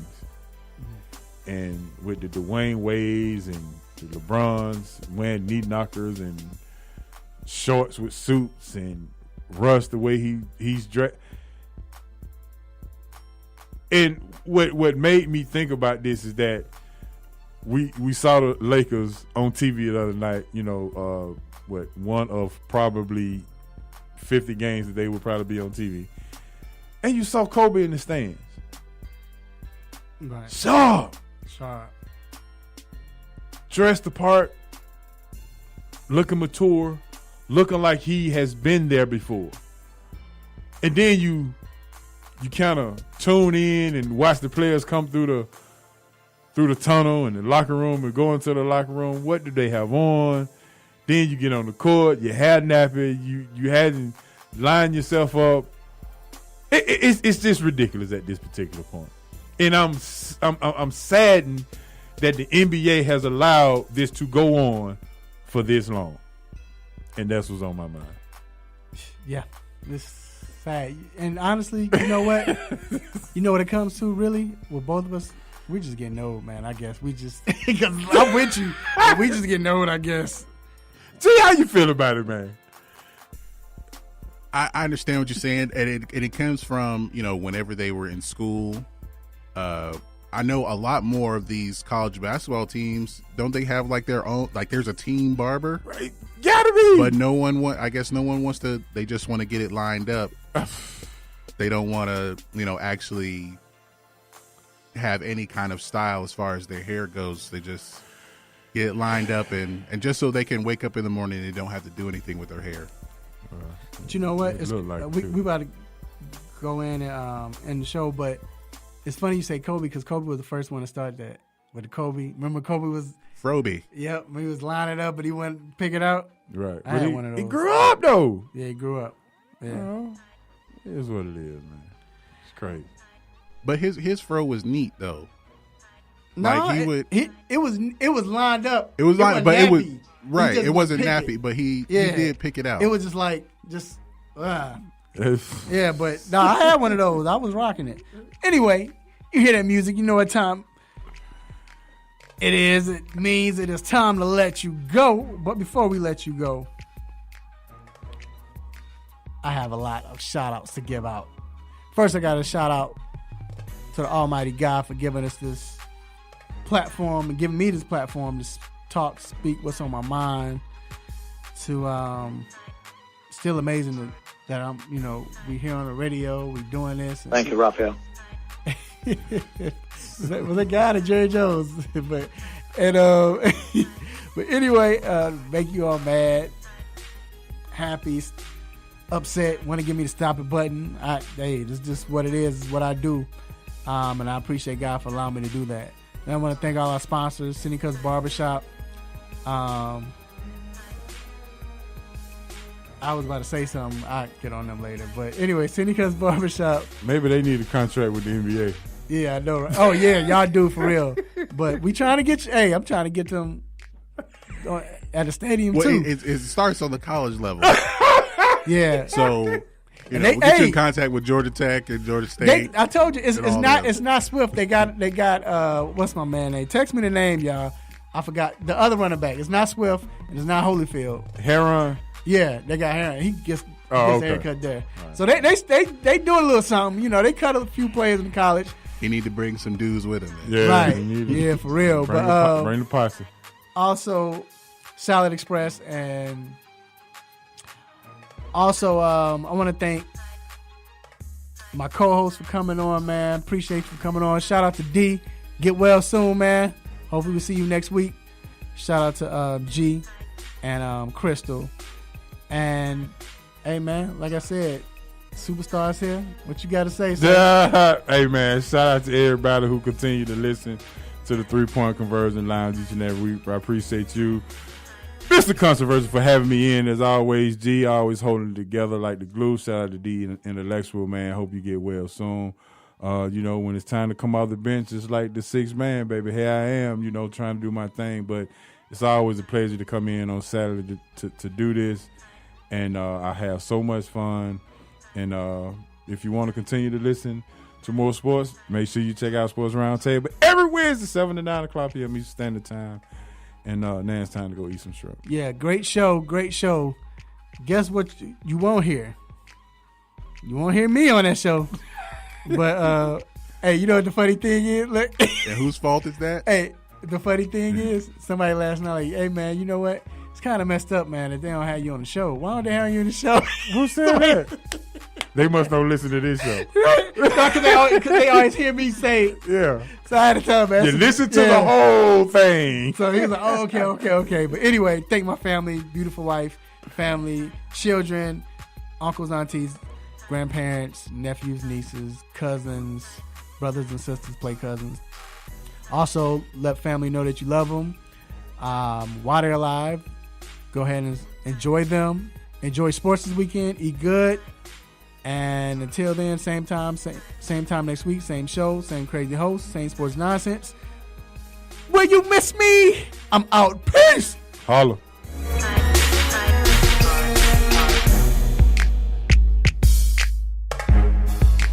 Speaker 3: And with the Dwayne Wades and the LeBrons wearing knee knockers and shorts with suits and Russ the way he's dressed. And what made me think about this is that we saw the Lakers on TV the other night, one of probably 50 games that they would probably be on TV. And you saw Kobe in the stands.
Speaker 2: Right.
Speaker 3: Sharp. Dressed the part, looking mature, looking like he has been there before. And then you kind of tune in and watch the players come through through the tunnel and the locker room and go into the locker room. What do they have on? Then you get on the court. Your hair nappy. You hadn't lined yourself up. It's just ridiculous at this particular point. And I'm saddened that the NBA has allowed this to go on for this long. And that's what's on my mind.
Speaker 2: Yeah, it's sad. And honestly, you know what? You know what it comes to, really? With both of us, we're just getting old, man. I guess we just, because I'm with you, but we just getting old, I guess.
Speaker 3: See how you feel about it, man.
Speaker 4: I understand what you're saying, and it comes from, whenever they were in school. I know a lot more of these college basketball teams, don't they have like their own, like there's a team barber?
Speaker 3: Right. Gotta be.
Speaker 4: But I guess no one wants to, they just want to get it lined up. They don't want to, actually have any kind of style as far as their hair goes. They just get it lined up and just so they can wake up in the morning and they don't have to do anything with their hair.
Speaker 2: But you know what? We about to go in the show, but it's funny you say Kobe because Kobe was the first one to start that. With the Kobe, remember Kobe was
Speaker 4: Froby.
Speaker 2: Yep, he was lining up, but he wouldn't pick it out.
Speaker 3: Right,
Speaker 2: I had one of those.
Speaker 3: He grew up though.
Speaker 2: Yeah, he grew up. Yeah,
Speaker 3: well, it is what it is, man. It's crazy.
Speaker 4: But his fro was neat though.
Speaker 2: No,
Speaker 4: like
Speaker 2: it was lined up.
Speaker 4: It was lined, but
Speaker 2: nappy.
Speaker 4: it was right. It wasn't nappy, but he did pick it out.
Speaker 2: It was just like yeah, but no, I had one of those. I was rocking it. Anyway, you hear that music, you know what time it is. It means it is time to let you go. But before we let you go, I have a lot of shout outs to give out. First, I got to shout out to the Almighty God for giving us this platform and giving me this platform to talk, speak what's on my mind. To still amazing that I'm, we here on the radio, we doing this.
Speaker 8: Thank you, Raphael.
Speaker 2: was that guy to Jerry Jones, but anyway, make you all mad, happy, upset, want to give me the stop it button. This is just what it is what I do, and I appreciate God for allowing me to do that. And I want to thank all our sponsors, Seneca's Barbershop. I was about to say something. I'll get on them later. But anyway, Seneca's Barbershop.
Speaker 3: Maybe they need a contract with the NBA.
Speaker 2: Yeah, I know. Right? Oh, yeah, y'all do for real. But we trying to get you. Hey, I'm trying to get them at the stadium, too.
Speaker 4: It starts on the college level.
Speaker 2: Yeah.
Speaker 4: So, we get you in contact with Georgia Tech and Georgia State.
Speaker 2: I told you, it's not Swift. They got what's my man name? Text me the name, y'all. I forgot. The other running back. It's not Swift, and it's not Holyfield.
Speaker 3: Heron.
Speaker 2: Yeah, they got Heron. He gets
Speaker 3: okay.
Speaker 2: a haircut there. Right. So they do a little something. They cut a few players in college.
Speaker 4: He need to bring some dudes with him. Man.
Speaker 3: Yeah,
Speaker 2: right. Yeah, for real.
Speaker 3: Bring the posse.
Speaker 2: Also, Salad Express, and also I want to thank my co-host for coming on, man. Appreciate you for coming on. Shout out to D. Get well soon, man. Hopefully we'll see you next week. Shout out to G and Crystal. And, hey, man, like I said, Superstars here. What you got to say, sir?
Speaker 3: Hey, man, shout out to everybody who continue to listen to the 3-Point Conversion Lounge each and every week. I appreciate you, Mr. Controversial, for having me in. As always, G, always holding it together like the glue. Shout out to D, Intellectual, man. Hope you get well soon. When it's time to come off the bench, it's like the sixth man, baby. Here I am, trying to do my thing. But it's always a pleasure to come in on Saturday to do this. And I have so much fun. And if you want to continue to listen to more sports, make sure you check out Sports Roundtable every Wednesday, 7 to 9 o'clock p.m. Eastern Standard Time. And now it's time to go eat some shrimp.
Speaker 2: Yeah, great show, great show. Guess what you won't hear? You won't hear me on that show. But, hey, you know what the funny thing is? Look.
Speaker 4: And whose fault is that?
Speaker 2: Hey, the funny thing is, somebody last night like, hey, man, you know what? It's kind of messed up, man, that they don't have you on the show. Why don't they have you on the show?
Speaker 3: Who said that? They must don't listen to this show.
Speaker 2: Because they always hear me say it.
Speaker 3: Yeah.
Speaker 2: So I had to tell them.
Speaker 3: You listen to the whole thing.
Speaker 2: So he was like, oh, okay. But anyway, thank my family, beautiful wife, family, children, uncles, aunties, grandparents, nephews, nieces, cousins, brothers and sisters, play cousins. Also, let family know that you love them. While they're alive, go ahead and enjoy them. Enjoy sports this weekend. Eat good. And until then, same time next week, same show, same crazy host, same sports nonsense. Will you miss me? I'm out. Peace.
Speaker 3: Holla.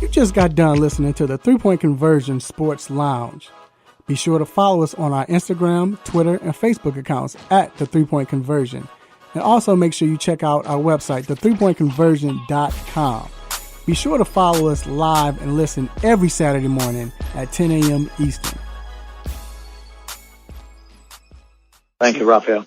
Speaker 2: You just got done listening to the 3-Point Conversion Sports Lounge. Be sure to follow us on our Instagram, Twitter, and Facebook accounts at the 3-Point Conversion. And also make sure you check out our website, the3pointconversion.com. Be sure to follow us live and listen every Saturday morning at 10 a.m. Eastern.
Speaker 8: Thank you, Raphael.